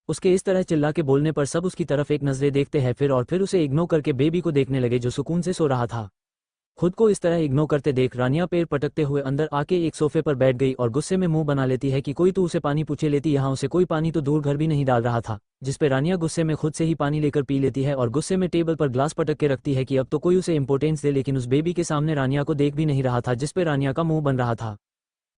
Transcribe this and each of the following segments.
उसके इस तरह चिल्ला के बोलने पर सब उसकी तरफ एक नजरे देखते हैं फिर और फिर उसे इग्नोर करके बेबी को देखने लगे जो सुकून से सो रहा था। खुद को इस तरह इग्नोर करते देख रानिया पैर पटकते हुए अंदर आके एक सोफे पर बैठ गई और गुस्से में मुंह बना लेती है कि कोई तो उसे पानी पूछे लेती। यहाँ उसे कोई पानी तो दूर घर भी नहीं डाल रहा था, जिसपे रानिया गुस्से में खुद से ही पानी लेकर पी लेती है और गुस्से में टेबल पर ग्लास पटक के रखती है कि अब तो कोई उसे इंपॉर्टेंस दे। लेकिन उस बेबी के सामने रानिया को देख भी नहीं रहा था, जिसपे रानिया का मुंह बन रहा था।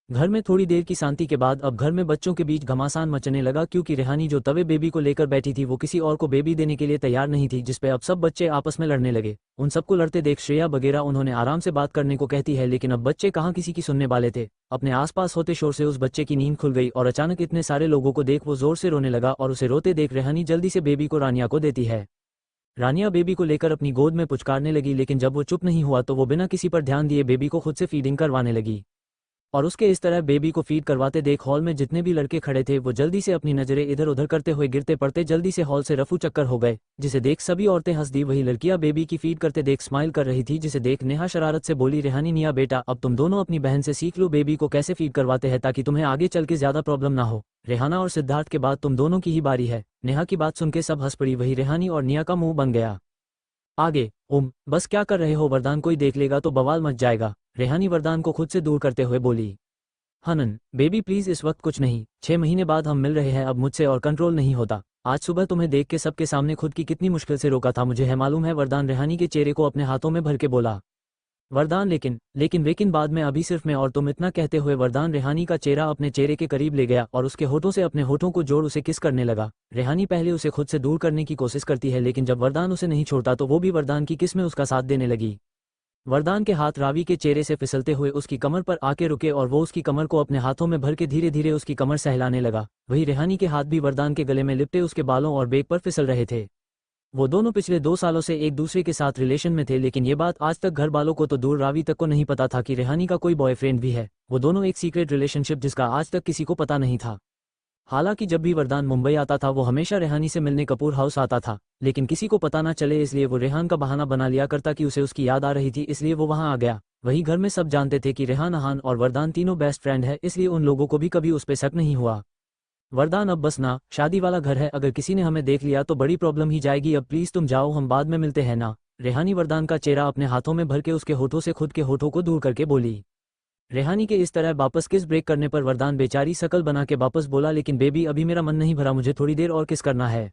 घर में थोड़ी देर की शांति के बाद अब घर में बच्चों के बीच घमासान मचने लगा, क्योंकि रेहानी जो तवे बेबी को लेकर बैठी थी वो किसी और को बेबी देने के लिए तैयार नहीं थी, जिसपे अब सब बच्चे आपस में लड़ने लगे। उन सबको लड़ते देख श्रेया वगैरह उन्होंने आराम से बात करने को कहती है, लेकिन अब बच्चे कहाँ किसी की सुनने वाले थे। अपने आसपास होते शोर से उस बच्चे की नींद खुल गई और अचानक इतने सारे लोगों को देख वो जोर से रोने लगा और उसे रोते देख रेहानी जल्दी से बेबी को रानिया को देती है। रानिया बेबी को लेकर अपनी गोद में पुचकारने लगी, लेकिन जब वो चुप नहीं हुआ तो वो बिना किसी पर ध्यान दिए बेबी को खुद से फीडिंग करवाने लगी। और उसके इस तरह बेबी को फीड करवाते देख हॉल में जितने भी लड़के खड़े थे वो जल्दी से अपनी नजरें इधर उधर करते हुए गिरते पड़ते जल्दी से हॉल से रफू चक्कर हो गए, जिसे देख सभी औरतें हंस दी। वही लड़कियां बेबी की फीड करते देख स्माइल कर रही थी, जिसे देख नेहा शरारत से बोली, रेहानी निया बेटा अब तुम दोनों अपनी बहन से सीख लो बेबी को कैसे फीड करवाते हैं ताकि तुम्हें आगे चल के ज्यादा प्रॉब्लम ना हो। रेहाना और सिद्धार्थ के बाद तुम दोनों की ही बारी है। नेहा की बात सुन के सब हंस पड़ी। वही रेहानी और निया का मुंह बन गया। आगे बस क्या कर रहे हो, वरदान कोई देख लेगा तो बवाल मच जाएगा। रेहानी वरदान को खुद से दूर करते हुए बोली। हनन बेबी प्लीज इस वक्त कुछ नहीं, 6 महीने बाद हम मिल रहे हैं, अब मुझसे और कंट्रोल नहीं होता। आज सुबह तुम्हें देख के सबके सामने खुद की कितनी मुश्किल से रोका था, मुझे है मालूम है। वरदान रेहानी के चेहरे को अपने हाथों में भर के बोला। वरदान लेकिन बाद में अभी सिर्फ मैं और तुम, इतना कहते हुए वरदान रेहानी का चेहरा अपने चेहरे के करीब ले गया और उसके होठों से अपने होठों को जोड़ उसे किस करने लगा। रेहानी पहले उसे खुद से दूर करने की कोशिश करती है, लेकिन जब वरदान उसे नहीं छोड़ता तो वो भी वरदान की किस में उसका साथ देने लगी। वरदान के हाथ रावी के चेहरे से फिसलते हुए उसकी कमर पर आके रुके और वो उसकी कमर को अपने हाथों में भर के धीरे धीरे उसकी कमर सहलाने लगा। वही रेहानी के हाथ भी वरदान के गले में लिपटे उसके बालों और बेक पर फिसल रहे थे। वो दोनों पिछले 2 सालों से एक दूसरे के साथ रिलेशन में थे, लेकिन ये बात आज तक घर वालों को तो दूर रावी तक को नहीं पता था कि रेहानी का कोई बॉयफ्रेंड भी है। वो दोनों एक सीक्रेट रिलेशनशिप जिसका आज तक किसी को पता नहीं था। हालांकि जब भी वरदान मुंबई आता था वो हमेशा रेहानी से मिलने कपूर हाउस आता था, लेकिन किसी को पता ना चले इसलिए वो रेहान का बहाना बना लिया करता कि उसे उसकी याद आ रही थी, इसलिए वो वहां आ गया। वही घर में सब जानते थे कि रेहान, अहान और वरदान तीनों बेस्ट फ्रेंड है, इसलिए उन लोगों को भी कभी उस पे शक नहीं हुआ। वरदान अब बस ना, शादी वाला घर है, अगर किसी ने हमें देख लिया तो बड़ी प्रॉब्लम ही जाएगी, अब प्लीज तुम जाओ, हम बाद में मिलते हैं ना। रेहानी वरदान का चेहरा अपने हाथों में भर के उसके होठों से खुद के होठों को दूर करके बोली। रेहानी के इस तरह वापस किस ब्रेक करने पर वरदान बेचारी शकल बना के वापस बोला, लेकिन बेबी अभी मेरा मन नहीं भरा, मुझे थोड़ी देर और किस करना है।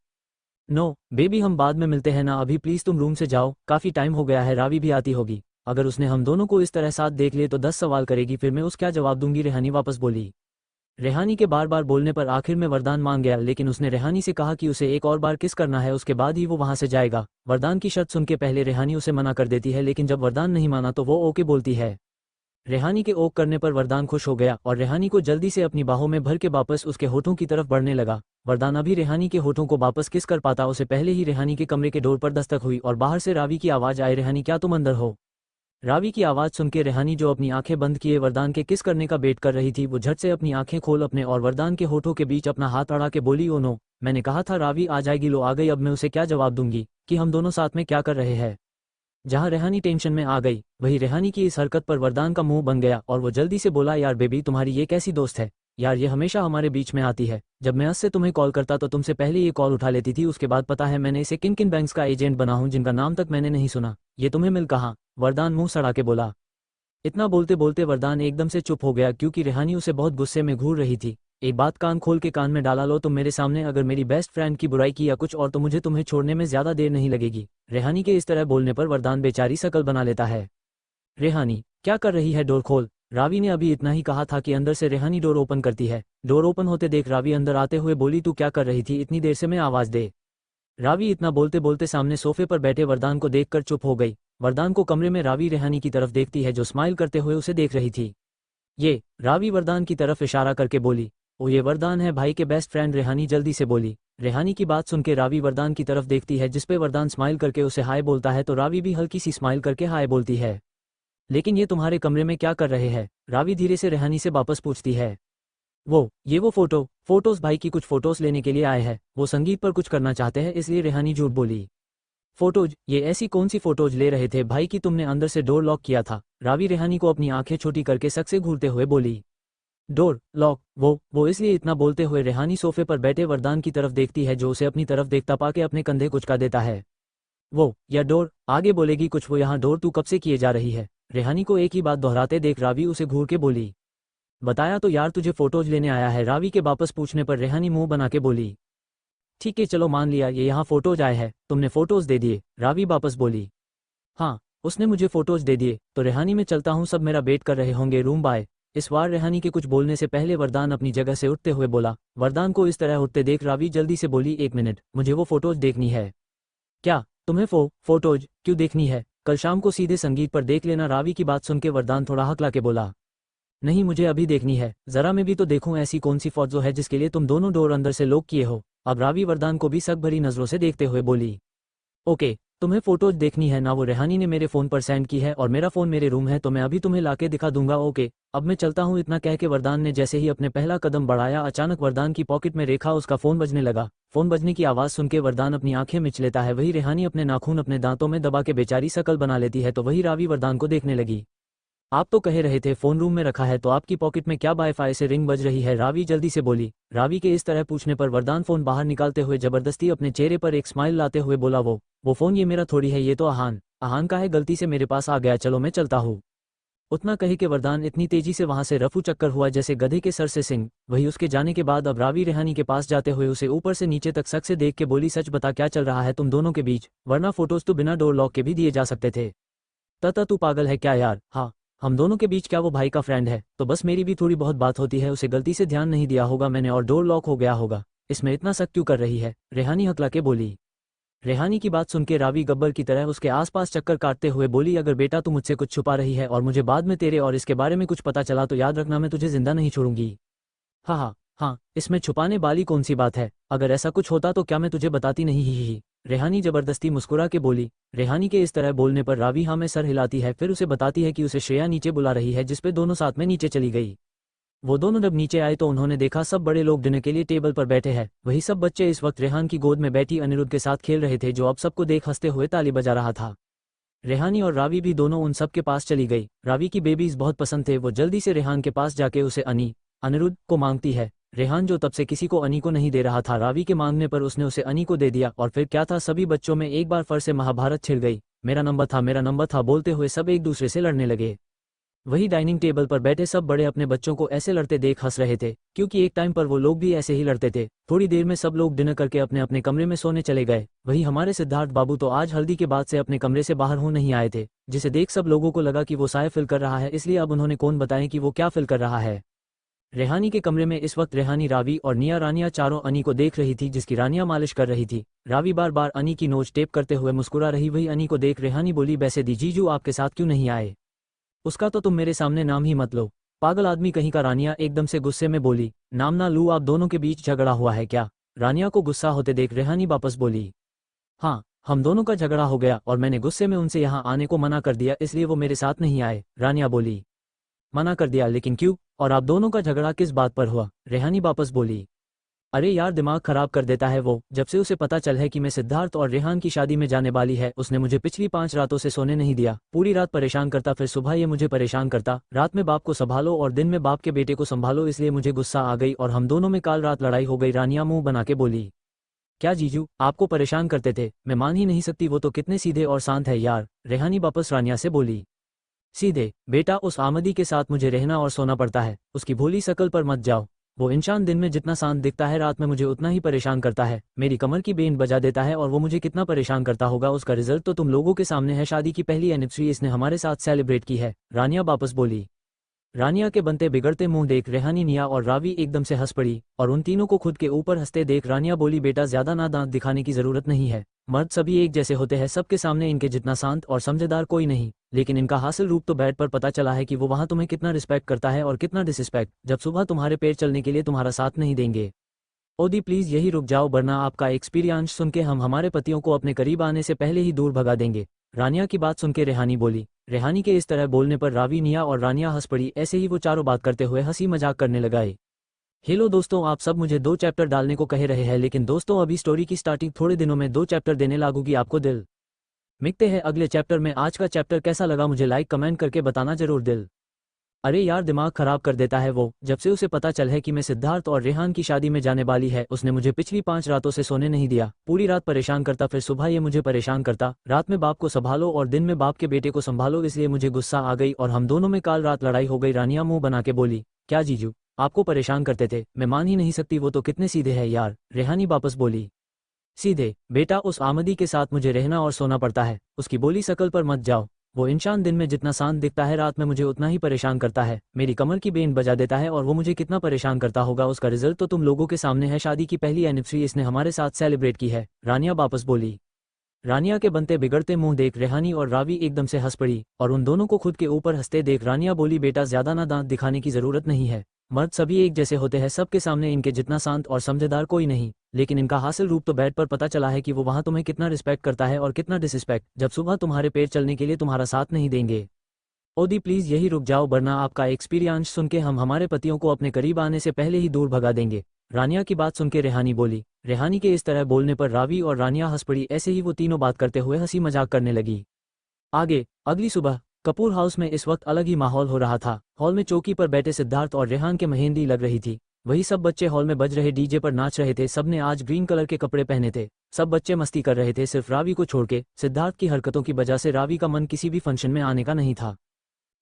नो बेबी हम बाद में मिलते हैं ना, अभी प्लीज तुम रूम से जाओ, काफी टाइम हो गया है, रावी भी आती होगी, अगर उसने हम दोनों को इस तरह साथ देख लिए तो 10 सवाल करेगी, फिर मैं उस क्या जवाब दूंगी। रेहानी वापस बोली। रेहानी के बार बार बोलने पर आखिर में वरदान मान गया, लेकिन उसने रेहानी से कहा कि उसे एक और बार किस करना है, उसके बाद ही वो वहां से जाएगा। वरदान की शर्त सुन के पहले रेहानी उसे मना कर देती है, लेकिन जब वरदान नहीं माना तो वो ओके बोलती है। रेहानी के ओक करने पर वरदान खुश हो गया और रेहानी को जल्दी से अपनी बाहों में भर के वापस उसके होठों की तरफ बढ़ने लगा। वरदान अभी रेहानी के होठों को वापस किस कर पाता उसे पहले ही रेहानी के कमरे के डोर पर दस्तक हुई और बाहर से रावी की आवाज आई, रेहानी क्या तुम अंदर हो। रावी की आवाज सुन के रेहानी जो अपनी आंखें बंद किए वरदान के किस करने का वेट कर रही थी, वो झट से अपनी आंखें खोल अपने और वरदान के होठों के बीच अपना हाथ अड़ा के बोली, ओ नो, मैंने कहा था रावी आ जाएगी, लो आ गई, अब मैं उसे क्या जवाब दूंगी कि हम दोनों साथ में क्या कर रहे हैं। जहां रेहानी टेंशन में आ गई वही रेहानी की इस हरकत पर वरदान का मुंह बन गया और वो जल्दी से बोला, यार बेबी तुम्हारी ये कैसी दोस्त है यार, ये हमेशा हमारे बीच में आती है, जब मैं उससे तुम्हें कॉल करता तो तुमसे पहले ये कॉल उठा लेती थी, उसके बाद पता है मैंने इसे किन किन बैंक्स का एजेंट बना हूं जिनका नाम तक मैंने नहीं सुना, ये तुम्हें मिल कहाँ। वरदान मुंह सड़ा के बोला। इतना बोलते बोलते वरदान एकदम से चुप हो गया, क्योंकि रेहानी उसे बहुत गुस्से में घूर रही थी। एक बात कान खोल के कान में डाला लो, तुम मेरे सामने अगर मेरी बेस्ट फ्रेंड की बुराई की या कुछ और तो मुझे तुम्हें छोड़ने में ज्यादा देर नहीं लगेगी। रेहानी के इस तरह बोलने पर वरदान बेचारी शकल बना लेता है। रेहानी क्या कर रही है, डोर खोल। रावी ने अभी इतना ही कहा था कि अंदर से रेहानी डोर ओपन करती है। डोर ओपन होते देख रावी अंदर आते हुए बोली, तू क्या कर रही थी इतनी देर से, मैं आवाज दे। रावी इतना बोलते बोलते सामने सोफे पर बैठे वरदान को देखकर चुप हो गई। वरदान को कमरे में रावी रेहानी की तरफ देखती है जो स्माइल करते हुए उसे देख रही थी। ये रावी वरदान की तरफ इशारा करके बोली, ओ ये वरदान है भाई के बेस्ट फ्रेंड। रेहानी जल्दी से बोली। रेहानी की बात सुन के रावी वरदान की तरफ देखती है, जिसपे वरदान स्माइल करके उसे हाय बोलता है, तो रावी भी हल्की सी स्माइल करके हाय बोलती है। लेकिन ये तुम्हारे कमरे में क्या कर रहे हैं, रावी धीरे से रेहानी से वापस पूछती है। वो फोटोज भाई की कुछ फोटोज लेने के लिए आए हैं, वो संगीत पर कुछ करना चाहते हैं, इसलिए रेहानी झूठ बोली। फोटोज, ये ऐसी कौन सी फोटोज ले रहे थे भाई कि तुमने अंदर से डोर लॉक किया था। रावी रेहानी को अपनी आंखें छोटी करके शक से घूरते हुए बोली। Door lock. वो इसलिए इतना बोलते हुए रेहानी सोफे पर बैठे वरदान की तरफ देखती है जो उसे अपनी तरफ देखता पाके अपने कंधे कुचका देता है। वो या डोर आगे बोलेगी कुछ। वो यहाँ डोर तू कब से किए जा रही है? रेहानी को एक ही बात दोहराते देख रावी उसे घूर के बोली। बताया तो यार तुझे फोटोज लेने आया है। रावी के वापस पूछने पर रेहानी मुंह बना के बोली। ठीक है चलो मान लिया ये यहाँ फोटोज आए हैं, तुमने फोटोज दे दिए। रावी वापस बोली। हाँ उसने मुझे फोटोज दे दिए तो रेहानी में चलता हूँ, सब मेरा वेट कर रहे होंगे, रूम बाय। इस बार रेहानी के कुछ बोलने से पहले वरदान अपनी जगह से उठते हुए बोला। वरदान को इस तरह उठते देख रावी जल्दी से बोली, एक मिनट, मुझे वो फोटोज देखनी है। क्या तुम्हें फोटोज क्यों देखनी है? कल शाम को सीधे संगीत पर देख लेना। रावी की बात सुनकर वरदान थोड़ा हकला के बोला। नहीं मुझे अभी देखनी है, जरा मैं भी तो देखूं ऐसी कौन सी फोटो है जिसके लिए तुम दोनों डोर अंदर से लॉक किए हो। अब रावी वरदान को भी शक भरी नजरों से देखते हुए बोली। ओके तुम्हें फोटोज देखनी है ना, वो रेहानी ने मेरे फोन पर सेंड की है और मेरा फोन मेरे रूम है तो मैं अभी तुम्हें लाके दिखा दूंगा। ओके अब मैं चलता हूँ। इतना कह के वरदान ने जैसे ही अपने पहला कदम बढ़ाया अचानक वरदान की पॉकेट में रेखा उसका फोन बजने लगा। फोन बजने की आवाज सुन के वरदान अपनी आंखें मिच लेता है। वही रेहानी अपने नाखून अपने दांतों में दबा के बेचारी शकल बना लेती है तो वही रावी वरदान को देखने लगी। आप तो कह रहे थे फोन रूम में रखा है तो आपकी पॉकेट में क्या वाईफाई से रिंग बज रही है? रावी जल्दी से बोली। रावी के इस तरह पूछने पर वरदान फोन बाहर निकालते हुए जबरदस्ती अपने चेहरे पर एक स्माइल लाते हुए बोला। वो फोन ये मेरा थोड़ी है, ये तो आहान का है, गलती से मेरे पास आ गया, चलो मैं चलता हूँ। उतना कहे कि वरदान इतनी तेजी से वहां से रफू चक्कर हुआ जैसे गधे के सर से सिंह। वही उसके जाने के बाद अब रावी रेहानी के पास जाते हुए उसे ऊपर से नीचे तक शक से देख के बोली, सच बता क्या चल रहा है तुम दोनों के बीच, वरना फोटोज तो बिना डोर लॉक के भी दिए जा सकते थे। तता तू पागल है क्या यार? हाँ हम दोनों के बीच क्या वो भाई का फ्रेंड है तो बस मेरी भी थोड़ी बहुत बात होती है, उसे गलती से ध्यान नहीं दिया होगा मैंने और डोर लॉक हो गया होगा, इसमें इतना शक क्यों कर रही है? रेहानी हकला के बोली। रेहानी की बात सुनकर रावी गब्बर की तरह उसके आसपास चक्कर काटते हुए बोली, अगर बेटा तू मुझसे कुछ छुपा रही है और मुझे बाद में तेरे और इसके बारे में कुछ पता चला तो याद रखना मैं तुझे जिंदा नहीं छोड़ूंगी। हाँ हाँ हाँ इसमें छुपाने वाली कौन सी बात है, अगर ऐसा कुछ होता तो क्या मैं तुझे बताती नहीं? ही रेहानी जबरदस्ती मुस्कुरा के बोली। रेहानी के इस तरह बोलने पर रावी हाँ में सर हिलाती है, फिर उसे बताती है कि उसे श्रेया नीचे बुला रही है, जिसपे दोनों साथ में नीचे चली गई। वो दोनों जब नीचे आए तो उन्होंने देखा सब बड़े लोग डिनर के लिए टेबल पर बैठे हैं। वही सब बच्चे इस वक्त रेहान की गोद में बैठी अनिरुद्ध के साथ खेल रहे थे जो अब सबको देख हंसते हुए ताली बजा रहा था। रेहानी और रावी भी दोनों उन सब के पास चली गई। रावी की बेबीज बहुत पसंद थे, वो जल्दी से रेहान के पास जाके उसे अनिरुद्ध को मांगती है। रेहान जो तब से किसी को अनी को नहीं दे रहा था, रावी के मांगने पर उसने उसे अनी को दे दिया और फिर क्या था, सभी बच्चों में एक बार फिर से महाभारत छिड़ गई। मेरा नंबर था बोलते हुए सब एक दूसरे से लड़ने लगे। वही डाइनिंग टेबल पर बैठे सब बड़े अपने बच्चों को ऐसे लड़ते देख हंस रहे थे, क्योंकि एक टाइम पर वो लोग भी ऐसे ही लड़ते थे। थोड़ी देर में सब लोग डिनर करके अपने अपने कमरे में सोने चले गए। वही हमारे सिद्धार्थ बाबू तो आज हल्दी के बाद से अपने कमरे से बाहर हो नहीं आए थे, जिसे देख सब लोगों को लगा कि वो साय फिल कर रहा है, इसलिए अब उन्होंने कौन बताएं कि वो क्या फिल कर रहा है। रेहानी के कमरे में इस वक्त रेहानी, रावी और निया रानिया चारों अनी को देख रही थी, जिसकी रानिया मालिश कर रही थी। रावी बार बार अनी की नोच टेप करते हुए मुस्कुरा रही। वही अनी को देख रेहानी बोली, वैसे दी जीजू आपके साथ क्यों नहीं आए? उसका तो तुम मेरे सामने नाम ही मत लो, पागल आदमी कहीं का। रानिया एकदम से गुस्से में बोली। नाम ना लूं, आप दोनों के बीच झगड़ा हुआ है क्या? रानिया को गुस्सा होते देख रेहानी वापस बोली। हाँ हम दोनों का झगड़ा हो गया और मैंने गुस्से में उनसे यहाँ आने को मना कर दिया, इसलिए वो मेरे साथ नहीं आए। रानिया बोली। मना कर दिया, लेकिन क्यों? और आप दोनों का झगड़ा किस बात पर हुआ? रेहानी वापस बोली। अरे यार दिमाग खराब कर देता है वो, जब से उसे पता चल है कि मैं सिद्धार्थ और रेहान की शादी में जाने वाली है, उसने मुझे पिछली 5 रातों से सोने नहीं दिया। पूरी रात परेशान करता, फिर सुबह ये मुझे परेशान करता। रात में बाप को संभालो और दिन में बाप के बेटे को संभालो, इसलिए मुझे गुस्सा आ गई और हम दोनों में काल रात लड़ाई हो गई। रानिया मुंह बना के बोली। क्या जीजू आपको परेशान करते थे? मैं मान ही नहीं सकती, वो तो कितने सीधे और शांत है यार। रेहानी वापस रानिया से बोली। सीधे? बेटा उस आमदी के साथ मुझे रहना और सोना पड़ता है, उसकी भोली शकल पर मत जाओ। वो इंसान दिन में जितना शांत दिखता है, रात में मुझे उतना ही परेशान करता है। मेरी कमर की बेंड बजा देता है और वो मुझे कितना परेशान करता होगा, उसका रिजल्ट तो तुम लोगों के सामने है। शादी की पहली एनिवर्सरी इसने हमारे साथ सेलिब्रेट की है। रानिया वापस बोली। रानिया के बनते बिगड़ते मुंह देख रेहानी, निया और रावी एकदम से हंस पड़ी और उन तीनों को खुद के ऊपर हंसते देख रानिया बोली, बेटा ज्यादा ना दांत दिखाने की जरूरत नहीं है, मर्द सभी एक जैसे होते हैं, सबके सामने इनके जितना शांत और समझदार कोई नहीं, लेकिन इनका हासिल रूप तो बेड पर पता चला है कि वो वहां तुम्हें कितना रिस्पेक्ट करता है और कितना डिसरिस्पेक्ट, जब सुबह तुम्हारे पैर चलने के लिए तुम्हारा साथ नहीं देंगे। ओदी प्लीज यही रुक जाओ, वरना आपका एक्सपीरियंस सुन के हम हमारे पतियों को अपने करीब आने से पहले ही दूर भगा देंगे। रानिया की बात सुन के रेहानी बोली। रेहानी के इस तरह बोलने पर रावी, निया और रानिया हंस पड़ी। ऐसे ही वो चारों बात करते हुए हंसी मजाक करने लगाए। हेलो दोस्तों, आप सब मुझे 2 चैप्टर डालने को कह रहे हैं, लेकिन दोस्तों अभी स्टोरी की स्टार्टिंग थोड़े दिनों में 2 चैप्टर देने लागूंगी आपको। दिल मिलते हैं अगले चैप्टर में। आज का चैप्टर कैसा लगा मुझे लाइक कमेंट करके बताना जरूर दिल। अरे यार, दिमाग खराब कर देता है वो। जब से उसे पता चल है कि मैं सिद्धार्थ और रेहान की शादी में जाने वाली है, उसने मुझे पिछली 5 रातों से सोने नहीं दिया। पूरी रात परेशान करता, फिर सुबह ये मुझे परेशान करता। रात में बाप को संभालो और दिन में बाप के बेटे को संभालो, इसलिए मुझे गुस्सा आ गई और हम दोनों में काल रात लड़ाई हो गई। रानिया मुंह बना के बोली, क्या जीजू आपको परेशान करते थे? मैं मान ही नहीं सकती, वो तो कितने सीधे हैं यार। रेहानी वापस बोली, सीधे? बेटा, उस आमदी के साथ मुझे रहना और सोना पड़ता है। उसकी बोली शकल पर मत जाओ। वो इंसान दिन में जितना शांत दिखता है, रात में मुझे उतना ही परेशान करता है। मेरी कमर की बेन बजा देता है और वो मुझे कितना परेशान करता होगा, उसका रिजल्ट तो तुम लोगों के सामने है। शादी की पहली एनिवर्सरी इसने हमारे साथ सेलिब्रेट की है। रानिया वापस बोली। रानिया के बनते बिगड़ते मुंह देख रेहानी और रावी एकदम से हंस पड़ी और उन दोनों को खुद के ऊपर हंसते देख रानिया बोली, बेटा ज्यादा ना दांत दिखाने की जरूरत नहीं है। मर्द सभी एक जैसे होते हैं, सबके सामने इनके जितना शांत और समझदार कोई नहीं। लेकिन इनका हासिल रूप तो बेड पर पता चला है कि वो वहां तुम्हें कितना रिस्पेक्ट करता है और कितना डिसरिस्पेक्ट, जब सुबह तुम्हारे पैर चलने के लिए तुम्हारा साथ नहीं देंगे। ओदी प्लीज यही रुक जाओ, वरना आपका एक्सपीरियंस सुन के हम हमारे पतियों को अपने करीब आने से पहले ही दूर भगा देंगे। रानिया की बात सुन के रेहानी बोली। रेहानी के इस तरह बोलने पर रावी और रानिया हंस पड़ी। ऐसे ही वो तीनों बात करते हुए हंसी मजाक करने लगी। आगे अगली सुबह कपूर हाउस में इस वक्त अलग ही माहौल हो रहा था। हॉल में चौकी पर बैठे सिद्धार्थ और रेहान के मेहंदी लग रही थी। वही सब बच्चे हॉल में बज रहे डीजे पर नाच रहे थे। सबने आज ग्रीन कलर के कपड़े पहने थे। सब बच्चे मस्ती कर रहे थे, सिर्फ रावी को छोड़ के। सिद्धार्थ की हरकतों की वजह से रावी का मन किसी भी फंक्शन में आने का नहीं था।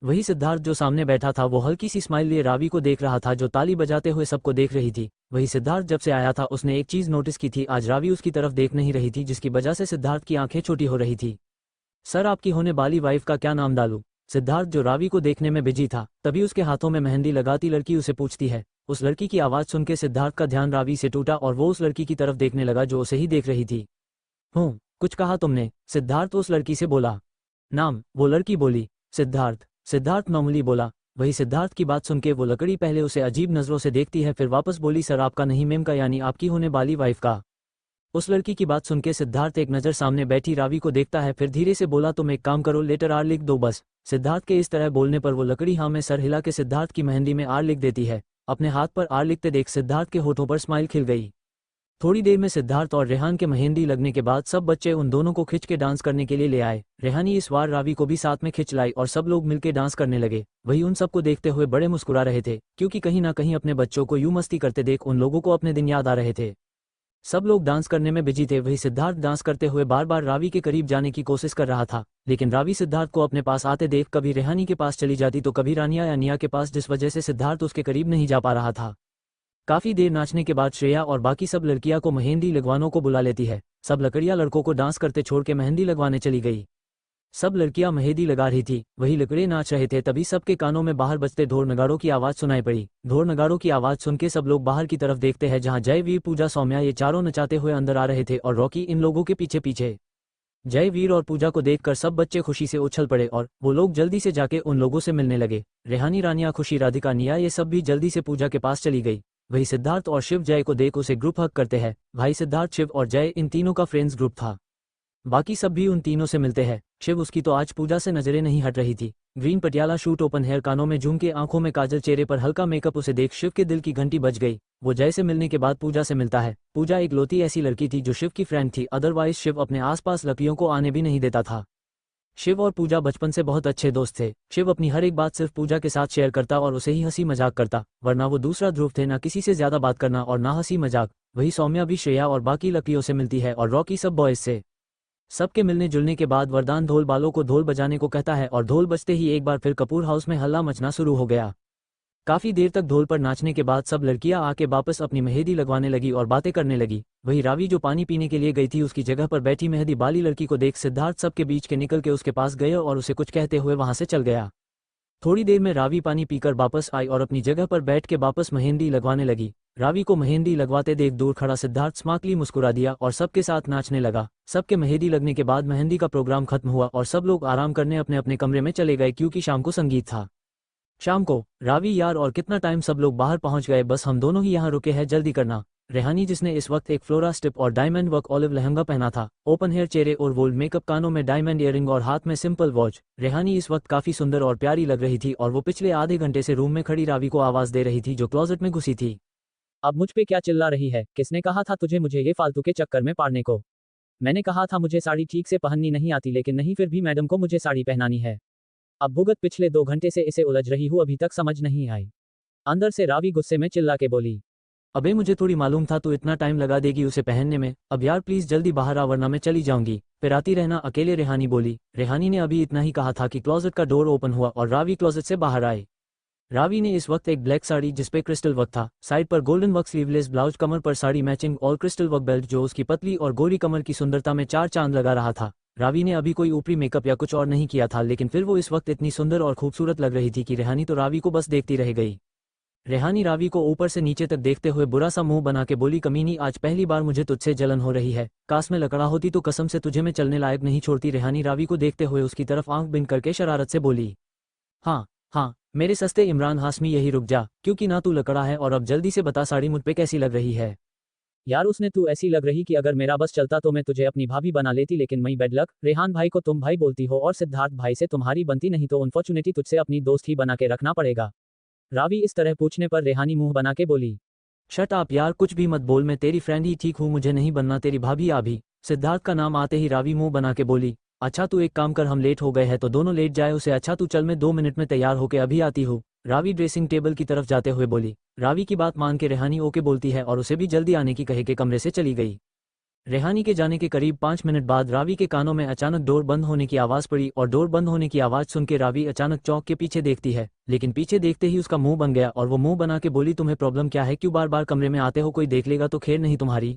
वही सिद्धार्थ जो सामने बैठा था, वो हल्की सी स्माइल लिए रावी को देख रहा था, जो ताली बजाते हुए सबको देख रही थी। वही सिद्धार्थ जब से आया था उसने एक चीज नोटिस की थी, आज रावी उसकी तरफ देख नहीं रही थी, जिसकी वजह से सिद्धार्थ की आंखें छोटी हो रही थी। सर, आपकी होने वाली वाइफ का क्या नाम डालूं? सिद्धार्थ जो रावी को देखने में बिजी था, तभी उसके हाथों में मेहंदी लगाती लड़की उसे पूछती है। उस लड़की की आवाज सुन के सिद्धार्थ का ध्यान रावी से टूटा और वो उस लड़की की तरफ देखने लगा जो उसे ही देख रही थी। कुछ कहा तुमने? सिद्धार्थ उस लड़की से बोला। नाम? वो लड़की बोली। सिद्धार्थ मामूली बोला। वही सिद्धार्थ की बात सुन के वो लकड़ी पहले उसे अजीब नजरों से देखती है, फिर वापस बोली, सर आपका नहीं मेम का, यानी आपकी होने वाली वाइफ का। उस लड़की की बात सुन के सिद्धार्थ एक नज़र सामने बैठी रावी को देखता है, फिर धीरे से बोला, तुम एक काम करो, लेटर आर लिख दो बस। सिद्धार्थ के इस तरह बोलने पर वो लकड़ी हाँ में सर हिला के सिद्धार्थ की मेहंदी में आर लिख देती है। अपने हाथ पर आर लिखते देख सिद्धार्थ के होठों पर स्माइल खिल गई। थोड़ी देर में सिद्धार्थ और रेहान के मेहंदी लगने के बाद सब बच्चे उन दोनों को खिंच के डांस करने के लिए ले आए। रेहानी इस बार रावी को भी साथ में खिंच लाई और सब लोग मिलकर डांस करने लगे। वही उन सबको देखते हुए बड़े मुस्कुरा रहे थे, क्योंकि कहीं ना कहीं अपने बच्चों को यूं मस्ती करते देख उन लोगों को अपने दिन याद आ रहे थे। सब लोग डांस करने में बिजी थे। वही सिद्धार्थ डांस करते हुए बार बार रावी के करीब जाने की कोशिश कर रहा था, लेकिन रावी सिद्धार्थ को अपने पास आते देख कभी रेहानी के पास चली जाती तो कभी रानिया या निया के पास, जिस वजह से सिद्धार्थ उसके करीब नहीं जा पा रहा था। काफी देर नाचने के बाद श्रेया और बाकी सब लड़कियां को मेहंदी लगवानों को बुला लेती है। सब लड़कियां लड़कों को डांस करते छोड़ के मेहंदी लगवाने चली गई। सब लड़कियां मेहंदी लगा रही थी, वही लड़के नाच रहे थे। तभी सबके कानों में बाहर बजते ढोल नगाड़ों की आवाज सुनाई पड़ी। ढोल नगाड़ों की आवाज सुन के सब लोग बाहर की तरफ देखते हैं, जहां जय, वीर, पूजा, सौम्या ये चारों नचाते हुए अंदर आ रहे थे और रॉकी इन लोगों के पीछे पीछे। जय, वीर और पूजा को देखकर सब बच्चे खुशी से उछल पड़े और वो लोग जल्दी से जाके उन लोगों से मिलने लगे। रेहानी, रानिया, खुशी, राधिका, निया ये सब भी जल्दी से पूजा के पास चली गई। वही सिद्धार्थ और शिव जय को देख उसे ग्रुप हग करते हैं। भाई सिद्धार्थ, शिव और जय इन तीनों का फ्रेंड्स ग्रुप था। बाकी सब भी उन तीनों से मिलते हैं। शिव, उसकी तो आज पूजा से नजरें नहीं हट रही थी। Green Patiala suit, open hair, कानों में झुमके, आंखों में काजल, चेहरे पर हल्का मेकअप, उसे देख शिव के दिल की घंटी बज गई। वो जय से मिलने के बाद पूजा से मिलता है। पूजा एक लौती ऐसी लड़की थी जो शिव की फ्रेंड थी, अदरवाइज शिव अपने आसपास लड़कियों को आने भी नहीं देता था। शिव और पूजा बचपन से बहुत अच्छे दोस्त थे। शिव अपनी हर एक बात सिर्फ पूजा के साथ शेयर करता और उसे ही हंसी मजाक करता, वरना वो दूसरा ध्रुव थे, ना किसी से ज्यादा बात करना और ना हंसी मजाक। वही सौम्या भी श्रेया और बाकी लड़कियों से मिलती है और रॉकी सब बॉयज से। सबके मिलने जुलने के बाद वरदान ढोल बालों को ढोल बजाने को कहता है और ढोल बजते ही एक बार फिर कपूर हाउस में हल्ला मचना शुरू हो गया। काफी देर तक ढोल पर नाचने के बाद सब लड़कियां आके वापस अपनी मेहंदी लगवाने लगी और बातें करने लगी। वही रावी जो पानी पीने के लिए गई थी, उसकी जगह पर बैठी मेहंदी बाली लड़की को देख सिद्धार्थ सबके बीच के निकल के उसके पास गए और उसे कुछ कहते हुए वहां से चल गया। थोड़ी देर में रावी पानी पीकर वापस आई और अपनी जगह पर बैठ के वापस मेहंदी लगवाने लगी। रावी को मेहंदी लगवाते देख दूर खड़ा सिद्धार्थ स्मार्टली मुस्कुरा दिया और सबके साथ नाचने लगा। सबके मेहंदी लगने के बाद मेहंदी का प्रोग्राम खत्म हुआ और सब लोग आराम करने अपने अपने कमरे में चले गए, क्योंकि शाम को संगीत था। शाम को, रावी यार और कितना टाइम, सब लोग बाहर पहुंच गए, बस हम दोनों ही यहाँ रुके हैं, जल्दी करना। रेहानी, जिसने इस वक्त एक फ्लोरा स्टिप और डायमंड वर्क ऑलिव लहंगा पहना था, ओपन हेयर, चेहरे और वोल्ड मेकअप, कानों में डायमंड इयरिंग और हाथ में सिंपल वॉच। रेहानी इस वक्त काफी सुंदर और प्यारी लग रही थी और वो पिछले आधे घंटे से रूम में खड़ी रावी को आवाज दे रही थी, जो क्लोजेट में घुसी थी। अब मुझ पे क्या चिल्ला रही है? किसने कहा था तुझे मुझे ये फालतू के चक्कर में पाड़ने को? मैंने कहा था मुझे साड़ी ठीक से पहननी नहीं आती, लेकिन नहीं, फिर भी मैडम को मुझे साड़ी पहनानी है। अब भुगत पिछले 2 घंटे से इसे उलझ रही हूँ, अभी तक समझ नहीं आई। अंदर से रावी गुस्से में चिल्ला के बोली। अबे मुझे थोड़ी मालूम था तू इतना टाइम लगा देगी उसे पहनने में। अब यार प्लीज जल्दी बाहर आ वरना मैं चली जाऊंगी, फिर आती रहना अकेले, रेहानी बोली। रेहानी ने अभी इतना ही कहा था कि क्लोजेट का डोर ओपन हुआ और रावी क्लोजेट से बाहर आए। रावी ने इस वक्त एक ब्लैक साड़ी जिसपे क्रिस्टल वर्क था, साइड पर गोल्डन वर्क स्लीवलेस ब्लाउज, कमर पर sari matching all crystal work belt जो उसकी पतली और गोरी कमर की सुंदरता में 4 चांद लगा रहा था। रावी ने अभी कोई ऊपरी मेकअप या कुछ और नहीं किया था, लेकिन फिर वो इस वक्त इतनी सुंदर और खूबसूरत लग रही थी कि रेहानी तो रावी को बस देखती रह गई। रेहानी रावी को ऊपर से नीचे तक देखते हुए बुरा सा मुंह बना के बोली, कमीनी आज पहली बार मुझे तुझसे जलन हो रही है, काश में लकड़ा होती तो कसम से तुझे मैं चलने लायक नहीं छोड़ती। रेहानी रावी को देखते हुए उसकी तरफ आंख बिंद करके शरारत से बोली, हाँ हाँ मेरे सस्ते इमरान हाशमी यही रुक जा, क्योंकि ना तू लकड़ा है और अब जल्दी से बता साड़ी मुझ पे कैसी लग रही है। यार उसने तू ऐसी लग रही कि अगर मेरा बस चलता तो मैं तुझे अपनी भाभी बना लेती, लेकिन मई बेड लक, रेहान भाई को तुम भाई बोलती हो और सिद्धार्थ भाई से तुम्हारी बनती नहीं तो अनफॉर्चुनेटली तुझसे अपनी दोस्त ही बना के रखना पड़ेगा। रावी इस तरह पूछने पर रेहानी मुंह बना के बोली, शट आप यार, कुछ भी मत बोल, मैं तेरी फ्रेंड ही ठीक हूँ, मुझे नहीं बनना तेरी भाभी। अभी सिद्धार्थ का नाम आते ही रावी मुंह बना के बोली, अच्छा तू एक काम कर, हम लेट हो गए हैं तो दोनों लेट जाए उसे, अच्छा तू चल मैं 2 मिनट में तैयार होके अभी आती हूँ। रावी ड्रेसिंग टेबल की तरफ जाते हुए बोली। रावी की बात मान के रेहानी ओके बोलती है और उसे भी जल्दी आने की कहे के कमरे से चली गई। रेहानी के जाने के करीब 5 मिनट बाद रावी के कानों में अचानक डोर बंद होने की आवाज़ पड़ी और डोर बंद होने की आवाज़ सुन के रावी अचानक चौंक के पीछे देखती है, लेकिन पीछे देखते ही उसका मुंह बन गया और वो मुंह बना के बोली, तुम्हें प्रॉब्लम क्या है, क्यों बार बार कमरे में आते हो, कोई देख लेगा तो खैर नहीं तुम्हारी।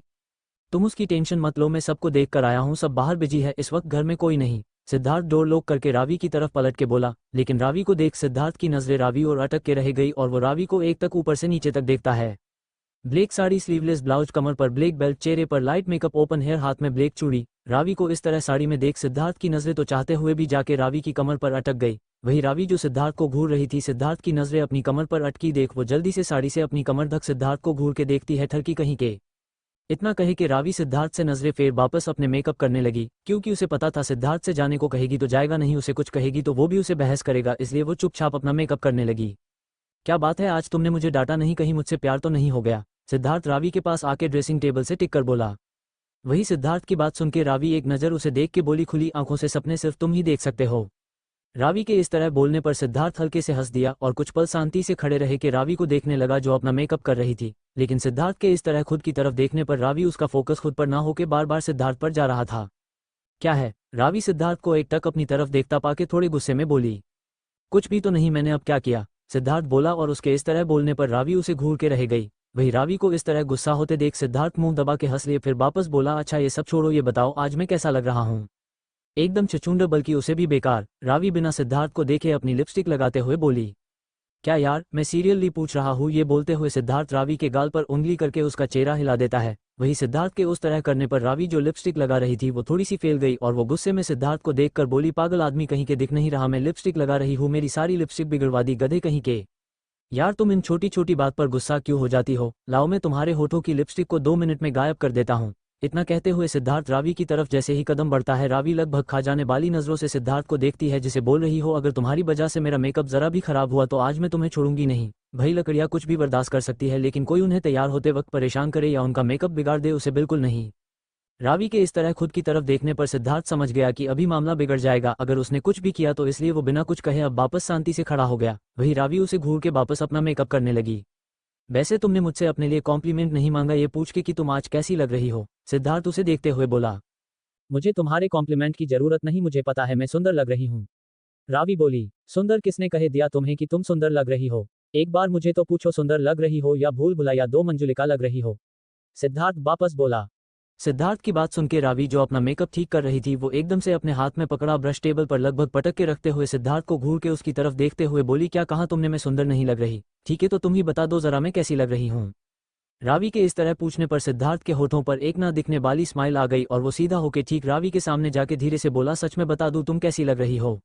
तुम उसकी टेंशन मत लो, मैं सबको देख कर आया हूँ, सब बाहर बिजी है, इस वक्त घर में कोई नहीं। सिद्धार्थ डोर लॉक करके रावी की तरफ पलट के बोला, लेकिन रावी को देख सिद्धार्थ की नजरें रावी और अटक के रह गई और वो रावी को एक तक ऊपर से नीचे तक देखता है। ब्लैक साड़ी, स्लीवलेस ब्लाउज, कमर पर ब्लैक बेल्ट, चेहरे पर लाइट मेकअप, ओपन हेयर, हाथ में ब्लैक चूड़ी। रावी को इस तरह साड़ी में देख सिद्धार्थ की नजरें तो चाहते हुए भी जाके रावी की कमर पर अटक गई। वही रावी जो सिद्धार्थ को घूर रही थी, सिद्धार्थ की नजरें अपनी कमर पर अटकी देख वो जल्दी से साड़ी से अपनी कमर ढक सिद्धार्थ को घूर के देखती है, ठरकी कहीं के। इतना कहे कि रावी सिद्धार्थ से नजरें फेर वापस अपने मेकअप करने लगी, क्योंकि उसे पता था सिद्धार्थ से जाने को कहेगी तो जाएगा नहीं, उसे कुछ कहेगी तो वो भी उसे बहस करेगा, इसलिए वो चुपचाप अपना मेकअप करने लगी। क्या बात है, आज तुमने मुझे डांटा नहीं, कहीं मुझसे प्यार तो नहीं हो गया। सिद्धार्थ रावी के पास आके ड्रेसिंग टेबल से टिक कर बोला। वही सिद्धार्थ की बात सुन के रावी एक नज़र उसे देख के बोली, खुली आंखों से सपने सिर्फ तुम ही देख सकते हो। रावी के इस तरह बोलने पर सिद्धार्थ हल्के से हंस दिया और कुछ पल शांति से खड़े रहे कि रावी को देखने लगा जो अपना मेकअप कर रही थी, लेकिन सिद्धार्थ के इस तरह खुद की तरफ देखने पर रावी उसका फोकस खुद पर ना होकर बार बार सिद्धार्थ पर जा रहा था। क्या है? रावी सिद्धार्थ को एक टक अपनी तरफ देखता पाके थोड़े गुस्से में बोली। कुछ भी तो नहीं, मैंने अब क्या किया? सिद्धार्थ बोला और उसके इस तरह बोलने पर रावी उसे घूर के रह गई। वही रावी को इस तरह गुस्सा होते देख सिद्धार्थ मुंह दबा के हंस लिए, फिर वापस बोला, अच्छा ये सब छोड़ो, ये बताओ आज मैं कैसा लग रहा हूँ? एकदम छछूंदर, बल्कि उसे भी बेकार। रावी बिना सिद्धार्थ को देखे अपनी लिपस्टिक लगाते हुए बोली। क्या यार, मैं सीरियसली पूछ रहा हूँ, ये बोलते हुए सिद्धार्थ रावी के गाल पर उंगली करके उसका चेहरा हिला देता है। वही सिद्धार्थ के उस तरह करने पर रावी जो लिपस्टिक लगा रही थी वो थोड़ी सी फेल गई और वो गुस्से में सिद्धार्थ को देखकर बोली, पागल आदमी कहीं के, दिख नहीं रहा मैं लिपस्टिक लगा रही हूँ, मेरी सारी लिपस्टिक बिगड़वा दी गधे कहीं के। यार तुम इन छोटी छोटी बात पर गुस्सा क्यों हो जाती हो? लाओ मैं तुम्हारे होठों की लिपस्टिक को 2 मिनट में गायब कर देता हूँ। इतना कहते हुए सिद्धार्थ रावी की तरफ जैसे ही कदम बढ़ता है, रावी लगभग खा जाने वाली नजरों से सिद्धार्थ को देखती है, जिसे बोल रही हो, अगर तुम्हारी वजह से मेरा मेकअप जरा भी खराब हुआ तो आज मैं तुम्हें छोड़ूंगी नहीं। भाई लकड़ियाँ कुछ भी बर्दाश्त कर सकती है, लेकिन कोई उन्हें तैयार होते वक्त परेशान करे या उनका मेकअप बिगाड़ दे, उसे बिल्कुल नहीं। रावी के इस तरह खुद की तरफ देखने पर सिद्धार्थ समझ गया कि अभी मामला बिगड़ जाएगा अगर उसने कुछ भी किया, तो इसलिए वो बिना कुछ कहे अब वापस शांति से खड़ा हो गया। वही रावी उसे घूर के वापस अपना मेकअप करने लगी। वैसे तुमने मुझसे अपने लिए कॉम्प्लीमेंट नहीं मांगा ये पूछ के कि तुम आज कैसी लग रही हो? सिद्धार्थ उसे देखते हुए बोला। मुझे तुम्हारे कॉम्प्लीमेंट की जरूरत नहीं, मुझे पता है मैं सुंदर लग रही हूँ। रावी बोली। सुंदर किसने कह दिया तुम्हें कि तुम सुंदर लग रही हो? एक बार मुझे तो पूछो, सुंदर लग रही हो या भूल भुलैया 2 मंजुलिका लग रही हो? सिद्धार्थ वापस बोला। सिद्धार्थ की बात सुन के रावी जो अपना मेकअप ठीक कर रही थी वो एकदम से अपने हाथ में पकड़ा ब्रश टेबल पर लगभग पटक के रखते हुए सिद्धार्थ को घूर के उसकी तरफ देखते हुए बोली, क्या कहा तुमने मैं सुंदर नहीं लग रही? ठीक है तो तुम ही बता दो जरा मैं कैसी लग रही हूँ? रावी के इस तरह पूछने पर सिद्धार्थ के होठों पर एक ना दिखने वाली स्माइल आ गई और वो सीधा होके ठीक रावी के सामने जाके धीरे से बोला, सच में बता दूं तुम कैसी लग रही हो?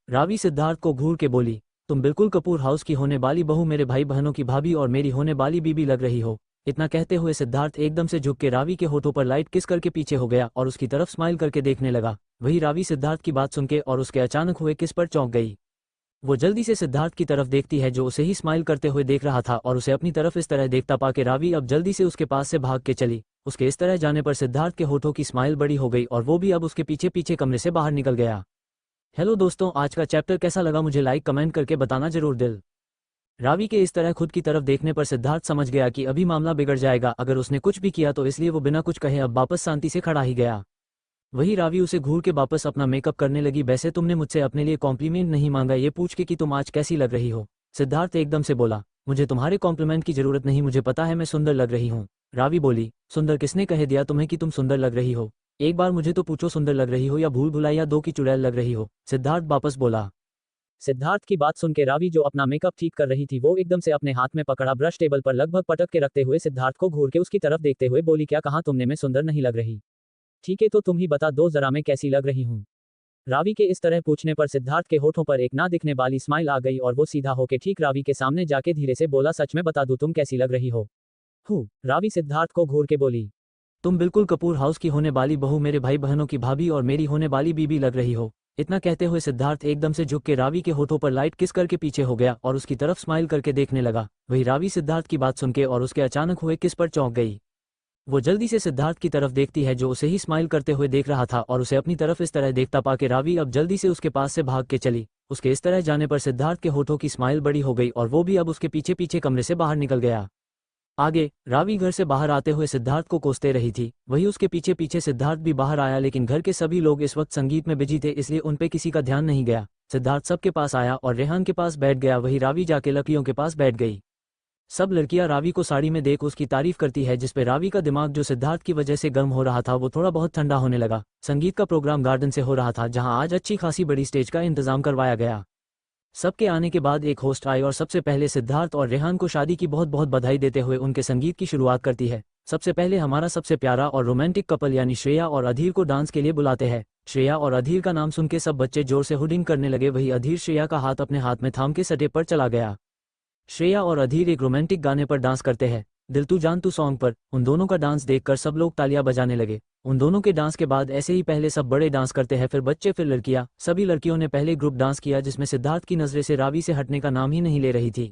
रावी सिद्धार्थ को घूर के बोली, तुम बिल्कुल कपूर हाउस की होने वाली बहू, मेरे भाई बहनों की भाभी और मेरी होने वाली बीबी लग रही हो। इतना कहते हुए सिद्धार्थ एकदम से झुक के रावी के होठों पर लाइट किस करके पीछे हो गया और उसकी तरफ स्माइल करके देखने लगा। वही रावी सिद्धार्थ की बात सुन के और उसके अचानक हुए किस पर चौंक गई। वो जल्दी से सिद्धार्थ की तरफ देखती है जो उसे ही स्माइल करते हुए देख रहा था और उसे अपनी तरफ इस तरह देखता पाके रावी अब जल्दी से उसके पास से भाग के चली। उसके इस तरह जाने पर सिद्धार्थ के होठों की स्माइल बड़ी हो गई और वो भी अब उसके पीछे पीछे कमरे से बाहर निकल गया। हेलो दोस्तों, आज का चैप्टर कैसा लगा मुझे लाइक कमेंट करके बताना जरूर दिल। रावी के इस तरह खुद की तरफ देखने पर सिद्धार्थ समझ गया कि अभी मामला बिगड़ जाएगा अगर उसने कुछ भी किया तो, इसलिए वो बिना कुछ कहे अब वापस शांति से खड़ा ही गया। वही रावी उसे घूर के वापस अपना मेकअप करने लगी। वैसे तुमने मुझसे अपने लिए कॉम्प्लीमेंट नहीं मांगा ये पूछ के कि तुम आज कैसी लग रही हो। सिद्धार्थ एकदम से बोला, मुझे तुम्हारे कॉम्प्लीमेंट की जरूरत नहीं, मुझे पता है मैं सुंदर लग रही हूँ। रावी बोली, सुंदर किसने कह दिया तुम्हें कि तुम सुंदर लग रही हो? एक बार मुझे तो पूछो सुंदर लग रही हो या भूल भुलैया दो की चुड़ैल लग रही हो। सिद्धार्थ वापस बोला। सिद्धार्थ की बात सुन के रावी जो अपना मेकअप ठीक कर रही थी वो एकदम से अपने हाथ में पकड़ा ब्रश टेबल पर लगभग पटक के रखते हुए सिद्धार्थ को घूर के उसकी तरफ देखते हुए बोली, क्या कहा तुमने, मैं सुंदर नहीं लग रही? ठीक है तो तुम ही बता दो जरा मैं कैसी लग रही हूँ। रावी के इस तरह पूछने पर सिद्धार्थ के होठों पर एक ना दिखने वाली स्माइल आ गई और वो सीधा होके ठीक रावी के सामने जाके धीरे से बोला, सच में बता दूं तुम कैसी लग रही हो? रावी सिद्धार्थ को घूर के बोली, तुम बिल्कुल कपूर हाउस की होने वाली बहू, मेरे भाई बहनों की भाभी और मेरी होने वाली बीबी लग रही हो। इतना कहते हुए सिद्धार्थ एकदम से झुक के रावी के होठों पर लाइट किस करके पीछे हो गया और उसकी तरफ स्माइल करके देखने लगा। वही रावी सिद्धार्थ की बात सुन के और उसके अचानक हुए किस पर चौंक गई। वो जल्दी से सिद्धार्थ की तरफ देखती है जो उसे ही स्माइल करते हुए देख रहा था और उसे अपनी तरफ इस तरह देखता पाके रावी अब जल्दी से उसके पास से भाग के चली। उसके इस तरह जाने पर सिद्धार्थ के होठों की स्माइल बड़ी हो गई और वो भी अब उसके पीछे पीछे कमरे से बाहर निकल गया। आगे रावी घर से बाहर आते हुए सिद्धार्थ को कोसते रही थी, वही उसके पीछे पीछे सिद्धार्थ भी बाहर आया, लेकिन घर के सभी लोग इस वक्त संगीत में बिजी थे इसलिए उन पे किसी का ध्यान नहीं गया। सिद्धार्थ सबके पास आया और रेहान के पास बैठ गया, वही रावी जाके लड़कियों के पास बैठ गई। सब लड़कियां रावी को साड़ी में देख उसकी तारीफ करती है, जिसपे रावी का दिमाग जो सिद्धार्थ की वजह से गर्म हो रहा था वो थोड़ा बहुत ठंडा होने लगा। संगीत का प्रोग्राम गार्डन से हो रहा था जहां आज अच्छी खासी बड़ी स्टेज का इंतजाम करवाया गया। सबके आने के बाद एक होस्ट आई और सबसे पहले सिद्धार्थ और रेहान को शादी की बहुत बहुत बधाई देते हुए उनके संगीत की शुरुआत करती है। सबसे पहले हमारा सबसे प्यारा और रोमांटिक कपल यानी श्रेया और अधीर को डांस के लिए बुलाते हैं। श्रेया और अधीर का नाम सुन के सब बच्चे जोर से हुडिंग करने लगे, वही अधीर श्रेया का हाथ अपने हाथ में थाम के सटे पर चला गया। श्रेया और अधीर एक रोमांटिक गाने पर डांस करते हैं, दिल तू जान तू सॉन्ग पर। उन दोनों का डांस देखकर सब लोग तालियां बजाने लगे। उन दोनों के डांस के बाद ऐसे ही पहले सब बड़े डांस करते हैं, फिर बच्चे, फिर लड़कियां। सभी लड़कियों ने पहले ग्रुप डांस किया जिसमें सिद्धार्थ की नजरें से रावी से हटने का नाम ही नहीं ले रही थी।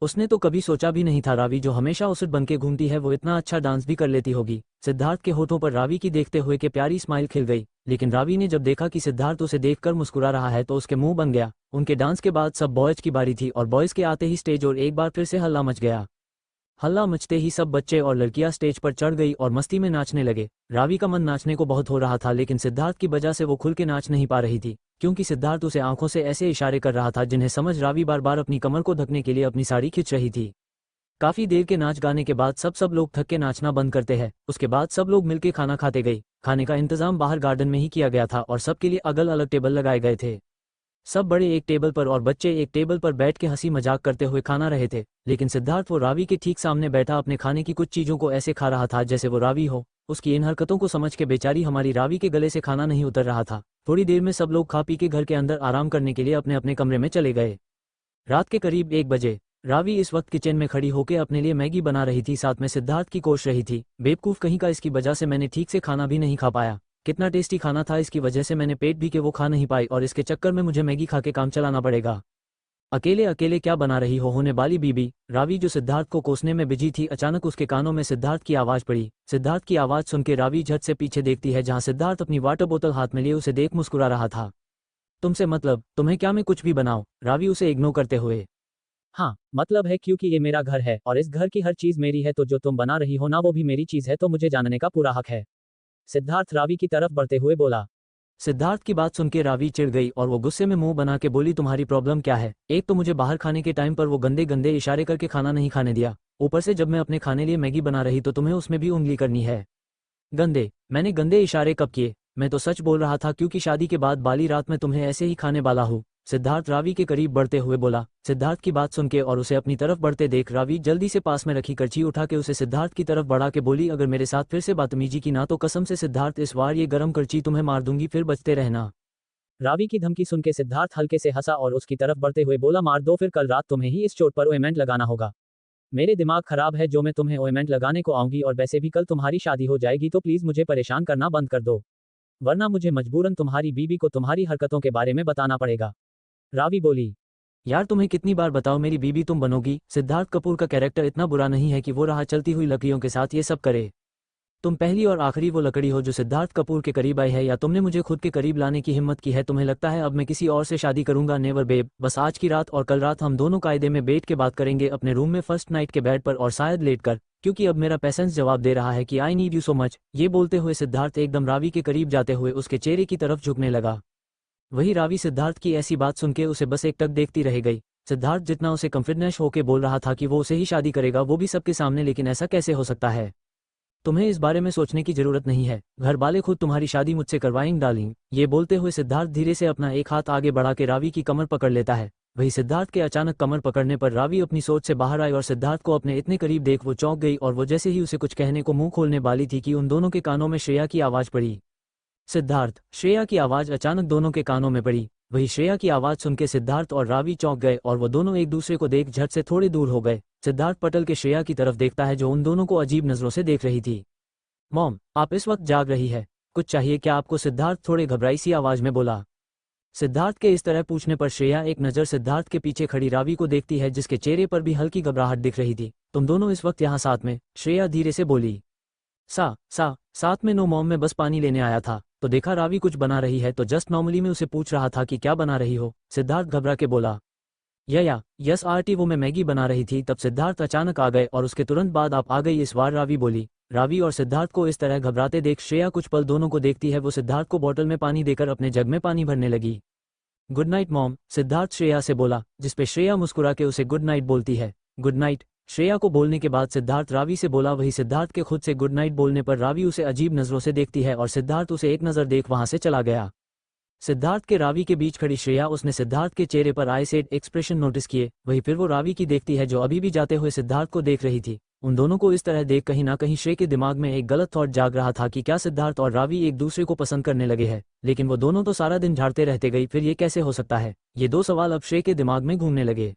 उसने तो कभी सोचा भी नहीं था रावी जो हमेशा उसुट बनके घूमती है वो इतना अच्छा डांस भी कर लेती होगी। सिद्धार्थ के होठों पर रावी की देखते हुए के प्यारी स्माइल खिल गई, लेकिन रावी ने जब देखा कि सिद्धार्थ उसे देखकर मुस्कुरा रहा है तो उसके मुंह बन गया। उनके डांस के बाद सब बॉयज की बारी थी और बॉयज के आते ही स्टेज और एक बार फिर से हल्ला मच गया। हल्ला मचते ही सब बच्चे और लड़कियां स्टेज पर चढ़ गई और मस्ती में नाचने लगे। रावी का मन नाचने को बहुत हो रहा था, लेकिन सिद्धार्थ की वजह से वो खुल के नाच नहीं पा रही थी, क्योंकि सिद्धार्थ उसे आंखों से ऐसे इशारे कर रहा था जिन्हें समझ रावी बार बार अपनी कमर को ढकने के लिए अपनी साड़ी खींच रही थी। काफी देर के नाच गाने के बाद सब लोग थक के नाचना बंद करते हैं। उसके बाद सब लोग मिलके खाना खाते गए। खाने का इंतजाम बाहर गार्डन में ही किया गया था और सबके लिए अलग अलग टेबल लगाए गए थे। सब बड़े एक टेबल पर और बच्चे एक टेबल पर बैठ के हंसी मजाक करते हुए खाना रहे थे, लेकिन सिद्धार्थ वो रावी के ठीक सामने बैठा अपने खाने की कुछ चीजों को ऐसे खा रहा था जैसे वो रावी हो। उसकी इन हरकतों को समझ के बेचारी हमारी रावी के गले से खाना नहीं उतर रहा था। थोड़ी देर में सब लोग खा पी के घर के अंदर आराम करने के लिए अपने अपने कमरे में चले गए। रात के करीब 1 बजे रावी इस वक्त किचन में खड़ी होकर अपने लिए मैगी बना रही थी, साथ में सिद्धार्थ की कोश रही थी। बेवकूफ कहीं का, इसकी वजह से मैंने ठीक से खाना भी नहीं खा पाया। कितना टेस्टी खाना था, इसकी वजह से मैंने पेट भी के वो खा नहीं पाई और इसके चक्कर में मुझे मैगी खा के काम चलाना पड़ेगा। अकेले अकेले क्या बना रही हो होने वाली बीबी। रावी जो सिद्धार्थ को कोसने में बिजी थी, अचानक उसके कानों में सिद्धार्थ की आवाज पड़ी। सिद्धार्थ की आवाज सुन के रावी झट से पीछे देखती है जहां सिद्धार्थ अपनी वाटर बोतल हाथ में लिए उसे देख मुस्कुरा रहा था। तुमसे मतलब, तुम्हें क्या मैं कुछ भी बनाऊं? रावी उसे इग्नोर करते हुए। हाँ मतलब है, क्योंकि ये मेरा घर है और इस घर की हर चीज मेरी है, तो जो तुम बना रही हो ना वो भी मेरी चीज है, तो मुझे जानने का पूरा हक है। सिद्धार्थ रावी की तरफ बढ़ते हुए बोला। सिद्धार्थ की बात सुन के रावी चिढ़ गई और वो गुस्से में मुंह बना के बोली, तुम्हारी प्रॉब्लम क्या है? एक तो मुझे बाहर खाने के टाइम पर वो गंदे गंदे इशारे करके खाना नहीं खाने दिया, ऊपर से जब मैं अपने खाने लिए मैगी बना रही तो तुम्हें उसमें भी उंगली करनी है। गंदे? मैंने गंदे इशारे कब किए? मैं तो सच बोल रहा था, क्योंकि शादी के बाद वाली रात में तुम्हें ऐसे ही खाने वाला हूँ। सिद्धार्थ रावी के करीब बढ़ते हुए बोला। सिद्धार्थ की बात सुन के और उसे अपनी तरफ बढ़ते देख रावी जल्दी से पास में रखी करची उठा के उसे सिद्धार्थ की तरफ बढ़ा के बोली, अगर मेरे साथ फिर से बदतमीजी की ना तो कसम से सिद्धार्थ इस बार ये गरम करची तुम्हें मार दूंगी, फिर बचते रहना। रावी की धमकी सुन के सिद्धार्थ हल्के से हंसा और उसकी तरफ बढ़ते हुए बोला, मार दो, फिर कल रात तुम्हें ही इस चोट पर ओइंटमेंट लगाना होगा। मेरे दिमाग खराब है जो मैं तुम्हें ओइंटमेंट लगाने को आऊंगी, और वैसे भी कल तुम्हारी शादी हो जाएगी, तो प्लीज मुझे परेशान करना बंद कर दो, वरना मुझे मजबूरन तुम्हारी बीबी को तुम्हारी हरकतों के बारे में बताना पड़ेगा। रावी बोली। यार तुम्हें कितनी बार बताओ मेरी बीबी तुम बनोगी? सिद्धार्थ कपूर का कैरेक्टर इतना बुरा नहीं है कि वो राह चलती हुई लकड़ियों के साथ ये सब करे। तुम पहली और आखिरी वो लकड़ी हो जो सिद्धार्थ कपूर के करीब आई है, या तुमने मुझे खुद के करीब लाने की हिम्मत की है। तुम्हें लगता है अब मैं किसी और से शादी करूंगा? नेवर बेब, बस आज की रात और कल रात हम दोनों कायदे में बैठ के बात करेंगे अपने रूम में फर्स्ट नाइट के बेड पर, और शायद लेट कर, क्योंकि अब मेरा पेशेंस जवाब दे रहा है कि I need you so much. ये बोलते हुए सिद्धार्थ एकदम रावी के करीब जाते हुए उसके चेहरे की तरफ झुकने लगा। वही रावी सिद्धार्थ की ऐसी बात सुनके उसे बस एक टक देखती रह गई। सिद्धार्थ जितना उसे कॉन्फिडेंस होके बोल रहा था कि वो उसे ही शादी करेगा, वो भी सबके सामने, लेकिन ऐसा कैसे हो सकता है? तुम्हें इस बारे में सोचने की जरूरत नहीं है, घर वाले खुद तुम्हारी शादी मुझसे करवाएंगे डार्लिंग। ये बोलते हुए सिद्धार्थ धीरे से अपना एक हाथ आगे बढ़ा के रावी की कमर पकड़ लेता है। वही सिद्धार्थ के अचानक कमर पकड़ने पर रावी अपनी सोच से बाहर आई और सिद्धार्थ को अपने इतने करीब देख वो चौंक गई, और वो जैसे ही उसे कुछ कहने को मुंह खोलने वाली थी कि उन दोनों के कानों में श्रेया की आवाज पड़ी। सिद्धार्थ, श्रेया की आवाज अचानक दोनों के कानों में पड़ी। वही श्रेया की आवाज सुन के सिद्धार्थ और रावी चौंक गए, और वो दोनों एक दूसरे को देख झट से थोड़े दूर हो गए। सिद्धार्थ पटल के श्रेया की तरफ देखता है जो उन दोनों को अजीब नजरों से देख रही थी। मॉम, आप इस वक्त जाग रही है, कुछ चाहिए क्या आपको? सिद्धार्थ थोड़े घबराई सी आवाज में बोला। सिद्धार्थ के इस तरह पूछने पर श्रेया एक नज़र सिद्धार्थ के पीछे खड़ी रावी को देखती है, जिसके चेहरे पर भी हल्की घबराहट दिख रही थी। तुम दोनों इस वक्त यहाँ साथ में? श्रेया धीरे से बोली। साथ में? नो मॉम, मैं बस पानी लेने आया था, तो देखा रावी कुछ बना रही है, तो जस्ट नॉर्मली मैं उसे पूछ रहा था कि क्या बना रही हो। सिद्धार्थ घबरा के बोला। यस आरटी, वो मैं मैगी बना रही थी। तब सिद्धार्थ अचानक आ गए और उसके तुरंत बाद आप आ गई। इस बार रावी बोली। रावी और सिद्धार्थ को इस तरह घबराते देख श्रेया कुछ पल दोनों को देखती है। वो सिद्धार्थ को बोतल में पानी देकर अपने जग में पानी भरने लगी। Good night mom, Siddharth Shreya से बोला, जिसपे श्रेया मुस्कुरा के उसे गुड नाइट बोलती है। गुड नाइट, श्रेया को बोलने के बाद सिद्धार्थ रावी से बोला। वही सिद्धार्थ के खुद से गुड नाइट बोलने पर रावी उसे अजीब नजरों से देखती है और सिद्धार्थ उसे एक नज़र देख वहां से चला गया। सिद्धार्थ के रावी के बीच खड़ी श्रेया, उसने सिद्धार्थ के चेहरे पर आई सेड एक्सप्रेशन नोटिस किए। वही फिर वो रावी की देखती है जो अभी भी जाते हुए सिद्धार्थ को देख रही थी। उन दोनों को इस तरह देख कहीं ना कहीं श्रेया के दिमाग में एक गलत थॉट जाग रहा था कि क्या सिद्धार्थ और रावी एक दूसरे को पसंद करने लगे हैं, लेकिन वो दोनों तो सारा दिन झाड़ते रहते गई, फिर ये कैसे हो सकता है? ये दो सवाल अब श्रेया के दिमाग में घूमने लगे।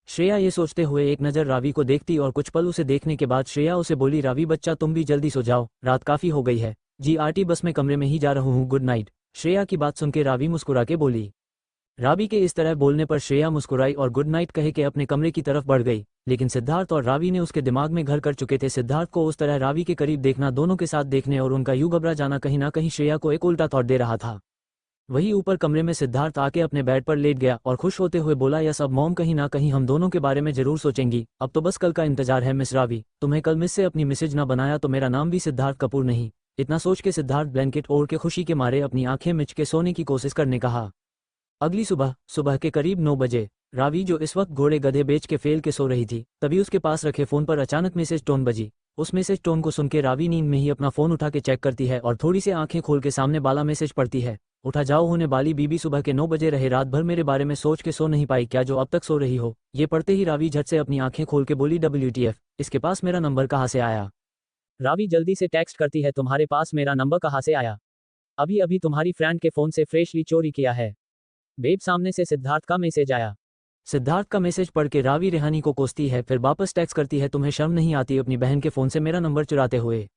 श्रेया ये सोचते हुए एक नज़र रावी को देखती और कुछ पल उसे देखने के बाद श्रेया उसे बोली, रावी बच्चा तुम भी जल्दी सो जाओ, रात काफी हो गई है। जी आरटी, बस मैं कमरे में ही जा रहा हूँ, गुड नाइट। श्रेया की बात सुनकर रावी मुस्कुरा के बोली। रावी के इस तरह बोलने पर श्रेया मुस्कुराई और गुड नाइट कहे के अपने कमरे की तरफ बढ़ गई, लेकिन सिद्धार्थ और रावी ने उसके दिमाग में घर कर चुके थे। सिद्धार्थ को उस तरह रावी के करीब देखना, दोनों के साथ देखने और उनका यूं घबरा जाना कहीं ना कहीं श्रेया को एक उल्टा थॉट दे रहा था। वही ऊपर कमरे में सिद्धार्थ आके अपने बेड पर लेट गया और खुश होते हुए बोला, यस अब मॉम कहीं ना कहीं हम दोनों के बारे में जरूर सोचेंगी। अब तो बस कल का इंतजार है मिस रावी। तुम्हें कल मिस से अपनी मैसेज ना बनाया तो मेरा नाम भी सिद्धार्थ कपूर नहीं। इतना सोच के सिद्धार्थ ब्लैंकेट ओढ़ के खुशी के मारे अपनी आंखें मिच के सोने की कोशिश करने कहा। अगली सुबह के करीब 9 बजे रावी, जो इस वक्त घोड़े गधे बेच के फेल के सो रही थी, तभी उसके पास रखे फोन पर अचानक मैसेज टोन बजी। उस मैसेज टोन को सुन के रावी नींद में ही अपना फोन उठा के चेक करती है और थोड़ी सी आंखें खोल के सामने वाला मैसेज पढ़ती है। उठा जाओ होने वाली बीबी, सुबह के 9 बजे रहे, रात भर मेरे बारे में सोच के सो नहीं पाई क्या जो अब तक सो रही हो? ये पढ़ते ही रावी झट से अपनी आंखें खोल के बोली, WTF, इसके पास मेरा नंबर कहाँ से आया? रावी जल्दी से टेक्स्ट करती है, तुम्हारे पास मेरा नंबर कहाँ से आया? अभी अभी तुम्हारी फ्रेंड के फोन से फ्रेशली चोरी किया है बेब। सामने से सिद्धार्थ का मैसेज आया। सिद्धार्थ का मैसेज पढ़ के रावी रेहानी को कोसती है, फिर वापस टेक्स्ट करती है, तुम्हें शर्म नहीं आती अपनी बहन के फोन से मेरा नंबर चुराते हुए?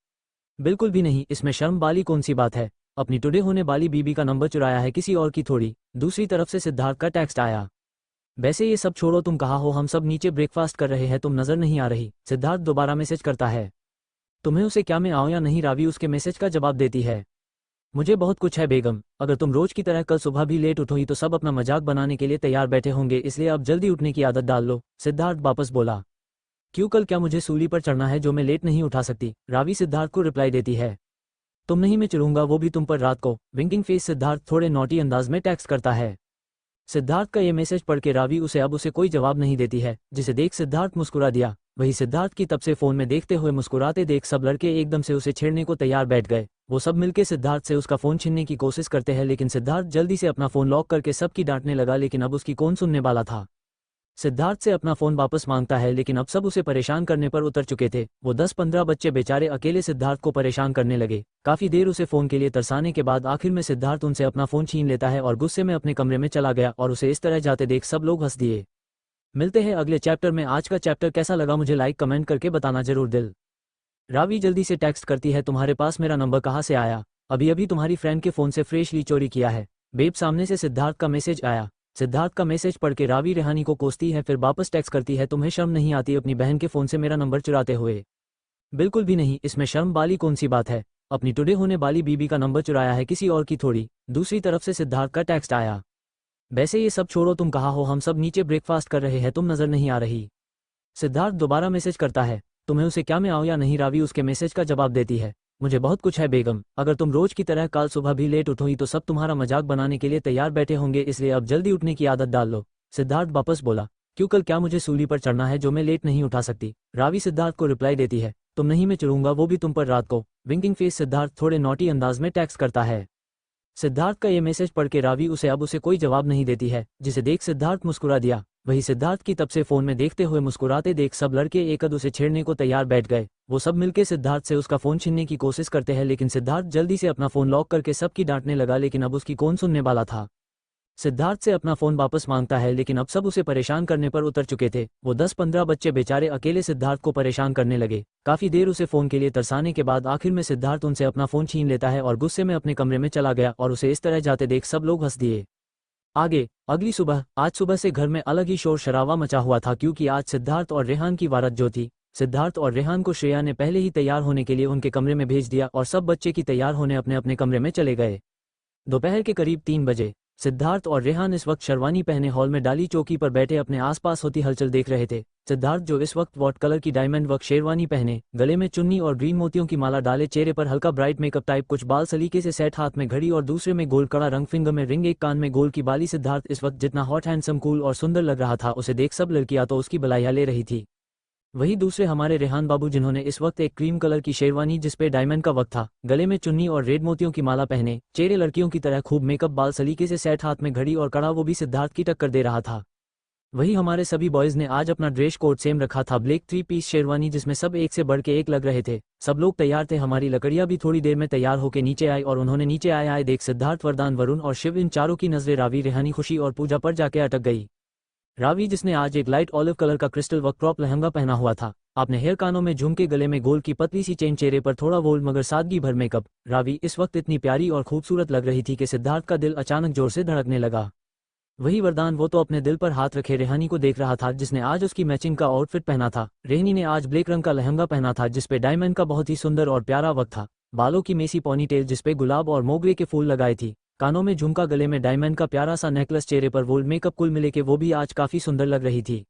बिल्कुल भी नहीं, इसमें शर्म वाली कौन सी बात है? अपनी टुडे होने वाली बीबी का नंबर चुराया है, किसी और की थोड़ी। दूसरी तरफ से सिद्धार्थ का टेक्स्ट आया, वैसे ये सब छोड़ो, तुम कहाँ हो? हम सब नीचे ब्रेकफास्ट कर रहे हैं, तुम नजर नहीं आ रही। सिद्धार्थ दोबारा मैसेज करता है, तुम्हें उसे क्या मैं आऊँ या नहीं? रावी उसके मैसेज का जवाब देती है, मुझे बहुत कुछ है बेगम, अगर तुम रोज की तरह कल सुबह भी लेट उठोगी तो सब अपना मजाक बनाने के लिए तैयार बैठे होंगे, इसलिए अब जल्दी उठने की आदत डाल लो। सिद्धार्थ वापस बोला, क्यों, कल क्या मुझे सूली पर चढ़ना है जो मैं लेट नहीं उठा सकती? रावी सिद्धार्थ को रिप्लाई देती है, तुम नहीं मैं चढ़ूंगा, वो भी तुम पर रात को। विंकिंग फेस सिद्धार्थ थोड़े नॉटी अंदाज में टेक्स्ट करता है। सिद्धार्थ का ये मैसेज पढ़ के रावी अब उसे कोई जवाब नहीं देती है, जिसे देख सिद्धार्थ मुस्कुरा दिया। वही सिद्धार्थ की तब से फोन में देखते हुए मुस्कुराते देख सब लड़के एकदम से उसे छेड़ने को तैयार बैठ गए। वो सब मिलके सिद्धार्थ से उसका फोन छीनने की कोशिश करते हैं, लेकिन सिद्धार्थ जल्दी से अपना फोन लॉक करके सबकी डांटने लगा, लेकिन अब उसकी कौन सुनने वाला था। सिद्धार्थ से अपना फोन वापस मांगता है, लेकिन अब सब उसे परेशान करने पर उतर चुके थे। वो 10-15 बच्चे बेचारे अकेले सिद्धार्थ को परेशान करने लगे। काफी देर उसे फोन के लिए तरसाने के बाद आखिर में सिद्धार्थ उनसे अपना फोन छीन लेता है और गुस्से में अपने कमरे में चला गया, और उसे इस तरह जाते देख सब लोग हंस दिए। मिलते हैं अगले चैप्टर में। आज का चैप्टर कैसा लगा मुझे लाइक कमेंट करके बताना जरूर दिल। रावी जल्दी से टेक्स्ट करती है, तुम्हारे पास मेरा नंबर कहाँ से आया? अभी अभी तुम्हारी फ्रेंड के फोन से फ्रेशली चोरी किया है बेब। सामने से सिद्धार्थ का मैसेज आया। सिद्धार्थ का मैसेज पढ़ के रावी रेहानी को कोसती है, फिर वापस टेक्स्ट करती है, तुम्हें शर्म नहीं आती अपनी बहन के फोन से मेरा नंबर चुराते हुए? बिल्कुल भी नहीं, इसमें शर्म वाली कौन सी बात है। अपनी टुडे होने वाली बीबी का नंबर चुराया है किसी और की थोड़ी। दूसरी तरफ से सिद्धार्थ का टेक्स्ट आया। वैसे ये सब छोड़ो, तुम कहाँ हो? हम सब नीचे ब्रेकफास्ट कर रहे हैं, तुम नजर नहीं आ रही। सिद्धार्थ दोबारा मैसेज करता है। तुम्हें उसे क्या मैं आऊँ या नहीं? रावी उसके मैसेज का जवाब देती है। मुझे बहुत कुछ है बेगम, अगर तुम रोज की तरह कल सुबह भी लेट उठोगी तो सब तुम्हारा मजाक बनाने के लिए तैयार बैठे होंगे, इसलिए अब जल्दी उठने की आदत डाल लो। सिद्धार्थ वापस बोला। क्यों, कल क्या मुझे सूली पर चढ़ना है जो मैं लेट नहीं उठा सकती? रावी सिद्धार्थ को रिप्लाई देती है। तुम नहीं, मैं चढ़ूंगा, वो भी तुम पर रात को। विंकिंग फेस सिद्धार्थ थोड़े नॉटी अंदाज में टेक्स्ट करता है। सिद्धार्थ का ये मैसेज पढ़ के रावी उसे कोई जवाब नहीं देती है, जिसे देख सिद्धार्थ मुस्कुरा दिया। वही सिद्धार्थ की तब से फोन में देखते हुए मुस्कुराते देख सब लड़के एकद उसे छेड़ने को तैयार बैठ गए। वो सब मिलके सिद्धार्थ से उसका फोन छीनने की कोशिश करते हैं, लेकिन सिद्धार्थ जल्दी से अपना फोन लॉक करके सबकी डांटने लगा, लेकिन अब उसकी कौन सुनने वाला था। सिद्धार्थ से अपना फोन वापस मांगता है, लेकिन अब सब उसे परेशान करने पर उतर चुके थे। वो 10-15 बच्चे बेचारे अकेले सिद्धार्थ को परेशान करने लगे। काफी देर उसे फोन के लिए तरसाने के बाद आखिर में सिद्धार्थ उनसे अपना फोन छीन लेता है और गुस्से में अपने कमरे में चला गया, और उसे इस तरह जाते देख सब लोग हंस दिए। आगे अगली सुबह, आज सुबह से घर में अलग ही शोर शराबा मचा हुआ था, क्योंकि आज सिद्धार्थ और रेहान की वारत जो थी। सिद्धार्थ और रेहान को श्रेया ने पहले ही तैयार होने के लिए उनके कमरे में भेज दिया और सब बच्चे की तैयार होने अपने अपने कमरे में चले गए। दोपहर के करीब 3 बजे सिद्धार्थ और रेहान इस वक्त शेरवानी पहने हॉल में डाली चौकी पर बैठे अपने आसपास होती हलचल देख रहे थे। सिद्धार्थ जो इस वक्त वॉट कलर की डायमंड वर्क शेरवानी पहने, गले में चुन्नी और ग्रीन मोतियों की माला डाले, चेहरे पर हल्का ब्राइट मेकअप टाइप कुछ बाल सलीके से सेट, हाथ में घड़ी और दूसरे में गोल्ड कड़ा रंग, फिंगर में रिंग, एक कान में गोल्ड की बाली। सिद्धार्थ इस वक्त जितना हॉट, हैंडसम, कूल और सुंदर लग रहा था, उसे देख सब लड़कियां तो उसकी बधाइयां ले रही थी। वही दूसरे हमारे रेहान बाबू, जिन्होंने इस वक्त एक क्रीम कलर की शेरवानी जिसपे डायमंड का वर्क था, गले में चुन्नी और रेड मोतियों की माला पहने, चेहरे लड़कियों की तरह खूब मेकअप, बाल सलीके से सेट, हाथ में घड़ी और कड़ा, वो भी सिद्धार्थ की टक्कर दे रहा था। वही हमारे सभी बॉयज ने आज अपना ड्रेस कोड सेम रखा था, ब्लैक 3 पीस शेरवानी, जिसमें सब एक से बढ़ के एक लग रहे थे। सब लोग तैयार थे। हमारी लकड़ियां भी थोड़ी देर में तैयार होकर नीचे आई, और उन्होंने नीचे आए देख सिद्धार्थ, वरदान, वरुण और शिव, इन चारों की नजरें रावी, रेहानी, खुशी और पूजा पर जाके अटक गई। रावी, जिसने आज एक लाइट ऑलिव कलर का क्रिस्टल वर्क क्रॉप लहंगा पहना हुआ था, आपने हेयर, कानों में झुमके, गले में गोल्ड की पतली सी चेन, चेहरे पर थोड़ा बोल्ड मगर सादगी भर मेकअप। रावी इस वक्त इतनी प्यारी और खूबसूरत लग रही थी कि सिद्धार्थ का दिल अचानक जोर से धड़कने लगा। वही वरदान, वो तो अपने दिल पर हाथ रखे रेहानी को देख रहा था, जिसने आज उसकी मैचिंग का आउटफिट पहना था। रेहानी ने आज ब्लैक रंग का लहंगा पहना था, जिसपे डायमंड का बहुत ही सुंदर और प्यारा वर्क था। बालों की मेसी पोनीटेल जिसपे गुलाब और मोगरे के फूल लगाए थी, कानों में झुमका, गले में डायमंड का प्यारा सा नेकलेस, चेहरे पर वोल्ड मेकअप, कुल मिले के वो भी आज काफी सुंदर लग रही थी।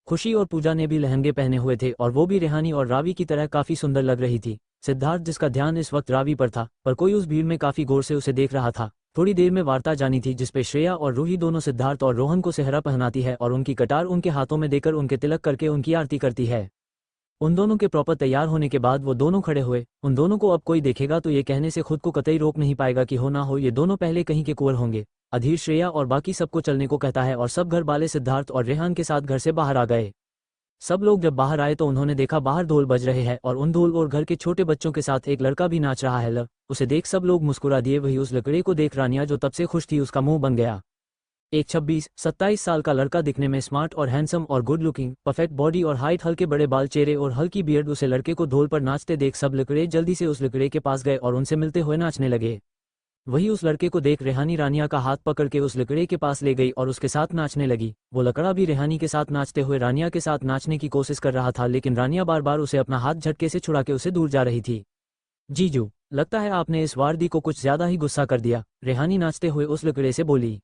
खुशी और पूजा ने भी लहंगे पहने हुए थे, और वो भी रेहानी और रावी की तरह काफी सुंदर लग रही थी। सिद्धार्थ, जिसका ध्यान इस वक्त रावी पर था, पर कोई उस भीड़ में काफी गौर से उसे देख रहा था। थोड़ी देर में वार्ता जानी थी, जिसपे श्रेया और रूही दोनों सिद्धार्थ और रोहन को सेहरा पहनाती है और उनकी कटार उनके हाथों में देकर उनके तिलक करके उनकी आरती करती है। उन दोनों के प्रॉपर तैयार होने के बाद वो दोनों खड़े हुए। उन दोनों को अब कोई देखेगा तो ये कहने से खुद को कतई रोक नहीं पाएगा कि हो ना हो ये दोनों पहले कहीं के कुंवर होंगे। अधीर श्रेया और बाकी सबको चलने को कहता है, और सब घर वाले सिद्धार्थ और रेहान के साथ घर से बाहर आ गए। सब लोग जब बाहर आए तो उन्होंने देखा बाहर ढोल बज रहे हैं, और उन ढोल और घर के छोटे बच्चों के साथ एक लड़का भी नाच रहा है। उसे देख सब लोग मुस्कुरा दिए। वही उस लड़के को देख रानिया, जो तब से खुश थी, उसका मुंह बन गया। एक 26-27 साल का लड़का, दिखने में स्मार्ट और हैंडसम और गुड लुकिंग, परफेक्ट बॉडी और हाइट, हल्के बड़े बाल, चेहरे और हल्की बियर्ड। उसे लड़के को ढोल पर नाचते देख सब लड़के जल्दी से उस लड़के के पास गए और उनसे मिलते हुए नाचने लगे। वही उस लड़के को देख रेहानी रानिया का हाथ पकड़ के उस लड़के के पास ले गई और उसके साथ नाचने लगी। वो लड़का भी रेहानी के साथ नाचते हुए रानिया के साथ नाचने की कोशिश कर रहा था, लेकिन रानिया बार बार उसे अपना हाथ झटके से छुड़ा के उसे दूर जा रही थी। जीजू, लगता है आपने इस वारदी को कुछ ज्यादा ही गुस्सा कर दिया, रेहानी नाचते हुए उस लड़के से बोली।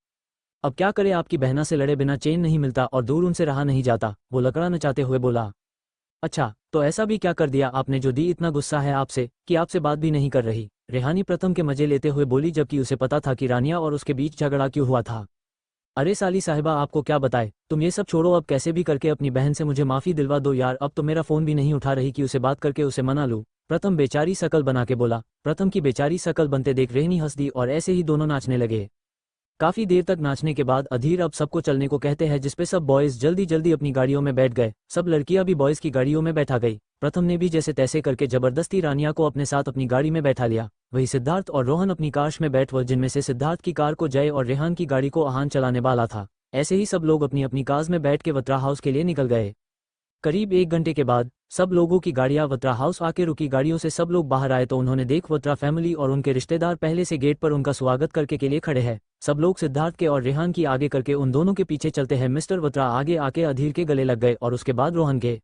अब क्या करे, आपकी बहना से लड़े बिना चैन नहीं मिलता और दूर उनसे रहा नहीं जाता, वो लकड़ा नचाते हुए बोला। अच्छा, तो ऐसा भी क्या कर दिया आपने जो दी इतना गुस्सा है आपसे कि आपसे बात भी नहीं कर रही, रेहानी प्रथम के मजे लेते हुए बोली, जबकि उसे पता था कि रानिया और उसके बीच झगड़ा क्यों हुआ था। अरे साली साहिबा, आपको क्या बताए, तुम ये सब छोड़ो, अब कैसे भी करके अपनी बहन से मुझे माफी दिलवा दो यार, अब तो मेरा फोन भी नहीं उठा रही कि उसे बात करके उसे मना लूं, प्रथम बेचारी शकल बना के बोला। प्रथम की बेचारी शकल बनते देख रेहानी हंस दी और ऐसे ही दोनों नाचने लगे। काफी देर तक नाचने के बाद अधीर अब सबको चलने को कहते हैं, जिसपे सब बॉयज जल्दी जल्दी अपनी गाड़ियों में बैठ गए। सब लड़कियां भी बॉयज की गाड़ियों में बैठा गई। प्रथम ने भी जैसे तैसे करके जबरदस्ती रानिया को अपने साथ अपनी गाड़ी में बैठा लिया। वही सिद्धार्थ और रोहन अपनी कार में बैठ हुए, जिनमें से सिद्धार्थ की कार को जय और रेहान की गाड़ी को आहान चलाने वाला था। ऐसे ही सब लोग अपनी अपनी कार में बैठ के वत्रा हाउस के लिए निकल गए। करीब 1 घंटे के बाद सब लोगों की गाड़ियां वत्रा हाउस आके रुकी। गाड़ियों से सब लोग बाहर आए तो उन्होंने देख वत्रा फैमिली और उनके रिश्तेदार पहले से गेट पर उनका स्वागत करके के लिए खड़े हैं। सब लोग सिद्धार्थ के और रेहान की आगे करके उन दोनों के पीछे चलते हैं। मिस्टर वत्रा आगे आके अधीर के गले लग गए और उसके बाद रोहन के।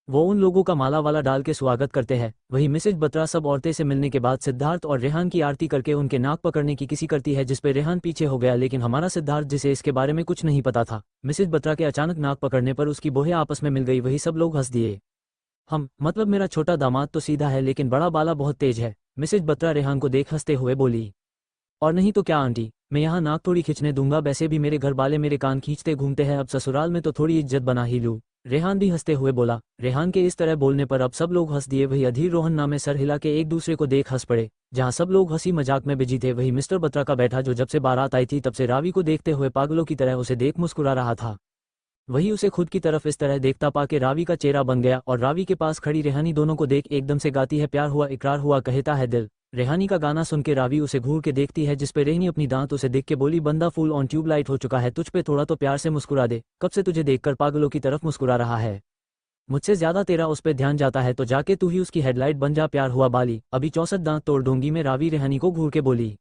वो उन लोगों का माला वाला डाल के स्वागत करते हैं। वही मिसेज बत्रा सब औरतें से मिलने के बाद सिद्धार्थ और रेहान की आरती करके उनके नाक पकड़ने की किसी करती है, जिसपे रेहान पीछे हो गया। लेकिन हमारा सिद्धार्थ, जिसे इसके बारे में कुछ नहीं पता था, मिसेज बत्रा के अचानक नाक पकड़ने पर उसकी बोहें आपस में मिल गई। वही सब लोग हंस दिए। हम मतलब मेरा छोटा दामाद तो सीधा है लेकिन बड़ा बाला बहुत तेज है, मिसेज बत्रा रेहान को देख हंसते हुए बोली। और नहीं तो क्या आंटी, मैं यहाँ नाक थोड़ी खींचने दूंगा, वैसे भी मेरे घर वाले मेरे कान खींचते घूमते हैं, अब ससुराल में तो थोड़ी इज्जत बना ही लूँ। रेहान भी हंसते हुए बोला। रेहान के इस तरह बोलने पर अब सब लोग हंस दिए। वही अधीर रोहन नामे सर हिला के एक दूसरे को देख हंस पड़े। जहाँ सब लोग हंसी मजाक में बिजी थे, वही मिस्टर बत्रा का बैठा, जो जब से बारात आई थी तब से रावी को देखते हुए पागलों की तरह उसे देख मुस्कुरा रहा था। वही उसे खुद की तरफ इस तरह देखता पाके रावी का चेहरा बन गया और रावी के पास खड़ी रेहानी दोनों को देख एकदम से गाती है, प्यार हुआ इकरार हुआ कहता है दिल। रेहानी का गाना सुन के रावी उसे घूर के देखती है, जिसपे रेहनी अपनी दांत उसे देख के बोली, बंदा फुल ऑन ट्यूबलाइट हो चुका है, तुझ पे थोड़ा तो प्यार से मुस्कुरा दे, कब से तुझे देखकर पागलों की तरफ मुस्कुरा रहा है। मुझसे ज्यादा तेरा उस पे ध्यान जाता है तो जाके तू ही उसकी हेडलाइट बन जा, प्यार हुआ बाली, अभी 64 दांत तोड़ दूंगी मैं, रावी रेहानी को घूर के बोली।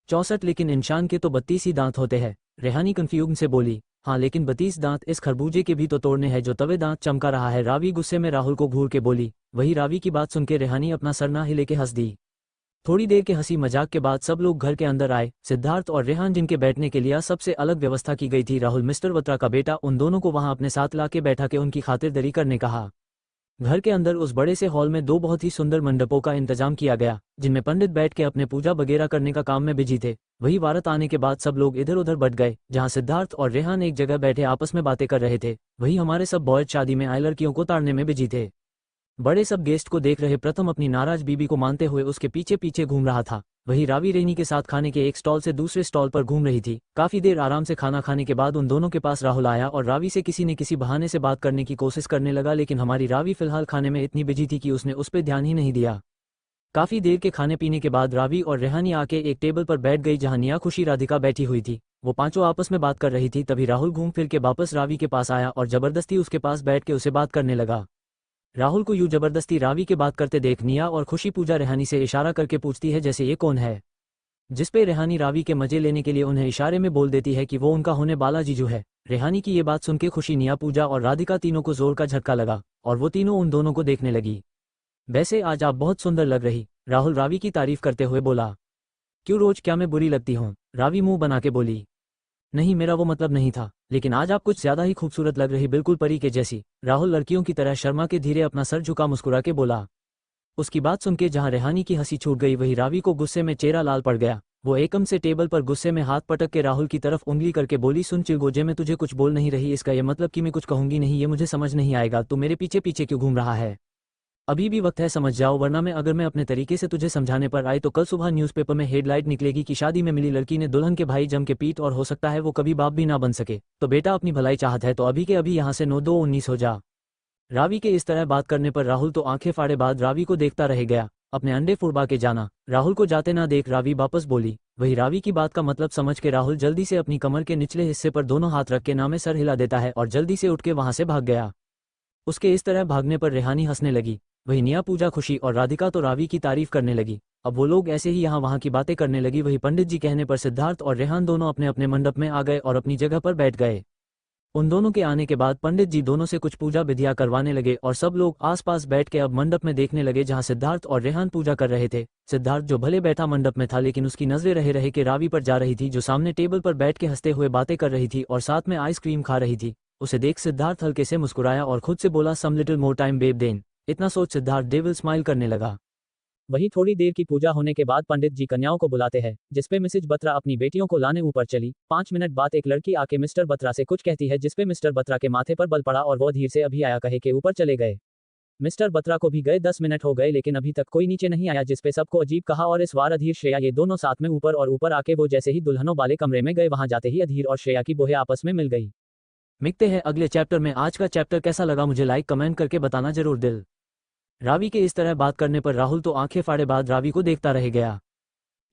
64? लेकिन इंसान के तो 32 ही दांत होते हैं, रेहानी कंफ्यूज से बोली। हाँ लेकिन 32 दांत इस खरबूजे के भी तो तोड़ने हैं जो तवे दांत चमका रहा है, रावी गुस्से में राहुल को घूर के बोली। वही रावी की बात सुन के रेहानी अपना सर ना हिले के हंस दी। थोड़ी देर के हंसी मजाक के बाद सब लोग घर के अंदर आए। सिद्धार्थ और रेहान, जिनके बैठने के लिए सबसे अलग व्यवस्था की गई थी, राहुल मिस्टर बत्रा का बेटा, उन दोनों को वहां अपने साथ लाके बैठा के उनकी खातिरदारी करने कहा। घर के अंदर उस बड़े से हॉल में 2 बहुत ही सुंदर मंडपों का इंतजाम किया गया, जिनमें पंडित बैठ के अपने पूजा वगैरह करने का काम में बिजी थे। वही वारत आने के बाद सब लोग इधर उधर बट गए। जहां सिद्धार्थ और रेहान एक जगह बैठे आपस में बातें कर रहे थे, वही हमारे सब बॉयज शादी में आए लड़कियों को ताड़ने में बिजी थे। बड़े सब गेस्ट को देख रहे प्रथम अपनी नाराज बीबी को मानते हुए उसके पीछे पीछे घूम रहा था। वही रावी रेनी के साथ खाने के एक स्टॉल से दूसरे स्टॉल पर घूम रही थी। काफी देर आराम से खाना खाने के बाद उन दोनों के पास राहुल आया और रावी से किसी न किसी बहाने से बात करने की कोशिश करने लगा, लेकिन हमारी रावी फिलहाल खाने में इतनी बिजी थी कि उसने उस पर ध्यान ही नहीं दिया। काफी देर के खाने पीने के बाद रावी और रेहानी आके एक टेबल पर बैठ गई, जहां निया, खुशी, राधिका बैठी हुई थी। वो पांचों आपस में बात कर रही थी। तभी राहुल घूम फिर के वापस रावी के पास आया और जबरदस्ती उसके पास बैठ के उसे बात करने लगा। राहुल को यूं जबरदस्ती रावी के बात करते देख निया और खुशी पूजा रेहानी से इशारा करके पूछती है जैसे ये कौन है, जिसपे रेहानी रावी के मजे लेने के लिए उन्हें इशारे में बोल देती है कि वो उनका होने वाला जीजू है। रेहानी की ये बात सुन के खुशी, निया, पूजा और राधिका तीनों को जोर का झटका लगा और वो तीनों उन दोनों को देखने लगी। वैसे आज आप बहुत सुंदर लग रही, राहुल रावी की तारीफ करते हुए बोला। क्यों रोज क्या मैं बुरी लगती हूँ, रावी मुंह बना के बोली। नहीं, मेरा वो मतलब नहीं था, लेकिन आज आप कुछ ज्यादा ही खूबसूरत लग रही, बिल्कुल परी के जैसी, राहुल लड़कियों की तरह शर्मा के धीरे अपना सर झुका मुस्कुरा के बोला। उसकी बात सुन के जहां रेहानी की हंसी छूट गई, वही रावी को गुस्से में चेहरा लाल पड़ गया। वो एकदम से टेबल पर गुस्से में हाथ पटक के राहुल की तरफ उंगली करके बोली, सुन चिलगोजे, मैं तुझे कुछ बोल नहीं रही, इसका ये मतलब कि मैं कुछ कहूंगी नहीं, ये मुझे समझ नहीं आएगा, तू मेरे पीछे पीछे क्यों घूम रहा है। अभी भी वक्त है, समझ जाओ, वरना मैं अगर मैं अपने तरीके से तुझे समझाने पर आई तो कल सुबह न्यूज़पेपर में हेडलाइट निकलेगी कि शादी में मिली लड़की ने दुल्हन के भाई जम के पीट, और हो सकता है वो कभी बाप भी ना बन सके। तो बेटा, अपनी भलाई चाहत है तो अभी के अभी यहाँ से 9-2-19 हो जा। रावी के इस तरह बात करने पर राहुल तो आंखें फाड़े बाद रावी को देखता रह गया। अपने अंडे फुड़बा के जाना। राहुल को जाते ना देख रावी वापस बोली। वही रावी की बात का मतलब समझ के राहुल जल्दी से अपनी कमर के निचले हिस्से पर दोनों हाथ रख के नामे सर हिला देता है और जल्दी से उठ के वहां से भाग गया। उसके इस तरह भागने पर रेहानी हंसने लगी। वही निया, पूजा, खुशी और राधिका तो रावी की तारीफ करने लगी। अब वो लोग ऐसे ही यहाँ वहाँ की बातें करने लगी। वही पंडित जी कहने पर सिद्धार्थ और रेहान दोनों अपने अपने मंडप में आ गए और अपनी जगह पर बैठ गए। उन दोनों के आने के बाद पंडित जी दोनों से कुछ पूजा विधियां करवाने लगे और सब लोग आसपास बैठ के अब मंडप में देखने लगे जहां सिद्धार्थ और रेहान पूजा कर रहे थे। सिद्धार्थ जो भले बैठा मंडप में था, लेकिन उसकी नजरें रहे रहे के रावी पर जा रही थी, जो सामने टेबल पर बैठ के हंसते हुए बातें कर रही थी और साथ में आइसक्रीम खा रही थी। उसे देख सिद्धार्थ हल्के से मुस्कुराया और खुद से बोला, some little more time babe then. इतना सोच सिद्धार्थ डेविल स्माइल करने लगा। वहीं थोड़ी देर की पूजा होने के बाद पंडित जी कन्याओं को बुलाते हैं, जिसपे मिसेज बत्रा अपनी बेटियों को लाने ऊपर चली। 5 मिनट बाद एक लड़की आके मिस्टर बत्रा से कुछ कहती है, जिसपे मिस्टर बत्रा के माथे पर बल पड़ा और वो धीरे से अभी आया कहे के ऊपर चले गए। मिस्टर बत्रा को भी गए 10 मिनट हो गए, लेकिन अभी तक कोई नीचे नहीं आया, जिसपे सबको अजीब कहा। और इस बार अधीर, श्रेया ये दोनों साथ में ऊपर और ऊपर आके वो जैसे ही दुल्हनों वाले कमरे में गए, वहां जाते ही अधीर और श्रेया की बोहे आपस में मिल गई। मिलते हैं अगले चैप्टर में। आज का चैप्टर कैसा लगा मुझे लाइक कमेंट करके बताना जरूर। दिल रावी के इस तरह बात करने पर राहुल तो आंखें फाड़े बाद रावी को देखता रह गया।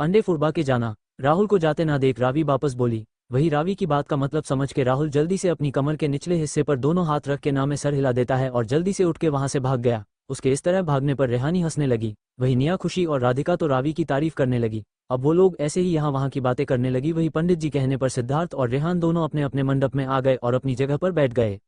अंडे फुड़बा के जाना। राहुल को जाते ना देख रावी वापस बोली। वही रावी की बात का मतलब समझ के राहुल जल्दी से अपनी कमर के निचले हिस्से पर दोनों हाथ रख के नामे सर हिला देता है और जल्दी से उठ के वहां से भाग गया। उसके इस तरह भागने पर रेहानी हंसने लगी। वही निया, खुशी और राधिका तो रावी की तारीफ करने लगी। अब वो लोग ऐसे ही यहाँ वहाँ की बातें करने लगी। वही पंडित जी कहने पर सिद्धार्थ और रेहान दोनों अपने अपने मंडप में आ गए और अपनी जगह पर बैठ गए।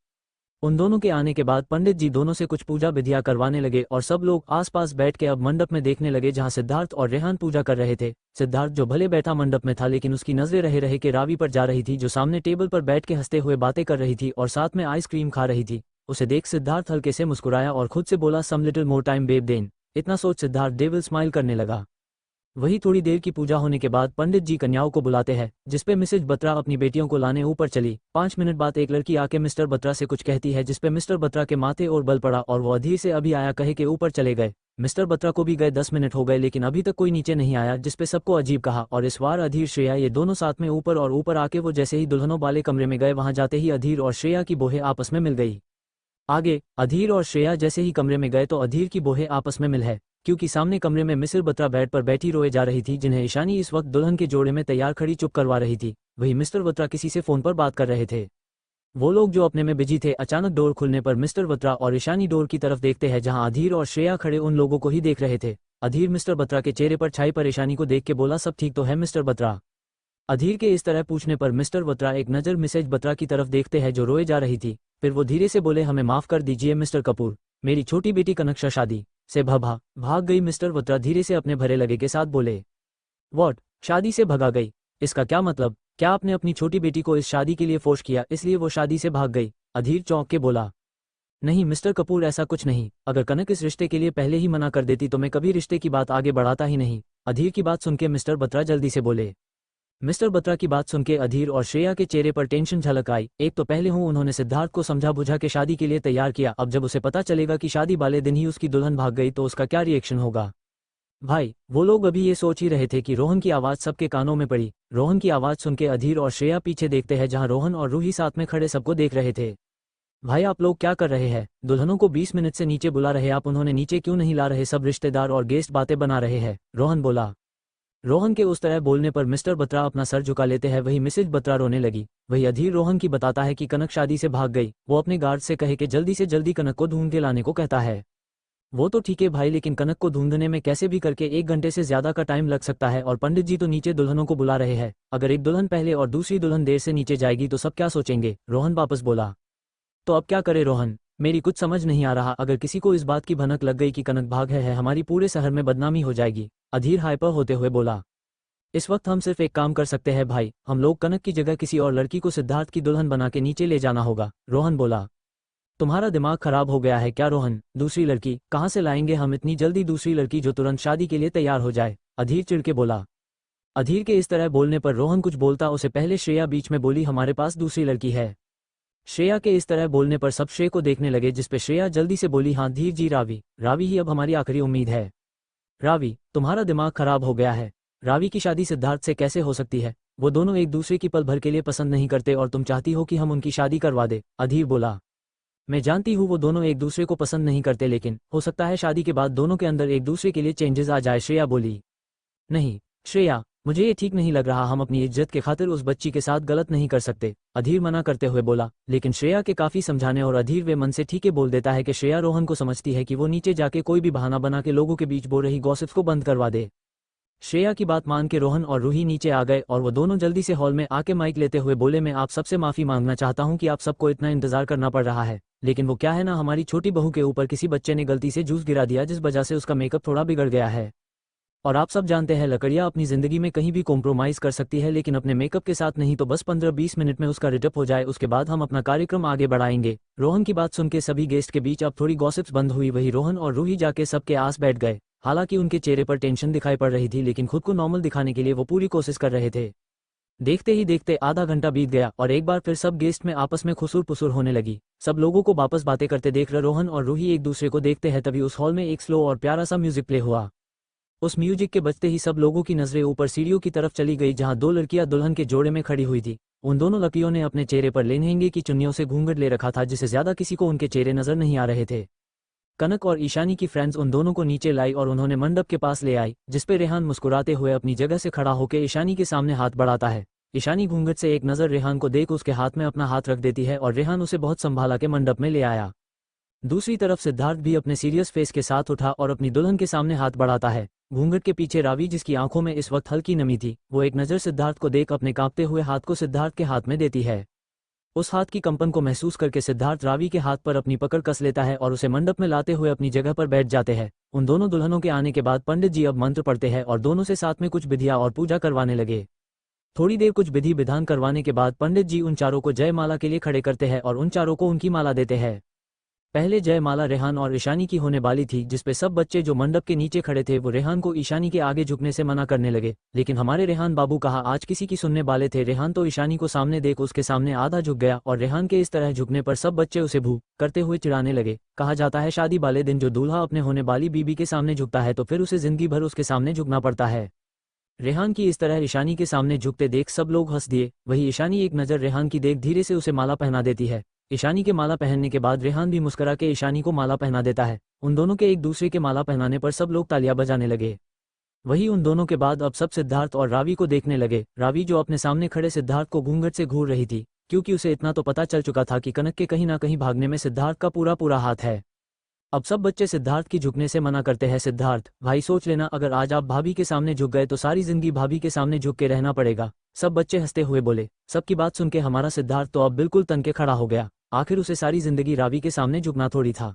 उन दोनों के आने के बाद पंडित जी दोनों से कुछ पूजा विधियां करवाने लगे और सब लोग आसपास बैठ के अब मंडप में देखने लगे जहां सिद्धार्थ और रेहान पूजा कर रहे थे। सिद्धार्थ जो भले बैठा मंडप में था लेकिन उसकी नजरें रहे रहे के रावी पर जा रही थी जो सामने टेबल पर बैठ के हंसते हुए बातें कर रही थी और साथ में आइसक्रीम खा रही थी। उसे देख सिद्धार्थ हल्के से मुस्कुराया और खुद से बोला, some little more time babe then. इतना सोच सिद्धार्थ डेविल स्माइल करने लगा। वही थोड़ी देर की पूजा होने के बाद पंडित जी कन्याओं को बुलाते हैं, जिसपे मिसेज बत्रा अपनी बेटियों को लाने ऊपर चली। 5 मिनट बाद एक लड़की आके मिस्टर बत्रा से कुछ कहती है जिसपे मिस्टर बत्रा के माथे और बल पड़ा और वो अधीर से अभी आया कहे के ऊपर चले गए। मिस्टर बत्रा को भी गए 10 मिनट हो गए लेकिन अभी तक कोई नीचे नहीं आया, जिसपे सबको अजीब कहा। और इस बार अधीर श्रेया ये दोनों साथ में ऊपर और ऊपर आके वो जैसे ही दुल्हनों वाले कमरे में गए वहां जाते ही अधीर और श्रेया की बोहें आपस में मिल गई। आगे अधीर और श्रेया जैसे ही कमरे में गए तो अधीर की बोहें आपस में मिल है, क्योंकि सामने कमरे में मिसिर बत्रा बेड पर बैठी रोए जा रही थी जिन्हें ईशानी इस वक्त दुल्हन के जोड़े में तैयार खड़ी चुप करवा रही थी। वही मिस्टर बत्रा किसी से फोन पर बात कर रहे थे। वो लोग जो अपने में बिजी थे, अचानक डोर खुलने पर मिस्टर बत्रा और ईशानी डोर की तरफ देखते हैं जहां अधीर और श्रेया खड़े उन लोगों को ही देख रहे थे। अधीर मिस्टर बत्रा के चेहरे पर छाई परेशानी को देख के बोला, सब ठीक तो है मिस्टर बत्रा? अधीर के इस तरह पूछने पर मिस्टर बत्रा एक नज़र मिसेज बत्रा की तरफ देखते हैं जो रोए जा रही थी। फिर वो धीरे से बोले, हमें माफ कर दीजिए मिस्टर कपूर, मेरी छोटी बेटी कनक्षा शादी से भाग गई। मिस्टर बत्रा धीरे से अपने भरे लगे के साथ बोले, व्हाट? शादी से भगा गई? इसका क्या मतलब? क्या आपने अपनी छोटी बेटी को इस शादी के लिए फोर्स किया इसलिए वो शादी से भाग गई? अधीर चौंक के बोला, नहीं मिस्टर कपूर, ऐसा कुछ नहीं। अगर कनक इस रिश्ते के लिए पहले ही मना कर देती तो मैं कभी रिश्ते की बात आगे बढ़ाता ही नहीं। अधीर की बात सुनके मिस्टर बत्रा जल्दी से बोले। मिस्टर बत्रा की बात सुनके अधीर और श्रेया के चेहरे पर टेंशन झलक आई। एक तो पहले उन्होंने सिद्धार्थ को समझा बुझा के शादी के लिए तैयार किया, अब जब उसे पता चलेगा कि शादी वाले दिन ही उसकी दुल्हन भाग गई तो उसका क्या रिएक्शन होगा? भाई, वो लोग अभी ये सोच ही रहे थे कि रोहन की आवाज़ सबके कानों में पड़ी। रोहन की आवाज़ सुनके अधीर और श्रेया पीछे देखते हैं जहां रोहन और रूही साथ में खड़े सबको देख रहे थे। भाई, आप लोग क्या कर रहे हैं? दुल्हनों को 20 मिनट से नीचे बुला रहे आप, उन्होंने नीचे क्यों नहीं ला रहे? सब रिश्तेदार और गेस्ट बातें बना रहे हैं, रोहन बोला। रोहन के उस तरह बोलने पर मिस्टर बत्रा अपना सर झुका लेते हैं। वही मिसेज बत्रा रोने लगी। वही अधीर रोहन की बताता है कि कनक शादी से भाग गई। वो अपने गार्ड से कहे कि जल्दी से जल्दी कनक को ढूंढ के लाने को कहता है। वो तो ठीक है भाई, लेकिन कनक को ढूंढने में कैसे भी करके 1 घंटे से ज्यादा का टाइम लग सकता है और पंडित जी तो नीचे दुल्हनों को बुला रहे हैं। अगर एक दुल्हन पहले और दूसरी दुल्हन देर से नीचे जाएगी तो सब क्या सोचेंगे? रोहन वापस बोला। तो अब क्या करे रोहन? मेरी कुछ समझ नहीं आ रहा। अगर किसी को इस बात की भनक लग गई कि कनक भाग है हमारी पूरे शहर में बदनामी हो जाएगी, अधीर हाइपर होते हुए बोला। इस वक्त हम सिर्फ एक काम कर सकते हैं भाई, हम लोग कनक की जगह किसी और लड़की को सिद्धार्थ की दुल्हन बना के नीचे ले जाना होगा, रोहन बोला। तुम्हारा दिमाग खराब हो गया है क्या रोहन? दूसरी लड़की कहाँ से लाएंगे हम इतनी जल्दी? दूसरी लड़की जो तुरंत शादी के लिए तैयार हो जाए, अधीर चिढ़ के बोला। अधीर के इस तरह बोलने पर रोहन कुछ बोलता उसे पहले श्रेया बीच में बोली, हमारे पास दूसरी लड़की है। श्रेया के इस तरह बोलने पर सब श्रेय को देखने लगे, जिसपे श्रेया जल्दी से बोली, हाँ धीर जी, रावी ही अब हमारी आखिरी उम्मीद है। रावी, तुम्हारा दिमाग खराब हो गया है। रावी की शादी सिद्धार्थ से कैसे हो सकती है? वो दोनों एक दूसरे की पल भर के लिए पसंद नहीं करते और तुम चाहती हो कि हम उनकी शादी करवा दे, अधीर बोला। मैं जानती हूँ वो दोनों एक दूसरे को पसंद नहीं करते, लेकिन हो सकता है शादी के बाद दोनों के अंदर एक दूसरे के लिए चेंजेस आ जाए, श्रेया बोली। नहीं श्रेया, मुझे ये ठीक नहीं लग रहा, हम अपनी इज्जत के खातिर उस बच्ची के साथ गलत नहीं कर सकते, अधीर मना करते हुए बोला। लेकिन श्रेया के काफी समझाने और अधीर वे मन से ठीक है बोल देता है कि श्रेया रोहन को समझती है कि वो नीचे जाके कोई भी बहाना बना के लोगों के बीच बोल रही गॉसिप्स को बंद करवा दे। श्रेया की बात मान के रोहन और रूही नीचे आ गए और वो दोनों जल्दी से हॉल में आके माइक लेते हुए बोले, मैं आप सबसे माफी मांगना चाहता हूँ कि आप सबको इतना इंतजार करना पड़ रहा है, लेकिन वो क्या है ना, हमारी छोटी बहू के ऊपर किसी बच्चे ने गलती से जूस गिरा दिया जिस वजह से उसका मेकअप थोड़ा बिगड़ गया है। और आप सब जानते हैं लकड़ियाँ अपनी जिंदगी में कहीं भी कॉम्प्रोमाइज कर सकती है, लेकिन अपने मेकअप के साथ नहीं, तो बस 15-20 मिनट में उसका रिटअप हो जाए, उसके बाद हम अपना कार्यक्रम आगे बढ़ाएंगे। रोहन की बात सुनके सभी गेस्ट के बीच अब थोड़ी गॉसिप्स बंद हुई। वही रोहन और रूही जाके सबके आस बैठ गए। हालांकि उनके चेहरे पर टेंशन दिखाई पड़ रही थी, लेकिन खुद को नॉर्मल दिखाने के लिए वो पूरी कोशिश कर रहे थे। देखते ही देखते आधा घंटा बीत गया और एक बार फिर सब गेस्ट में आपस में खुसुर पुसुर होने लगी। सब लोगों को वापस बातें करते देख रहे रोहन और रूही एक दूसरे को देखते हैं, तभी उस हॉल में एक स्लो और प्यारा सा म्यूजिक प्ले हुआ। उस म्यूजिक के बजते ही सब लोगों की नजरें ऊपर सीढ़ियों की तरफ चली गई जहां 2 लड़कियां दुल्हन के जोड़े में खड़ी हुई थी। उन दोनों लड़कियों ने अपने चेहरे पर लहंगे की चुन्नियों से घूंघट ले रखा था, जिससे ज्यादा किसी को उनके चेहरे नजर नहीं आ रहे थे। कनक और ईशानी की फ्रेंड्स उन दोनों को नीचे लाई और उन्होंने मंडप के पास ले आई, जिसपे रेहान मुस्कुराते हुए अपनी जगह से खड़ा होकर ईशानी के सामने हाथ बढ़ाता है। ईशानी घूंघट से एक नजर रेहान को देख उसके हाथ में अपना हाथ रख देती है और रेहान उसे बहुत संभाला के मंडप में ले आया। दूसरी तरफ सिद्धार्थ भी अपने सीरियस फेस के साथ उठा और अपनी दुल्हन के सामने हाथ बढ़ाता है। घूंघट के पीछे रावी, जिसकी आंखों में इस वक्त हल्की नमी थी, वो एक नजर सिद्धार्थ को देख अपने कांपते हुए हाथ को सिद्धार्थ के हाथ में देती है। उस हाथ की कंपन को महसूस करके सिद्धार्थ रावी के हाथ पर अपनी पकड़ कस लेता है और उसे मंडप में लाते हुए अपनी जगह पर बैठ जाते हैं। उन दोनों दुल्हनों के आने के बाद पंडित जी अब मंत्र पढ़ते हैं और दोनों से साथ में कुछ विधियां और पूजा करवाने लगे। थोड़ी देर कुछ विधि विधान करवाने के बाद पंडित जी उन चारों को जयमाला के लिए खड़े करते हैं और उन चारों को उनकी माला देते हैं। पहले जयमाला रेहान और ईशानी की होने वाली थी, जिसपे सब बच्चे जो मंडप के नीचे खड़े थे वो रेहान को ईशानी के आगे झुकने से मना करने लगे, लेकिन हमारे रेहान बाबू कहा आज किसी की सुनने वाले थे। रेहान तो ईशानी को सामने देख उसके सामने आधा झुक गया और रेहान के इस तरह झुकने पर सब बच्चे उसे भू करते हुए चिढ़ाने लगे। कहा जाता है शादी वाले दिन जो दूल्हा अपने होने वाली बीबी के सामने झुकता है तो फिर उसे जिंदगी भर उसके सामने झुकना पड़ता है। रेहान की इस तरह ईशानी के सामने झुकते देख सब लोग हंस दिए। वही ईशानी एक नज़र रेहान की देख धीरे से उसे माला पहना देती है। ईशानी के माला पहनने के बाद रेहान भी मुस्कुरा के ईशानी को माला पहना देता है। उन दोनों के एक दूसरे के माला पहनाने पर सब लोग तालियां बजाने लगे। वही उन दोनों के बाद अब सब सिद्धार्थ और रावी को देखने लगे। रावी जो अपने सामने खड़े सिद्धार्थ को घूंघट से घूर रही थी, क्योंकि उसे इतना तो पता चल चुका था कि कनक के कहीं ना कहीं भागने में सिद्धार्थ का पूरा पूरा हाथ है। अब सब बच्चे सिद्धार्थ की झुकने से मना करते हैं। सिद्धार्थ भाई सोच लेना, अगर आज आप भाभी के सामने झुक गए तो सारी जिंदगी भाभी के सामने झुक के रहना पड़ेगा। सब बच्चे हंसते हुए बोले। सबकी बात सुन के हमारा सिद्धार्थ तो अब बिल्कुल तन के खड़ा हो गया। आखिर उसे सारी जिंदगी रावी के सामने झुकना थोड़ी था।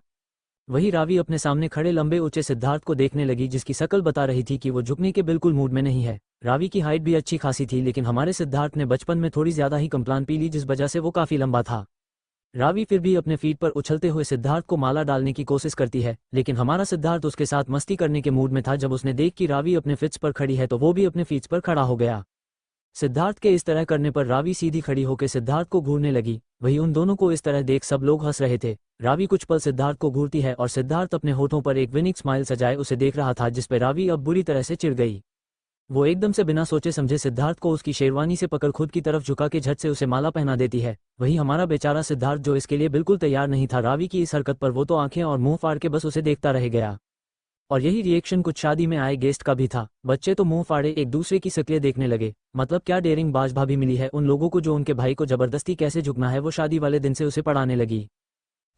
वही रावी अपने सामने खड़े लंबे ऊंचे सिद्धार्थ को देखने लगी, जिसकी शक्ल बता रही थी कि वो झुकने के बिल्कुल मूड में नहीं है। रावी की हाइट भी अच्छी खासी थी, लेकिन हमारे सिद्धार्थ ने बचपन में थोड़ी ज्यादा ही कम्प्लान पी ली, जिस वजह से वो काफी लंबा था। रावी फिर भी अपने फीट पर उछलते हुए सिद्धार्थ को माला डालने की कोशिश करती है, लेकिन हमारा सिद्धार्थ उसके साथ मस्ती करने के मूड में था। जब उसने देख कि रावी अपने फिट्स पर खड़ी है तो वो भी अपने फीट्स पर खड़ा हो गया। सिद्धार्थ के इस तरह करने पर रावी सीधी खड़ी होकर सिद्धार्थ को घूरने लगी। वही उन दोनों को इस तरह देख सब लोग हंस रहे थे। रावी कुछ पल सिद्धार्थ को घूरती है और सिद्धार्थ अपने होठों पर एक विनिक स्माइल सजाए उसे देख रहा था, जिसपे रावी अब बुरी तरह से चिढ़ गई। वो एकदम से बिना सोचे समझे सिद्धार्थ को उसकी शेरवानी से पकड़ खुद की तरफ झुका के झट से उसे माला पहना देती है। वही हमारा बेचारा सिद्धार्थ जो इसके लिए बिल्कुल तैयार नहीं था रावी की इस हरकत पर, वो तो आंखें और मुंह फाड़ के बस उसे देखता रह गया। और यही रिएक्शन कुछ शादी में आए गेस्ट का भी था। बच्चे तो मुंह फाड़े एक दूसरे की शक्लें देखने लगे। मतलब क्या डेयरिंग बाज भाभी मिली है उन लोगों को, जो उनके भाई को जबरदस्ती कैसे झुकना है वो शादी वाले दिन से उसे पढ़ाने लगी।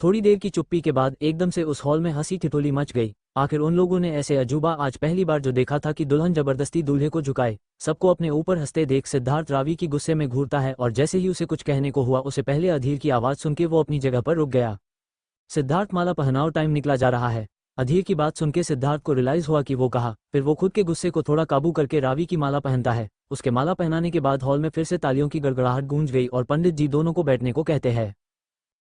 थोड़ी देर की चुप्पी के बाद एकदम से उस हॉल में हंसी ठिठोली मच गई। आखिर उन लोगों ने ऐसे अजूबा आज पहली बार जो देखा था कि दुल्हन जबरदस्ती दूल्हे को झुकाए। सबको अपने ऊपर हंसते देख सिद्धार्थ रावी की गुस्से में घूरता है और जैसे ही उसे कुछ कहने को हुआ उसे पहले अधीर की आवाज सुन के वो अपनी जगह पर रुक गया। सिद्धार्थ माला पहनाओ, टाइम निकला जा रहा है। अधीर की बात सुन के सिद्धार्थ को रियलाइज हुआ कि वो कहा। फिर वो खुद के गुस्से को थोड़ा काबू करके रावी की माला पहनता है। उसके माला पहनाने के बाद हॉल में फिर से तालियों की गड़गड़ाहट गूंज गई और पंडित जी दोनों को बैठने को कहते हैं।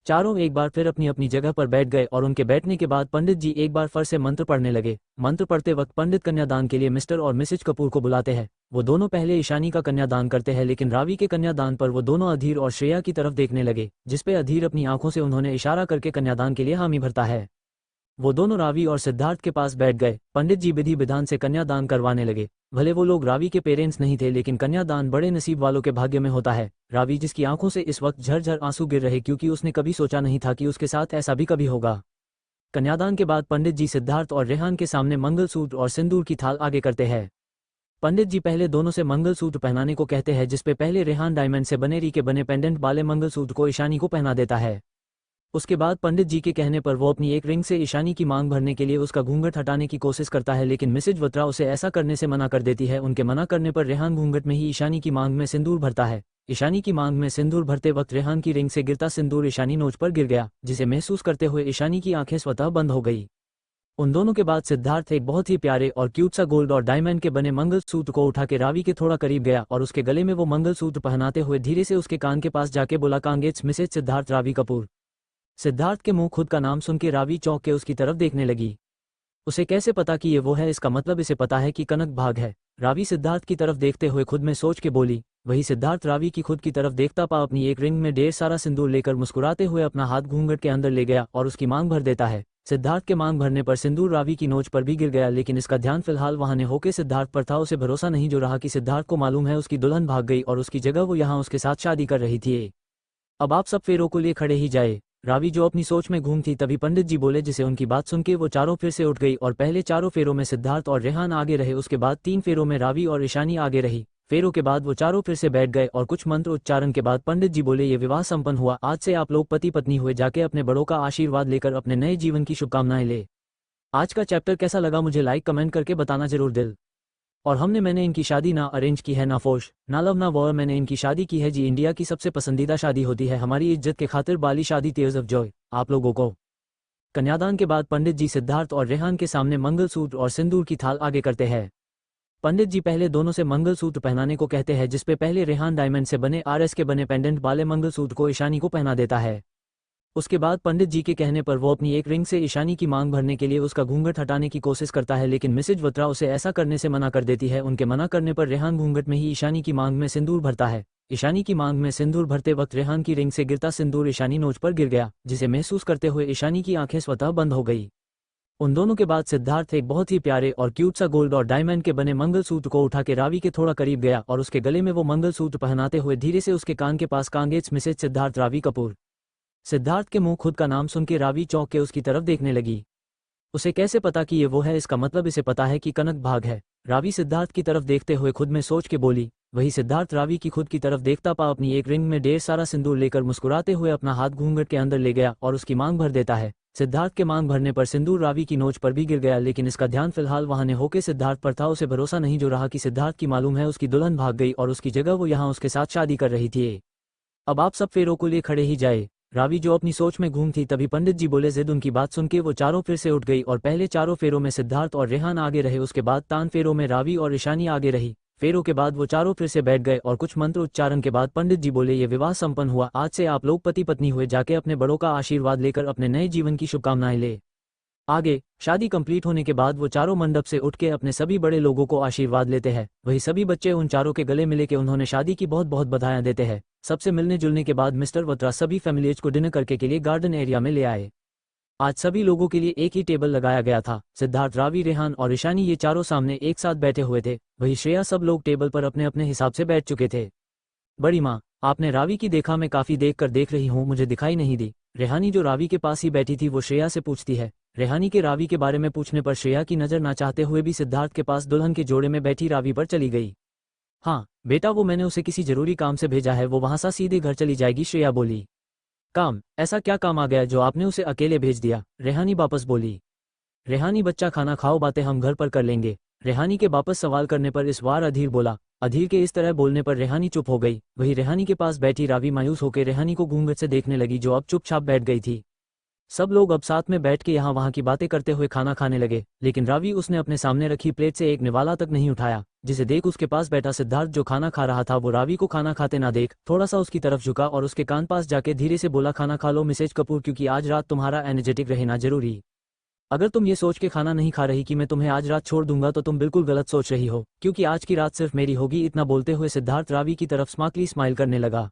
चारों एक बार फिर अपनी अपनी जगह पर बैठ गए और उनके बैठने के बाद पंडित जी एक बार फिर से मंत्र पढ़ने लगे। मंत्र पढ़ते वक्त पंडित कन्यादान के लिए मिस्टर और मिसेज कपूर को बुलाते हैं। वो दोनों पहले ईशानी का कन्यादान करते हैं, लेकिन रावी के कन्यादान पर वो दोनों अधीर और श्रेया की तरफ देखने लगे, जिसपे अधीर अपनी आंखों से उन्होंने इशारा करके कन्यादान के लिए हामी भरता है। वो दोनों रावी और सिद्धार्थ के पास बैठ गए। पंडित जी विधि विधान से कन्यादान करवाने लगे। भले वो लोग रावी के पेरेंट्स नहीं थे, लेकिन कन्यादान बड़े नसीब वालों के भाग्य में होता है। रावी जिसकी आंखों से इस वक्त झरझर आंसू गिर रहे, क्योंकि उसने कभी सोचा नहीं था कि उसके साथ ऐसा भी कभी होगा। कन्यादान के बाद पंडित जी सिद्धार्थ और रेहान के सामने मंगलसूत्र और सिंदूर की थाल आगे करते हैं। पंडित जी पहले दोनों से मंगलसूत्र पहनाने को कहते हैं, जिसपे पहले रेहान डायमंड से बने री के बने पेंडेंट वाले मंगलसूत्र को ईशानी को पहना देता है। उसके बाद पंडित जी के कहने पर वो अपनी एक रिंग से ईशानी की मांग भरने के लिए उसका घूंघट हटाने की कोशिश करता है, लेकिन मिसेज वत्रा उसे ऐसा करने से मना कर देती है। उनके मना करने पर रेहान घूंघट में ही ईशानी की मांग में सिंदूर भरता है। ईशानी की मांग में सिंदूर भरते वक्त रेहान की रिंग से गिरता सिंदूर ईशानी नोच पर गिर गया, जिसे महसूस करते हुए ईशानी की आंखें स्वतः बंद हो गई। उन दोनों के बाद सिद्धार्थ एक बहुत ही प्यारे और क्यूट सा गोल्ड और डायमंड के बने मंगलसूत्र को उठा के रावी के थोड़ा करीब गया और उसके गले में वो मंगलसूत्र पहनाते हुए धीरे से उसके कान के पास जाके बोला, कांग्रेट्स मिसेज सिद्धार्थ रावी कपूर। सिद्धार्थ के मुंह खुद का नाम सुन के रावी चौंक के उसकी तरफ देखने लगी। उसे कैसे पता कि ये वो है? इसका मतलब इसे पता है कि कनक भाग है। रावी सिद्धार्थ की तरफ देखते हुए खुद में सोच के बोली। वही सिद्धार्थ रावी की खुद की तरफ देखता पा अपनी एक रिंग में ढेर सारा सिंदूर लेकर मुस्कुराते हुए अपना हाथ घूंघट के अंदर ले गया और उसकी मांग भर देता है। सिद्धार्थ के मांग भरने पर सिंदूर रावी की नोच पर भी गिर गया, लेकिन इसका ध्यान फिलहाल वहां ने होके सिद्धार्थ पर था। उसे भरोसा नहीं जो रहा कि सिद्धार्थ को मालूम है उसकी दुल्हन भाग गई और उसकी जगह वो यहाँ उसके साथ शादी कर रही थी। अब आप सब फेरों को लिए खड़े ही जाए। रावी जो अपनी सोच में घूम थी, तभी पंडित जी बोले, जिसे उनकी बात सुन के वो चारों फिर से उठ गई और पहले चारों फेरों में सिद्धार्थ और रेहान आगे रहे। उसके बाद 3 फेरों में रावी और ईशानी आगे रही। फेरों के बाद वो चारों फिर से बैठ गए और कुछ मंत्र उच्चारण के बाद पंडित जी बोले, ये विवाह संपन्न हुआ। आज से आप लोग पति पत्नी हुए। जाके अपने बड़ों का आशीर्वाद लेकर अपने नए जीवन की शुभकामनाएं ले। आज का चैप्टर कैसा लगा मुझे लाइक कमेंट करके बताना जरूर दिल। और मैंने इनकी शादी ना अरेंज की है, ना फोर्स, ना लव, ना वॉर, मैंने इनकी शादी की है जी। इंडिया की सबसे पसंदीदा शादी होती है हमारी इज्जत के खातिर बाली शादी, टीयर्स ऑफ जॉय आप लोगों को। कन्यादान के बाद पंडित जी सिद्धार्थ और रेहान के सामने मंगलसूत्र और सिंदूर की थाल आगे करते हैं। पंडित जी पहले दोनों से मंगलसूत्र पहनाने को कहते हैं, जिसपे पहले रेहान डायमंड से बने आरएस के बने पेंडेंट वाले मंगलसूत्र को ईशानी को पहना देता है। उसके बाद पंडित जी के कहने पर वो अपनी एक रिंग से ईशानी की मांग भरने के लिए उसका घूंघट हटाने की कोशिश करता है, लेकिन मिसेज वत्रा उसे ऐसा करने से मना कर देती है। उनके मना करने पर रेहान घूंघट में ही ईशानी की मांग में सिंदूर भरता है। ईशानी की मांग में सिंदूर भरते वक्त रेहान की रिंग से गिरता सिंदूर ईशानी नोच पर गिर गया, जिसे महसूस करते हुए ईशानी की आंखें स्वतः बंद हो गई। उन दोनों के बाद सिद्धार्थ एक बहुत ही प्यारे और क्यूट सा गोल्ड और डायमंड के बने मंगलसूत्र को उठा के रावी के थोड़ा करीब गया और उसके गले में वो मंगलसूत्र पहनाते हुए धीरे से उसके कान के पास कांगेज मिसेज सिद्धार्थ रावी कपूर। सिद्धार्थ के मुंह खुद का नाम सुन के रावी चौंक के उसकी तरफ देखने लगी। उसे कैसे पता कि ये वो है, इसका मतलब इसे पता है कि कनक भाग है। रावी सिद्धार्थ की तरफ देखते हुए खुद में सोच के बोली। वही सिद्धार्थ रावी की खुद की तरफ देखता पा अपनी एक रिंग में ढेर सारा सिंदूर लेकर मुस्कुराते हुए अपना हाथ घूंघट के अंदर ले गया और उसकी मांग भर देता है। सिद्धार्थ के मांग भरने पर सिंदूर रावी की नोच पर भी गिर गया, लेकिन इसका ध्यान फिलहाल वहां ने होके सिद्धार्थ पर था। उसे भरोसा नहीं जो रहा कि सिद्धार्थ की मालूम है उसकी दुल्हन भाग गई और उसकी जगह वो यहाँ उसके साथ शादी कर रही थी। अब आप सब फेरों को लिए खड़े ही जाए। रावी जो अपनी सोच में घूम थी, तभी पंडित जी बोले जिद। उनकी बात सुन के वो चारों फिर से उठ गई और पहले चारों फेरों में सिद्धार्थ और रेहान आगे रहे, उसके बाद तान फेरों में रावी और ईशानी आगे रही। फेरों के बाद वो चारों फिर से बैठ गए और कुछ मंत्र उच्चारण के बाद पंडित जी बोले ये विवाह संपन्न हुआ, आज से आप लोग पति पत्नी हुए, जाके अपने बड़ों का आशीर्वाद लेकर अपने नए जीवन की शुभकामनाएं ले। आगे शादी कंप्लीट होने के बाद वो चारों मंडप से उठ के अपने सभी बड़े लोगों को आशीर्वाद लेते हैं। वही सभी बच्चे उन चारों के गले मिले के उन्होंने शादी की बहुत बहुत बधाइयां देते हैं। सबसे मिलने जुलने के बाद मिस्टर वत्रा सभी फैमिलीज को डिनर करके के लिए गार्डन एरिया में ले आए। आज सभी लोगों के लिए एक ही टेबल लगाया गया था। सिद्धार्थ, रावी, रेहान और ईशानी ये चारों सामने एक साथ बैठे हुए थे। वही श्रेया, सब लोग टेबल पर अपने अपने हिसाब से बैठ चुके थे। बड़ी माँ, आपने रावी की देखा? मैं काफी देख रही हूँ, मुझे दिखाई नहीं दी। रेहानी जो रावी के पास ही बैठी थी वो श्रेया से पूछती है। रेहानी के रावी के बारे में पूछने पर श्रेया की नजर ना चाहते हुए भी सिद्धार्थ के पास दुल्हन के जोड़े में बैठी रावी पर चली गई। हाँ बेटा, वो मैंने उसे किसी जरूरी काम से भेजा है, वो वहां से सीधे घर चली जाएगी, श्रेया बोली। काम? ऐसा क्या काम आ गया जो आपने उसे अकेले भेज दिया? रेहानी वापस बोली। रेहानी, बच्चा खाना खाओ, बातें हम घर पर कर लेंगे। रेहानी के वापस सवाल करने पर इस बार अधीर बोला। अधीर के इस तरह बोलने पर रेहानी चुप हो गई। वही रेहानी के पास बैठी रावी मायूस होकर रेहानी को घूंघट से देखने लगी, जो अब चुपचाप बैठ गई थी। सब लोग अब साथ में बैठ के यहाँ वहाँ की बातें करते हुए खाना खाने लगे, लेकिन रावी उसने अपने सामने रखी प्लेट से एक निवाला तक नहीं उठाया, जिसे देख उसके पास बैठा सिद्धार्थ जो खाना खा रहा था वो रावी को खाना खाते ना देख थोड़ा सा उसकी तरफ झुका और उसके कान पास जाके धीरे से बोला, खाना खा लो मिसेज कपूर, क्योंकि आज रात तुम्हारा एनर्जेटिक रहना जरूरी। अगर तुम ये सोच के खाना नहीं खा रही कि मैं तुम्हें आज रात छोड़ दूंगा तो तुम बिल्कुल गलत सोच रही हो, क्योंकि आज की रात सिर्फ मेरी होगी। इतना बोलते हुए सिद्धार्थ रावी की तरफ स्मार्टली स्माइल करने लगा।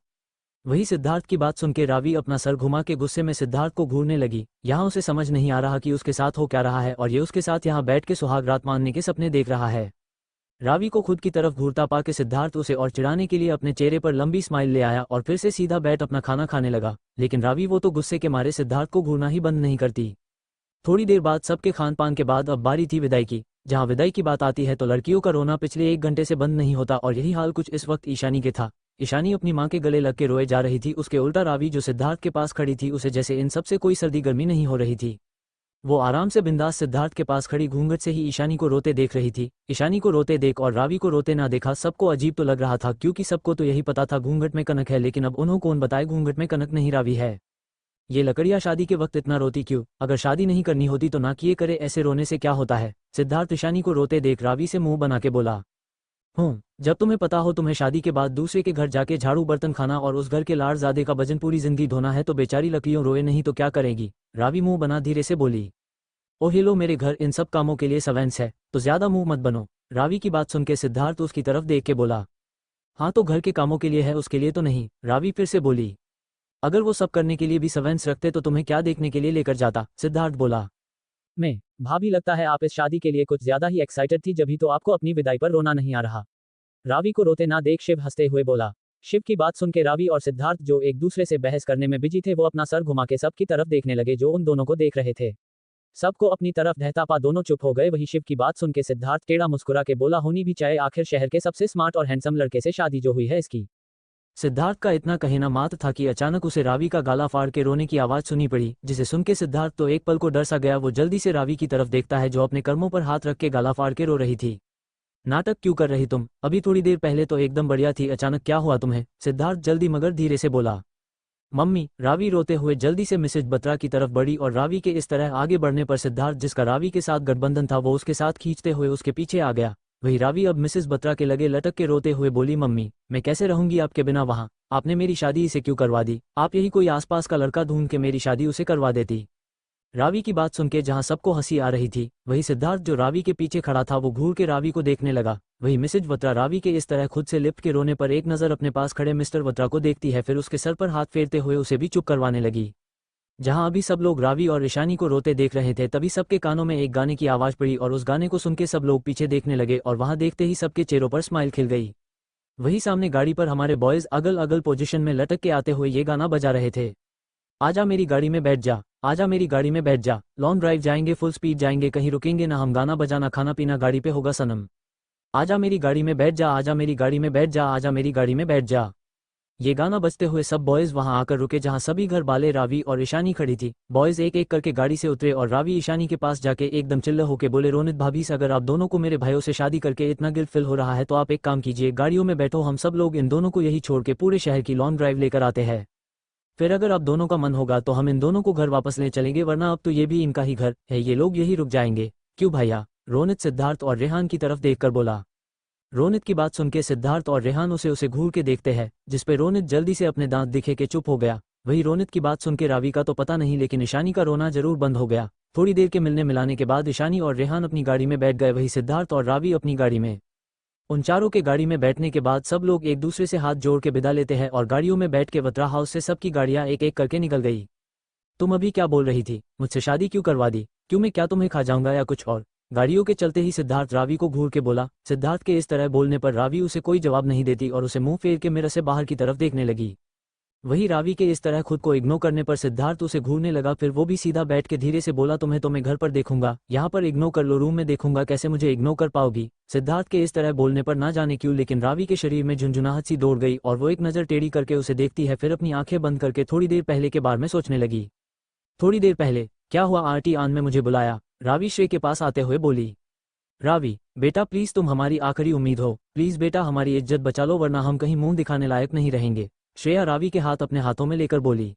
वही सिद्धार्थ की बात सुनकर रावी अपना सर घुमा के गुस्से में सिद्धार्थ को घूरने लगी। यहाँ उसे समझ नहीं आ रहा कि उसके साथ हो क्या रहा है और ये उसके साथ यहाँ बैठ के सुहाग रात मानने के सपने देख रहा है। रावी को खुद की तरफ घूरता पा के सिद्धार्थ उसे और चिढ़ाने के लिए अपने चेहरे पर लंबी स्माइल ले आया और फिर से सीधा बैठ अपना खाना खाने लगा, लेकिन रावी वो तो गुस्से के मारे सिद्धार्थ को घूरना ही बंद नहीं करती। थोड़ी देर बाद सबके खान पान के बाद अब बारी थी विदाई की। जहाँ विदाई की बात आती है तो लड़कियों का रोना पिछले 1 घंटे से बंद नहीं होता, और यही हाल कुछ इस वक्त ईशानी के था। ईशानी अपनी माँ के गले लग के रोए जा रही थी। उसके उल्टा रावी जो सिद्धार्थ के पास खड़ी थी, उसे जैसे इन सबसे कोई सर्दी गर्मी नहीं हो रही थी। वो आराम से बिंदास सिद्धार्थ के पास खड़ी घूंघट से ही ईशानी को रोते देख रही थी। ईशानी को रोते देख और रावी को रोते ना देखा सबको अजीब तो लग रहा था, क्योंकि सबको तो यही पता था घूंघट में कनक है, लेकिन अब उन्हों कौन बताए घूंघट में कनक नहीं रावी है। ये लकड़ियाँ शादी के वक्त इतना रोती क्यों? अगर शादी नहीं करनी होती तो ना किए करे, ऐसे रोने से क्या होता है? सिद्धार्थ ईशानी को रोते देख रावी से मुंह बना के बोला। जब तुम्हें पता हो तुम्हें शादी के बाद दूसरे के घर जाके झाड़ू बर्तन खाना और उस घर के लाड़जादे का भजन पूरी जिंदगी ढोना है तो बेचारी लकड़ियों रोए नहीं तो क्या करेगी? रावी मुंह बना धीरे से बोली। ओ हेलो, मेरे घर इन सब कामों के लिए सवेंस है, तो ज्यादा मुंह मत बनो। रावी की बात सुन के सिद्धार्थ उसकी तरफ देख के बोला। हाँ तो घर के कामों के लिए है, उसके लिए तो नहीं। रावी फिर से बोली। अगर वो सब करने के लिए भी सवेंस रखते तो तुम्हें क्या देखने के लिए लेकर जाता? सिद्धार्थ बोला। मैं भाभी, लगता है आप इस शादी के लिए कुछ ज्यादा ही एक्साइटेड थी, जभी तो आपको अपनी विदाई पर रोना नहीं आ रहा। रावी को रोते ना देख शिव हंसते हुए बोला। शिव की बात सुन के रावी और सिद्धार्थ जो एक दूसरे से बहस करने में बिजी थे, वो अपना सर घुमा के सबकी तरफ देखने लगे जो उन दोनों को देख रहे थे। सबको अपनी तरफ ढहता पा दोनों चुप हो गए। वही शिव की बात सुन के सिद्धार्थ टेढ़ा मुस्कुरा के बोला, होनी भी चाहे, आखिर शहर के सबसे स्मार्ट और हैंडसम लड़के से शादी जो हुई है इसकी। सिद्धार्थ का इतना कहना मात्र था कि अचानक उसे रावी का गाला फाड़ के रोने की आवाज सुनी पड़ी, जिसे सुन के सिद्धार्थ तो एक पल को डर सा गया। वो जल्दी से रावी की तरफ देखता है जो अपने कर्मों पर हाथ रख के गाला फाड़ के रो रही थी। नाटक क्यों कर रही तुम? अभी थोड़ी देर पहले तो एकदम बढ़िया थी, अचानक क्या हुआ तुम्हें? सिद्धार्थ जल्दी मगर धीरे से बोला। मम्मी, रावी रोते हुए जल्दी से मिसेज बत्रा की तरफ बढ़ी और रावी के इस तरह आगे बढ़ने पर सिद्धार्थ, जिसका रावी के साथ गठबंधन था, वो उसके साथ खींचते हुए उसके पीछे आ गया। वही रावी अब मिसेज बत्रा के लगे लटक के रोते हुए बोली, मम्मी, मैं कैसे रहूंगी आपके बिना वहां? आपने मेरी शादी इसे क्यों करवा दी? आप यही कोई आसपास का लड़का ढूंढ के मेरी शादी उसे करवा देती। रावी की बात सुनके जहां सबको हंसी आ रही थी, वही सिद्धार्थ जो रावी के पीछे खड़ा था वो घूर के रावी को देखने लगा। वही मिसेज बत्रा रावी के इस तरह खुद से लिपट के रोने पर एक नज़र अपने पास खड़े मिस्टर बत्रा को देखती है, फिर उसके सर पर हाथ फेरते हुए उसे भी चुप करवाने लगी। जहां अभी सब लोग रावी और ईशानी को रोते देख रहे थे, तभी सबके कानों में एक गाने की आवाज़ पड़ी और उस गाने को सुन के सब लोग पीछे देखने लगे और वहां देखते ही सबके चेहरों पर स्माइल खिल गई। वही सामने गाड़ी पर हमारे बॉयज़ अगल अगल पोजीशन में लटक के आते हुए ये गाना बजा रहे थे। आजा मेरी गाड़ी में बैठ जा, आजा मेरी गाड़ी में बैठ जा, लॉन्ग ड्राइव जाएंगे, फुल स्पीड जाएंगे, कहीं रुकेंगे ना हम, गाना बजाना खाना पीना गाड़ी पे होगा सनम। आजा मेरी गाड़ी में बैठ जा, आजा मेरी गाड़ी में बैठ जा, आजा मेरी गाड़ी में बैठ जा। ये गाना बजते हुए सब बॉयज़ वहां आकर रुके जहां सभी घर वाले रावी और ईशानी खड़ी थी। बॉयज़ एक एक करके गाड़ी से उतरे और रावी ईशानी के पास जाके एकदम चिल्ले होके बोले, रोनित भाभी, अगर आप दोनों को मेरे भाइयों से शादी करके इतना गिल्ट फील हो रहा है तो आप एक काम कीजिए, गाड़ियों में बैठो, हम सब लोग इन दोनों को यही छोड़ के पूरे शहर की लॉन्ग ड्राइव लेकर आते हैं। फिर अगर आप दोनों का मन होगा तो हम इन दोनों को घर वापस ले चलेंगे, वरना अब तो ये भी इनका ही घर है, ये लोग यही रुक जाएंगे। क्यों भैया? रोनित सिद्धार्थ और रेहान की तरफ देखकर बोला। रोनित की बात सुनके सिद्धार्थ और रेहान उसे घूर के देखते हैं, जिसपे रोनित जल्दी से अपने दांत दिखे के चुप हो गया। वही रोनित की बात सुनके रावी का तो पता नहीं, लेकिन ईशानी का रोना जरूर बंद हो गया। थोड़ी देर के मिलने मिलाने के बाद ईशानी और रेहान अपनी गाड़ी में बैठ गए, वही सिद्धार्थ और रावी अपनी गाड़ी में। उन चारों के गाड़ी में बैठने के बाद सब लोग एक दूसरे से हाथ जोड़ के विदा लेते हैं और गाड़ियों में बैठ के बत्रा हाउस से सबकी गाड़ियां एक एक करके निकल गई। तुम अभी क्या बोल रही थी? मुझसे शादी क्यों करवा दी? क्यों, मैं क्या तुम्हें खा जाऊंगा या कुछ और? गाड़ियों के चलते ही सिद्धार्थ रावी को घूर के बोला। सिद्धार्थ के इस तरह बोलने पर रावी उसे कोई जवाब नहीं देती और उसे मुंह फेर के मिरर से बाहर की तरफ देखने लगी। वही रावी के इस तरह खुद को इग्नोर करने पर सिद्धार्थ उसे घूरने लगा, फिर वो भी सीधा बैठ के धीरे से बोला, तुम्हें तो मैं घर पर देखूंगा, यहाँ पर इग्नोर कर लो, रूम में देखूंगा, कैसे मुझे इग्नोर कर पाओगी? सिद्धार्थ के इस तरह बोलने पर ना जाने क्यों लेकिन रावी के शरीर में झुंझुनाहट सी दौड़ गई और वो एक नज़र टेढ़ी करके उसे देखती है, फिर अपनी आंखें बंद करके थोड़ी देर पहले के बारे में सोचने लगी। थोड़ी देर पहले क्या हुआ? आंटी आन में मुझे बुलाया, रावी श्रेय के पास आते हुए बोली। रावी, बेटा प्लीज, तुम हमारी आखिरी उम्मीद हो, प्लीज बेटा हमारी इज्जत बचा लो, वरना हम कहीं मुंह दिखाने लायक नहीं रहेंगे। श्रेया रावी के हाथ अपने हाथों में लेकर बोली।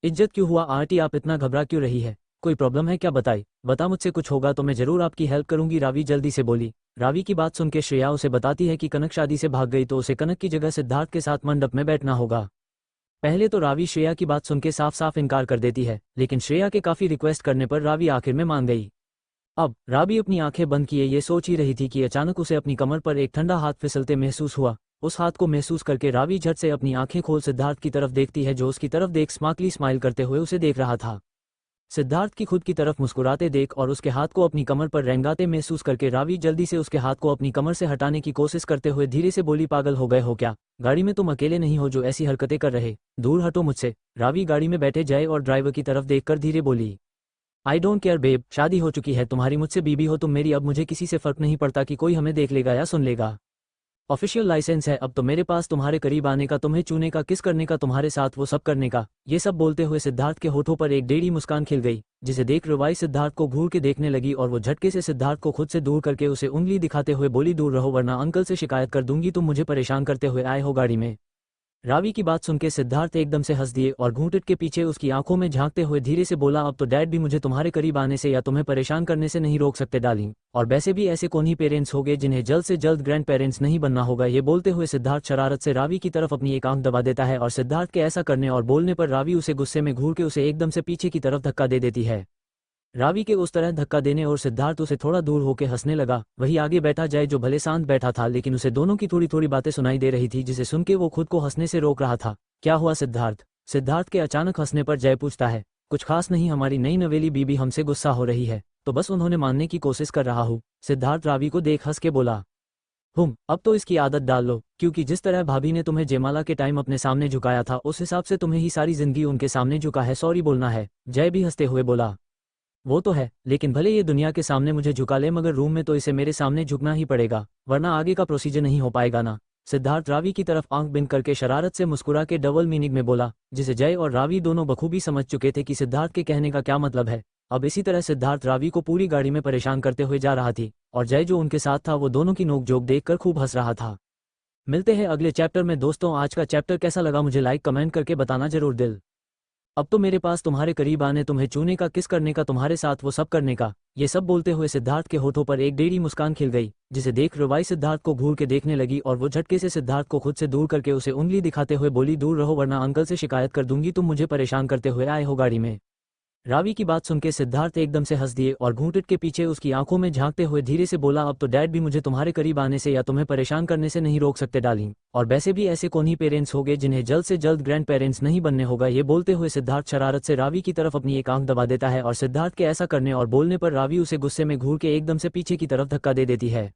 इज्जत क्यों हुआ आंटी, आप इतना घबरा क्यों रही है? कोई प्रॉब्लम है क्या? बता, मुझसे कुछ होगा तो मैं जरूर आपकी हेल्प करूंगी, रावी जल्दी से बोली। रावी की बात सुनकर श्रेया उसे बताती है कि कनक शादी से भाग गई तो उसे कनक की जगह सिद्धार्थ के साथ मंडप में बैठना होगा। पहले तो रावी श्रेया की बात सुनकर साफ साफ इनकार कर देती है, लेकिन श्रेया के काफी रिक्वेस्ट करने पर रावी आखिर में मान गई। अब रावी अपनी आंखें बंद किए ये सोच ही रही थी कि अचानक उसे अपनी कमर पर एक ठंडा हाथ फिसलते महसूस हुआ। उस हाथ को महसूस करके रावी झट से अपनी आंखें खोल सिद्धार्थ की तरफ देखती है, जो उसकी तरफ देख स्मार्टली स्माइल करते हुए उसे देख रहा था। सिद्धार्थ की खुद की तरफ मुस्कुराते देख और उसके हाथ को अपनी कमर पर रेंगाते महसूस करके रावी जल्दी से उसके हाथ को अपनी कमर से हटाने की कोशिश करते हुए धीरे से बोली, पागल हो गए हो क्या? गाड़ी में तुम अकेले नहीं हो जो ऐसी हरकतें कर रहे, दूर हटो मुझसे। रावी गाड़ी में बैठे जाए और ड्राइवर की तरफ देखकर धीरे बोली, आई डोंट केयर बेब, शादी हो चुकी है तुम्हारी, मुझसे बीबी हो तुम मेरी, अब मुझे किसी से फर्क नहीं पड़ता कि कोई हमें देख लेगा या सुन लेगा। ऑफिशियल लाइसेंस है अब तो मेरे पास, तुम्हारे करीब आने का, तुम्हें छूने का, किस करने का, तुम्हारे साथ वो सब करने का। ये सब बोलते हुए सिद्धार्थ के होठों पर एक टेढ़ी मुस्कान खिल गई, जिसे देख रुवाई सिद्धार्थ को घूर के देखने लगी और वो झटके से सिद्धार्थ को खुद से दूर करके उसे उंगली दिखाते हुए बोली, दूर रहो वरना अंकल से शिकायत कर दूंगी, तुम मुझे परेशान करते हुए आए हो गाड़ी में। रावी की बात सुनकर सिद्धार्थ एकदम से हंस दिए और घूंटट के पीछे उसकी आंखों में झांकते हुए धीरे से बोला, अब तो डैड भी मुझे तुम्हारे करीब आने से या तुम्हें परेशान करने से नहीं रोक सकते डार्लिंग, और वैसे भी ऐसे कौन ही पेरेंट्स होंगे जिन्हें जल्द से जल्द ग्रैंड पेरेंट्स नहीं बनना होगा। ये बोलते हुए सिद्धार्थ शरारत से रावी की तरफ अपनी एक आंख दबा देता है और सिद्धार्थ के ऐसा करने और बोलने पर रावी उसे गुस्से में घूर के उसे एकदम से पीछे की तरफ धक्का दे देती है। रावी के उस तरह धक्का देने और सिद्धार्थ उसे थोड़ा दूर होकर हंसने लगा। वही आगे बैठा जाए जो भले शांत बैठा था, लेकिन उसे दोनों की थोड़ी थोड़ी बातें सुनाई दे रही थी, जिसे सुन के वो खुद को हंसने से रोक रहा था। क्या हुआ सिद्धार्थ? सिद्धार्थ के अचानक हंसने पर जय पूछता है। कुछ खास नहीं, हमारी नई नवेली बीबी हमसे गुस्सा हो रही है तो बस उन्होंने मानने की कोशिश कर रहा हूँ। सिद्धार्थ रावी को देख हंस के बोला। अब तो इसकी आदत डाल लो, क्योंकि जिस तरह भाभी ने तुम्हें जयमाला के टाइम अपने सामने झुकाया था उस हिसाब से तुम्हें ही सारी जिंदगी उनके सामने झुका है, सॉरी बोलना है। जय भी हंसते हुए बोला। वो तो है, लेकिन भले ये दुनिया के सामने मुझे झुका ले मगर रूम में तो इसे मेरे सामने झुकना ही पड़ेगा, वरना आगे का प्रोसीजर नहीं हो पाएगा ना। सिद्धार्थ रावी की तरफ आंख बिंद करके शरारत से मुस्कुरा के डबल मीनिंग में बोला, जिसे जय और रावी दोनों बखूबी समझ चुके थे कि सिद्धार्थ के कहने का क्या मतलब है। अब इसी तरह सिद्धार्थ रावी को पूरी गाड़ी में परेशान करते हुए जा रहा थी और जय जो उनके साथ था वो दोनों की नोकझोंक देखकर खूब हंस रहा था। मिलते हैं अगले चैप्टर में दोस्तों। आज का चैप्टर कैसा लगा मुझे लाइक कमेंट करके बताना जरूर दिल। अब तो मेरे पास तुम्हारे करीब आने तुम्हें चूने का किस करने का तुम्हारे साथ वो सब करने का। ये सब बोलते हुए सिद्धार्थ के होठों पर एक टेढ़ी मुस्कान खिल गई, जिसे देख रुबाई सिद्धार्थ को घूर के देखने लगी और वो झटके से सिद्धार्थ को खुद से दूर करके उसे उंगली दिखाते हुए बोली, दूर रहो वरना अंकल से शिकायत कर दूंगी, तुम मुझे परेशान करते हुए आए हो गाड़ी में। रावी की बात सुनके सिद्धार्थ एकदम से हंस दिए और घूंटट के पीछे उसकी आंखों में झांकते हुए धीरे से बोला, अब तो डैड भी मुझे तुम्हारे करीब आने से या तुम्हें परेशान करने से नहीं रोक सकते डार्लिंग, और वैसे भी ऐसे कौन ही पेरेंट्स होंगे जिन्हें जल्द से जल्द ग्रैंड पेरेंट्स नहीं बनने होगा। ये बोलते हुए सिद्धार्थ शरारत से रावी की तरफ अपनी एक आंख दबा देता है और सिद्धार्थ के ऐसा करने और बोलने पर रावी उसे गुस्से में घूर के एकदम से पीछे की तरफ धक्का दे देती है।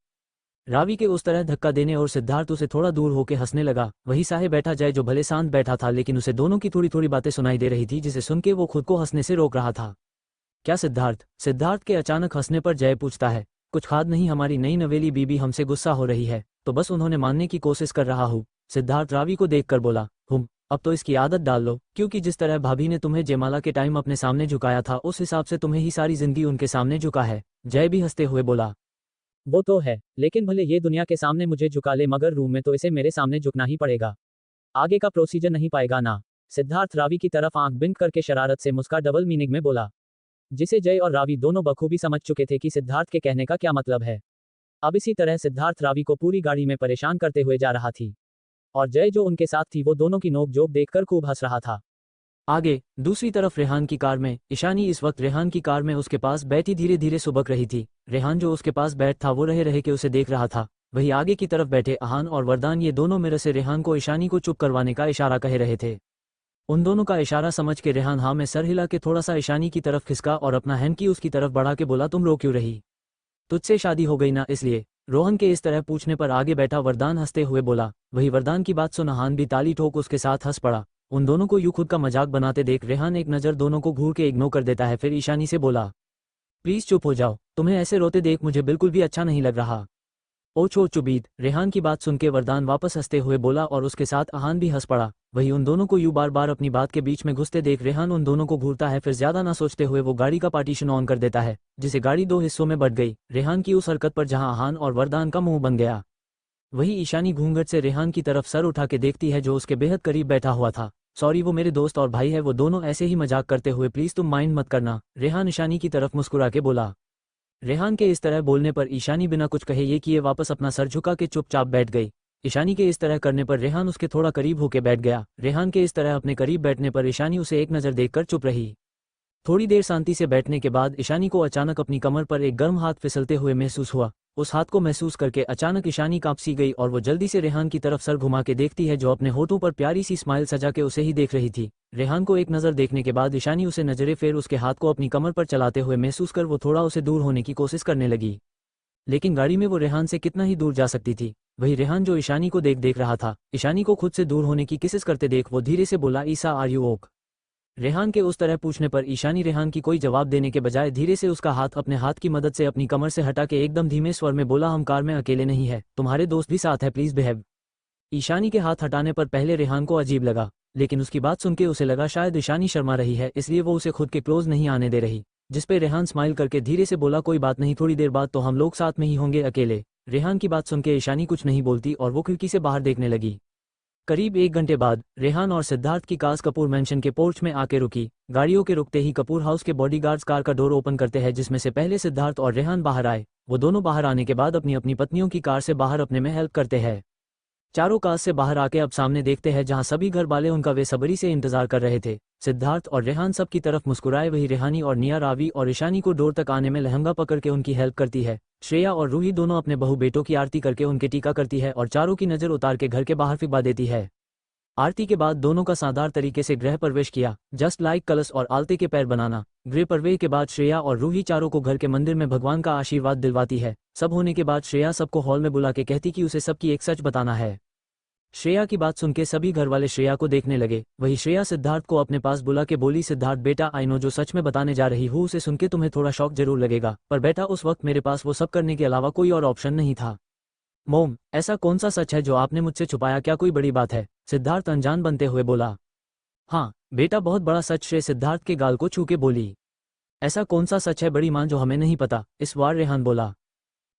रावी के उस तरह धक्का देने और सिद्धार्थ उसे थोड़ा दूर होकर हंसने लगा। वही साहे बैठा जाए जो भले शांत बैठा था लेकिन उसे दोनों की थोड़ी थोड़ी बातें सुनाई दे रही थी, जिसे सुन के वो खुद को हंसने से रोक रहा था। क्या सिद्धार्थ के अचानक हंसने पर जय पूछता है, कुछ खाद नहीं, हमारी नई नवेली बीबी हमसे गुस्सा हो रही है तो बस उन्होंने मानने की कोशिश कर रहा हूँ। सिद्धार्थ रावी को देखकर बोला, अब तो इसकी आदत डाल लो, क्योंकि जिस तरह भाभी ने तुम्हें जयमाला के टाइम अपने सामने झुकाया था उस हिसाब से तुम्हें ही सारी जिंदगी उनके सामने झुका है। जय भी हंसते हुए बोला, वो तो है, लेकिन भले ये दुनिया के सामने मुझे झुका ले मगर रूम में तो इसे मेरे सामने झुकना ही पड़ेगा। आगे का प्रोसीजर नहीं पाएगा ना। सिद्धार्थ रावी की तरफ आंख बिंद करके शरारत से मुस्का डबल मीनिंग में बोला, जिसे जय और रावी दोनों बखूबी समझ चुके थे कि सिद्धार्थ के कहने का क्या मतलब है। अब इसी तरह सिद्धार्थ रावी को पूरी गाड़ी में परेशान करते हुए जा रहा थी और जय जो उनके साथ थी वो दोनों की नोकझोंक देखकर खूब हंस रहा था। आगे दूसरी तरफ रेहान की कार में ईशानी इस वक्त रेहान की कार में उसके पास बैठी धीरे धीरे सुबक रही थी। रेहान जो उसके पास बैठ था वो रहे के उसे देख रहा था। वही आगे की तरफ बैठे अहान और वरदान ये दोनों मेरे से रेहान को ईशानी को चुप करवाने का इशारा कह रहे थे। उन दोनों का इशारा समझ के रेहान हाँ में सर हिला के थोड़ा सा ईशानी की तरफ खिसका और अपना हैंड की उसकी तरफ बढ़ा के बोला, तुम रो क्यों रही, तुझसे शादी हो गई ना इसलिए। रोहन के इस तरह पूछने पर आगे बैठा वरदान हंसते हुए बोला। वही वरदान की बात सुन अहान भी ताली ठोक उसके साथ हंस पड़ा। उन दोनों को यूं खुद का मजाक बनाते देख रेहान एक नज़र दोनों को घूर के इग्नोर कर देता है, फिर ईशानी से बोला, प्लीज चुप हो जाओ, तुम्हें ऐसे रोते देख मुझे बिल्कुल भी अच्छा नहीं लग रहा। ओ छो चुबीत। रेहान की बात सुन के वरदान वापस हंसते हुए बोला और उसके साथ अहान भी हंस पड़ा। वही उन दोनों को यूं बार बार अपनी बात के बीच में घुसते देख रेहान उन दोनों को घूरता है, फिर ज्यादा ना सोचते हुए वो गाड़ी का पार्टीशन ऑन कर देता है, जिसे गाड़ी दो हिस्सों में बट गई। रेहान की उस हरकत पर जहां अहान और वरदान का मुंह बन गया, वही ईशानी घूंघट से रेहान की तरफ सर उठा के देखती है जो उसके बेहद करीब बैठा हुआ था। सॉरी, वो मेरे दोस्त और भाई है, वो दोनों ऐसे ही मजाक करते हुए, प्लीज तुम माइंड मत करना। रेहान ईशानी की तरफ मुस्कुरा के बोला। रेहान के इस तरह बोलने पर ईशानी बिना कुछ कहे ये किए वापस अपना सर झुका के चुपचाप बैठ गई। ईशानी के इस तरह करने पर रेहान उसके थोड़ा करीब होके बैठ गया। रेहान के इस तरह अपने करीब बैठने पर ईशानी उसे एक नज़र देखकर चुप रही। थोड़ी देर शांति से बैठने के बाद ईशानी को अचानक अपनी कमर पर एक गर्म हाथ फिसलते हुए महसूस हुआ। उस हाथ को महसूस करके अचानक ईशानी कांप सी गई और वो जल्दी से रेहान की तरफ सर घुमा के देखती है जो अपने होठों पर प्यारी सी स्माइल सजा के उसे ही देख रही थी। रेहान को एक नज़र देखने के बाद ईशानी उसे नजरें फेर उसके हाथ को अपनी कमर पर चलाते हुए महसूस कर वो थोड़ा उसे दूर होने की कोशिश करने लगी, लेकिन गाड़ी में वो रेहान से कितना ही दूर जा सकती थी। वही रेहान जो ईशानी को देख रहा था, ईशानी को खुद से दूर होने की कोशिश करते देख वो धीरे से बोला, ईसा आर यू ओक। रेहान के उस तरह पूछने पर ईशानी रेहान की कोई जवाब देने के बजाय धीरे से उसका हाथ अपने हाथ की मदद से अपनी कमर से हटा के एकदम धीमे स्वर में बोला, हम कार में अकेले नहीं है, तुम्हारे दोस्त भी साथ है, प्लीज बिहेव। ईशानी के हाथ हटाने पर पहले रेहान को अजीब लगा, लेकिन उसकी बात सुन के उसे लगा शायद ईशानी शर्मा रही है इसलिए वो उसे खुद के क्लोज नहीं आने दे रही, जिसपे रेहान स्माइल करके धीरे से बोला, कोई बात नहीं, थोड़ी देर बाद तो हम लोग साथ में ही होंगे अकेले। रेहान की बात सुन के ईशानी कुछ नहीं बोलती और वो खिड़की से बाहर देखने लगी। करीब 1 घंटे बाद रेहान और सिद्धार्थ की कार कपूर मैंशन के पोर्च में आके रुकी। गाड़ियों के रुकते ही कपूर हाउस के बॉडीगार्ड्स कार का डोर ओपन करते हैं, जिसमें से पहले सिद्धार्थ और रेहान बाहर आए। वो दोनों बाहर आने के बाद अपनी अपनी पत्नियों की कार से बाहर अपने में हेल्प करते हैं। चारों कार से बाहर आके अब सामने देखते हैं जहां सभी घर वाले उनका बेसब्री से इंतजार कर रहे थे। सिद्धार्थ और रेहान सब की तरफ मुस्कुराए। वही रेहानी और निया रावी और ईशानी को डोर तक आने में लहंगा पकड़ के उनकी हेल्प करती है। श्रेया और रूही दोनों अपने बहू बेटों की आरती करके उनके टीका करती है और चारों की नज़र उतार के घर के बाहर फिकवा देती है। आरती के बाद दोनों का शानदार तरीके से गृह प्रवेश किया, जस्ट लाइक कलश और आलते के पैर बनाना। गृह प्रवेश के बाद श्रेया और रूही चारों को घर के मंदिर में भगवान का आशीर्वाद दिलवाती है। सब होने के बाद श्रेया सबको हॉल में बुला के कहती कि उसे सबकी एक सच बताना है। श्रेया की बात सुन के सभी घर वाले श्रेया को देखने लगे। वही श्रेया सिद्धार्थ को अपने पास बुला के बोली, सिद्धार्थ बेटा, आई नो जो सच में बताने जा रही हूँ उसे सुन के तुम्हें थोड़ा शौक जरूर लगेगा, पर बेटा उस वक्त मेरे पास वो सब करने के अलावा कोई और ऑप्शन नहीं था। मोम, ऐसा कौन सा सच है जो आपने मुझसे छुपाया, क्या कोई बड़ी बात है? सिद्धार्थ अनजान बनते हुए बोला। हाँ बेटा, बहुत बड़ा सच, श्रेया सिद्धार्थ के गाल को छू के बोली। ऐसा कौन सा सच है बड़ी मां जो हमें नहीं पता, इस बार रेहान बोला।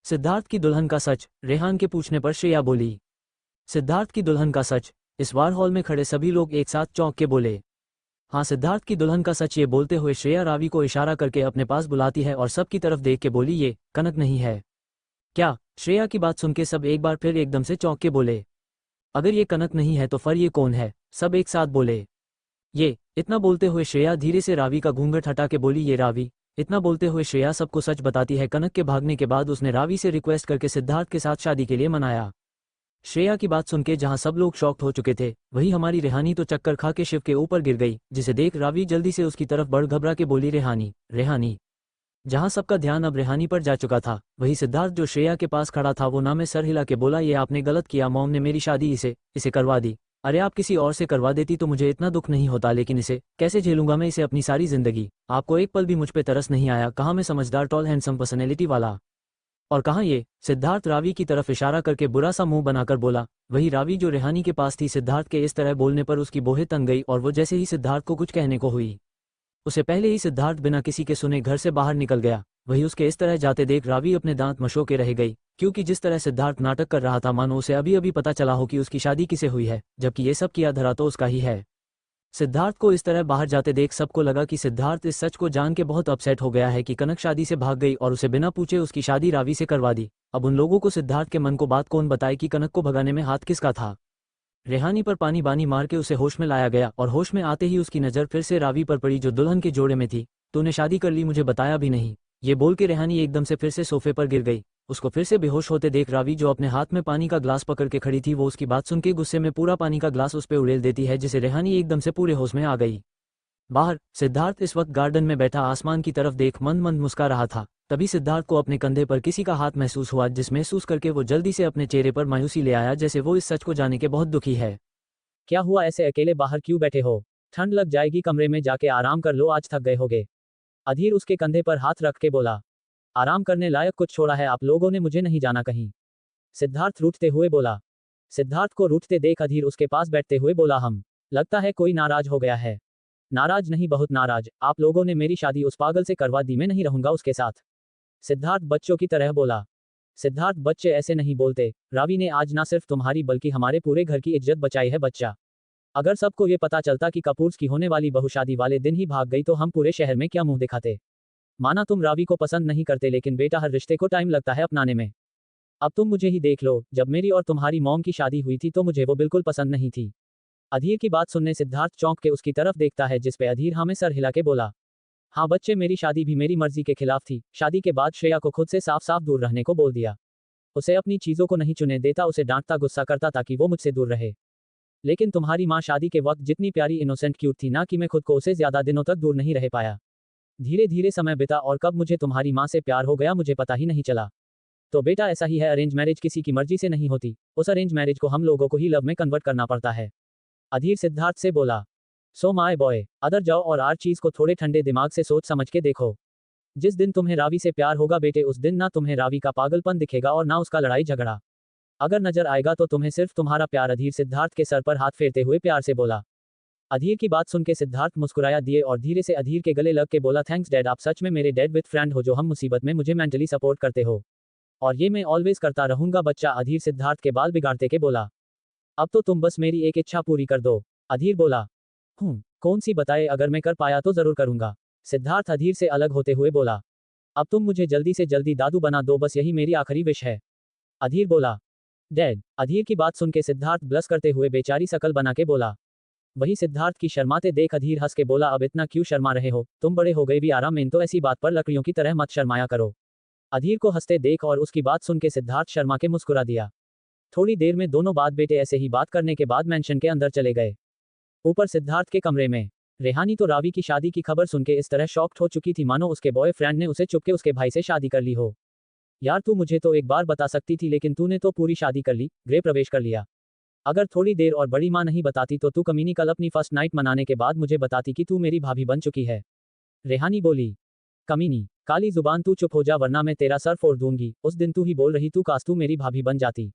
सिद्धार्थ की दुल्हन का सच, रेहान के पूछने पर श्रेया बोली। सिद्धार्थ की दुल्हन का सच, इस बार हॉल में खड़े सभी लोग एक साथ चौंक के बोले। हाँ, सिद्धार्थ की दुल्हन का सच। ये बोलते हुए श्रेया रावी को इशारा करके अपने पास बुलाती है और सबकी तरफ देख के बोली, ये कनक नहीं है क्या? श्रेया की बात सुनके सब एक बार फिर एकदम से चौंक के बोले। अगर ये कनक नहीं है तो फिर ये कौन है? सब एक साथ बोले। ये। इतना बोलते हुए श्रेया धीरे से रावी का घूंघट हटा के बोली, ये रावी। इतना बोलते हुए श्रेया सबको सच बताती है। कनक के भागने के बाद उसने रावी से रिक्वेस्ट करके सिद्धार्थ के साथ शादी के लिए मनाया। श्रेया की बात सुनके जहां सब लोग शॉक्ड हो चुके थे, वहीं हमारी रेहानी तो चक्कर खा के शिव के ऊपर गिर गई, जिसे देख रावी जल्दी से उसकी तरफ बढ़ घबरा के बोली, रेहानी, रेहानी। जहां सबका ध्यान अब रेहानी पर जा चुका था, वहीं सिद्धार्थ जो श्रेया के पास खड़ा था वो ना में सर हिला के बोला, ये आपने गलत किया। मॉम ने मेरी शादी इसे करवा दी। अरे आप किसी और से करवा देती तो मुझे इतना दुख नहीं होता, लेकिन इसे कैसे झेलूंगा मैं इसे अपनी सारी जिंदगी। आपको एक पल भी मुझ पे तरस नहीं आया? कहाँ मैं समझदार टॉल हैंडसम पर्सनैलिटी वाला, और कहाँ ये? सिद्धार्थ रावी की तरफ इशारा करके बुरा सा मुंह बनाकर बोला। वही रावी जो रेहानी के पास थी, सिद्धार्थ के इस तरह बोलने पर उसकी बोहे तंग गई और वो जैसे ही सिद्धार्थ को कुछ कहने को हुई, उसे पहले ही सिद्धार्थ बिना किसी के सुने घर से बाहर निकल गया। वही उसके इस तरह जाते देख रावी अपने दांत मशो के रह गई, क्योंकि जिस तरह सिद्धार्थ नाटक कर रहा था मानो उसे अभी अभी पता चला हो कि उसकी शादी किसे हुई है, जबकि ये सब किया धरा तो उसका ही है। सिद्धार्थ को इस तरह बाहर जाते देख सबको लगा कि सिद्धार्थ इस सच को जान के बहुत अपसेट हो गया है कि कनक शादी से भाग गई और उसे बिना पूछे उसकी शादी रावी से करवा दी। अब उन लोगों को सिद्धार्थ के मन को बात कौन बताए कि कनक को भगाने में हाथ किसका था। रेहानी पर पानी बानी मार के उसे होश में लाया गया और होश में आते ही उसकी नज़र फिर से रावी पर पड़ी जो दुल्हन के जोड़े में थी। तूने शादी कर ली, मुझे बताया भी नहीं। ये बोल के रेहानी एकदम से फिर से सोफे पर गिर गई। उसको फिर से बेहोश होते देख रावी जो अपने हाथ में पानी का ग्लास पकड़ के खड़ी थी, वो उसकी बात सुन के गुस्से में पूरा पानी का ग्लास उस पर उड़ेल देती है, जिसे रेहानी एकदम से पूरे होश में आ गई। बाहर सिद्धार्थ इस वक्त गार्डन में बैठा आसमान की तरफ देख मंद मंद मुस्कुरा रहा था। तभी सिद्धार्थ को अपने कंधे पर किसी का हाथ महसूस हुआ, जिस महसूस करके वो जल्दी से अपने चेहरे पर मायूसी ले आया, जैसे वो इस सच को जाने के बहुत दुखी है। क्या हुआ, ऐसे अकेले बाहर क्यों बैठे हो? ठंड लग जाएगी, कमरे में जाके आराम कर लो, आज थक गए होगे। अधीर उसके कंधे पर हाथ रख के बोला। आराम करने लायक कुछ छोड़ा है आप लोगों ने, मुझे नहीं जाना कहीं। सिद्धार्थ रूठते हुए बोला। सिद्धार्थ को रूठते देख अधीर उसके पास बैठते हुए बोला, हम लगता है कोई नाराज हो गया है। नाराज नहीं, बहुत नाराज। आप लोगों ने मेरी शादी उस पागल से करवा दी, मैं नहीं रहूंगा उसके साथ। सिद्धार्थ बच्चों की तरह बोला। सिद्धार्थ, बच्चे ऐसे नहीं बोलते। रावी ने आज ना सिर्फ तुम्हारी बल्कि हमारे पूरे घर की इज्जत बचाई है बच्चा। अगर सबको ये पता चलता कि कपूर्स की होने वाली बहू शादी वाले दिन ही भाग गई तो हम पूरे शहर में क्या मुंह दिखाते। माना तुम रावी को पसंद नहीं करते, लेकिन बेटा हर रिश्ते को टाइम लगता है अपनाने में। अब तुम मुझे ही देख लो, जब मेरी और तुम्हारी मॉम की शादी हुई थी तो मुझे वो बिल्कुल पसंद नहीं थी। अधीर की बात सुनने सिद्धार्थ चौंक के उसकी तरफ देखता है, जिसपे अधीर हाँ में सर हिला के बोला। हाँ बच्चे, मेरी शादी भी मेरी मर्जी के खिलाफ थी। शादी के बाद श्रेया को खुद से साफ साफ दूर रहने को बोल दिया। उसे अपनी चीजों को नहीं चुने देता, उसे डांटता गुस्सा करता ताकि वो मुझसे दूर रहे। लेकिन तुम्हारी माँ शादी के वक्त जितनी प्यारी इनोसेंट क्यूट थी ना, कि मैं खुद को उसे ज्यादा दिनों तक दूर नहीं रह पाया। धीरे धीरे समय बिता और कब मुझे तुम्हारी माँ से प्यार हो गया मुझे पता ही नहीं चला। तो बेटा ऐसा ही है, अरेंज मैरिज किसी की मर्जी से नहीं होती, उस अरेंज मैरिज को हम लोगों को ही लव में कन्वर्ट करना पड़ता है। अधीर सिद्धार्थ से बोला। सो माय बॉय, अदर जाओ और आर चीज को थोड़े ठंडे दिमाग से सोच समझ के देखो। जिस दिन तुम्हें रावी से प्यार होगा बेटे, उस दिन ना तुम्हें रावी का पागलपन दिखेगा और ना उसका लड़ाई झगड़ा। अगर नजर आएगा तो तुम्हें सिर्फ तुम्हारा प्यार। अधीर सिद्धार्थ के सर पर हाथ फेरते हुए प्यार से बोला। अधीर की बात सुन के सिद्धार्थ मुस्कुराया दिए और धीरे से अधीर के गले लग के बोला, थैंक्स डैड, आप सच में मेरे डैड विद फ्रेंड हो, जो हम मुसीबत में मुझे मेंटली सपोर्ट करते हो। और ये मैं ऑलवेज करता रहूंगा बच्चा। अधीर सिद्धार्थ के बाल बिगाड़ते के बोला। अब तो तुम बस मेरी एक इच्छा पूरी कर दो। अधीर बोला। कौन सी बताए, अगर मैं कर पाया तो जरूर करूंगा। सिद्धार्थ अधीर से अलग होते हुए बोला। अब तुम मुझे जल्दी से जल्दी दादू बना दो, बस यही मेरी आखिरी विश है। अधीर बोला। डैड। अधीर की बात सुन के सिद्धार्थ ब्लश करते हुए बेचारी शकल बना के बोला। वही सिद्धार्थ की शर्माते देख अधीर हंस के बोला, अब इतना क्यों शर्मा रहे हो, तुम बड़े हो गए भी आराम में, तो ऐसी बात पर लकड़ियों की तरह मत शर्माया करो। अधीर को हंसते देख और उसकी बात सुन के सिद्धार्थ शर्मा के मुस्कुरा दिया। थोड़ी देर में दोनों बात बेटे ऐसे ही बात करने के बाद मेंशन के अंदर चले गए। ऊपर सिद्धार्थ के कमरे में रेहानी तो रावी की शादी की खबर सुन के इस तरह शॉक्ड हो चुकी थी मानो उसके बॉयफ्रेंड ने उसे चुपके उसके भाई से शादी कर ली हो। यार तू मुझे तो एक बार बता सकती थी, लेकिन तूने तो पूरी शादी कर ली, गृह प्रवेश कर लिया। अगर थोड़ी देर और बड़ी माँ नहीं बताती तो तू कमीनी कल अपनी फर्स्ट नाइट मनाने के बाद मुझे बताती कि तू मेरी भाभी बन चुकी है। रेहानी बोली। कमीनी, काली जुबान, तू चुप हो जा वरना मैं तेरा सर फोड़ दूंगी। उस दिन तू ही बोल रही तू काश तू मेरी भाभी बन जाती।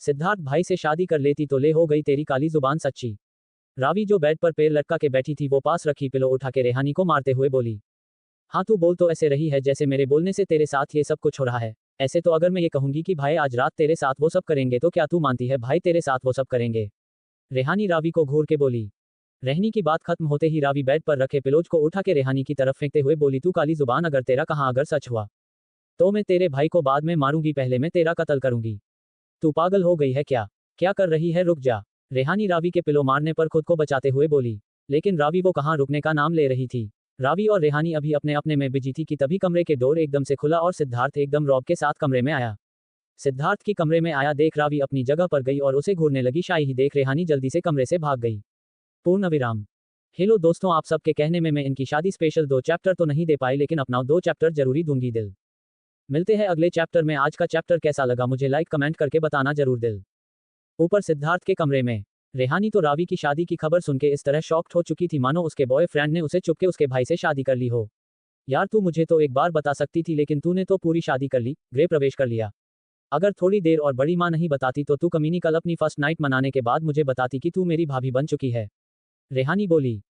सिद्धार्थ भाई से शादी कर लेती तो ले हो गई तेरी काली जुबान सच्ची। रावी जो बेड पर पैर लटका के बैठी थी वो पास रखी पिलो उठा के रेहानी को मारते हुए बोली। हाँ तू बोल तो ऐसे रही है जैसे मेरे बोलने से तेरे साथ ये सब कुछ हो रहा है। ऐसे तो अगर मैं ये कहूंगी कि भाई आज रात तेरे साथ वो सब करेंगे तो क्या तू मानती है भाई तेरे साथ वो सब करेंगे? रेहानी रावी को घूर के बोली। रहनी की बात खत्म होते ही रावी बेड पर रखे पिलोज को उठा के रेहानी की तरफ फेंकते हुए बोली, तू काली जुबान, अगर तेरा कहाँ अगर सच हुआ तो मैं तेरे भाई को बाद में मारूंगी, पहले मैं तेरा कत्ल करूंगी। तू पागल हो गई है क्या? क्या कर रही है, रुक जा। रेहानी रावी के पिलो मारने पर खुद को बचाते हुए बोली। लेकिन रावी वो कहाँ रुकने का नाम ले रही थी। रावी और रेहानी अभी अपने अपने में बिजी थी कि तभी कमरे के डोर एकदम से खुला और सिद्धार्थ एकदम रौब के साथ कमरे में आया। सिद्धार्थ की कमरे में आया देख रावी अपनी जगह पर गई और उसे घूरने लगी। शायद ही देख रेहानी जल्दी से कमरे से भाग गई। पूर्ण विराम। हेलो दोस्तों, आप सबके कहने में मैं इनकी शादी स्पेशल 2 चैप्टर तो नहीं दे पाई, लेकिन अपना 2 चैप्टर जरूरी दूंगी दिल। मिलते हैं अगले चैप्टर में। आज का चैप्टर कैसा लगा मुझे लाइक कमेंट करके बताना जरूर दिल। ऊपर सिद्धार्थ के कमरे में रेहानी तो रावी की शादी की खबर सुनके इस तरह शॉक्ड हो चुकी थी मानो उसके बॉयफ्रेंड ने उसे चुपके उसके भाई से शादी कर ली हो। यार तू मुझे तो एक बार बता सकती थी, लेकिन तूने तो पूरी शादी कर ली, गृह प्रवेश कर लिया। अगर थोड़ी देर और बड़ी माँ नहीं बताती तो तू कमीनी कल अपनी फर्स्ट नाइट मनाने के बाद मुझे बताती कि तू मेरी भाभी बन चुकी है। रेहानी बोली।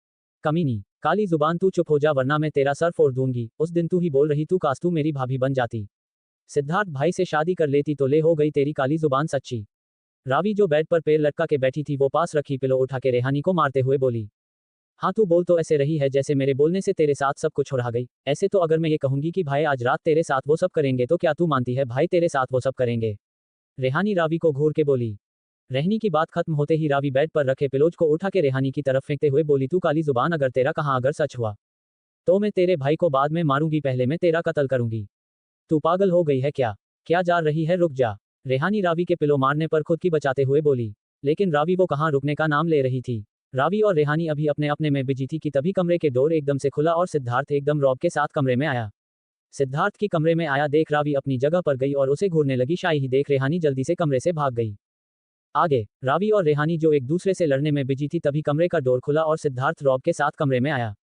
कमीनी, काली जुबान, तू चुप हो जा वरना मैं तेरा सर फोड़ दूंगी। उस दिन तू ही बोल रही तू काश तू मेरी भाभी बन जाती, सिद्धार्थ भाई से शादी कर लेती तो ले हो गई तेरी काली जुबान सच्ची। रावी जो बेड पर पैर लटका के बैठी थी वो पास रखी पिलो उठा के रेहानी को मारते हुए बोली। हाँ तू बोल तो ऐसे रही है जैसे मेरे बोलने से तेरे साथ सब कुछ हो रहा गई। ऐसे तो अगर मैं ये कहूंगी कि भाई आज रात तेरे साथ वो सब करेंगे तो क्या तू मानती है भाई तेरे साथ वो सब करेंगे? रेहानी रावी को घूर के बोली। रहनी की बात खत्म होते ही रावी बेड पर रखे पिलोज को उठा के रेहानी की तरफ फेंकते हुए बोली, तू काली जुबान, अगर तेरा कहाँ अगर सच हुआ तो मैं तेरे भाई को बाद में मारूंगी, पहले मैं तेरा कत्ल करूंगी। तू पागल हो गई है क्या? क्या जा रही है, रुक जा। रेहानी रावी के पिलो मारने पर खुद की बचाते हुए बोली। लेकिन रावी वो कहाँ रुकने का नाम ले रही थी। रावी और रेहानी अभी अपने अपने में बिजी थी कि तभी कमरे के डोर एकदम से खुला और सिद्धार्थ एकदम रौब के साथ कमरे में आया। सिद्धार्थ की कमरे में आया देख रावी अपनी जगह पर गई और उसे घूरने लगी। शायद ही देख रेहानी जल्दी से कमरे से भाग गई। आगे रावी और रेहानी जो एक दूसरे से लड़ने में बिजी थी तभी कमरे का डोर खुला और सिद्धार्थ रौब के साथ कमरे में आया।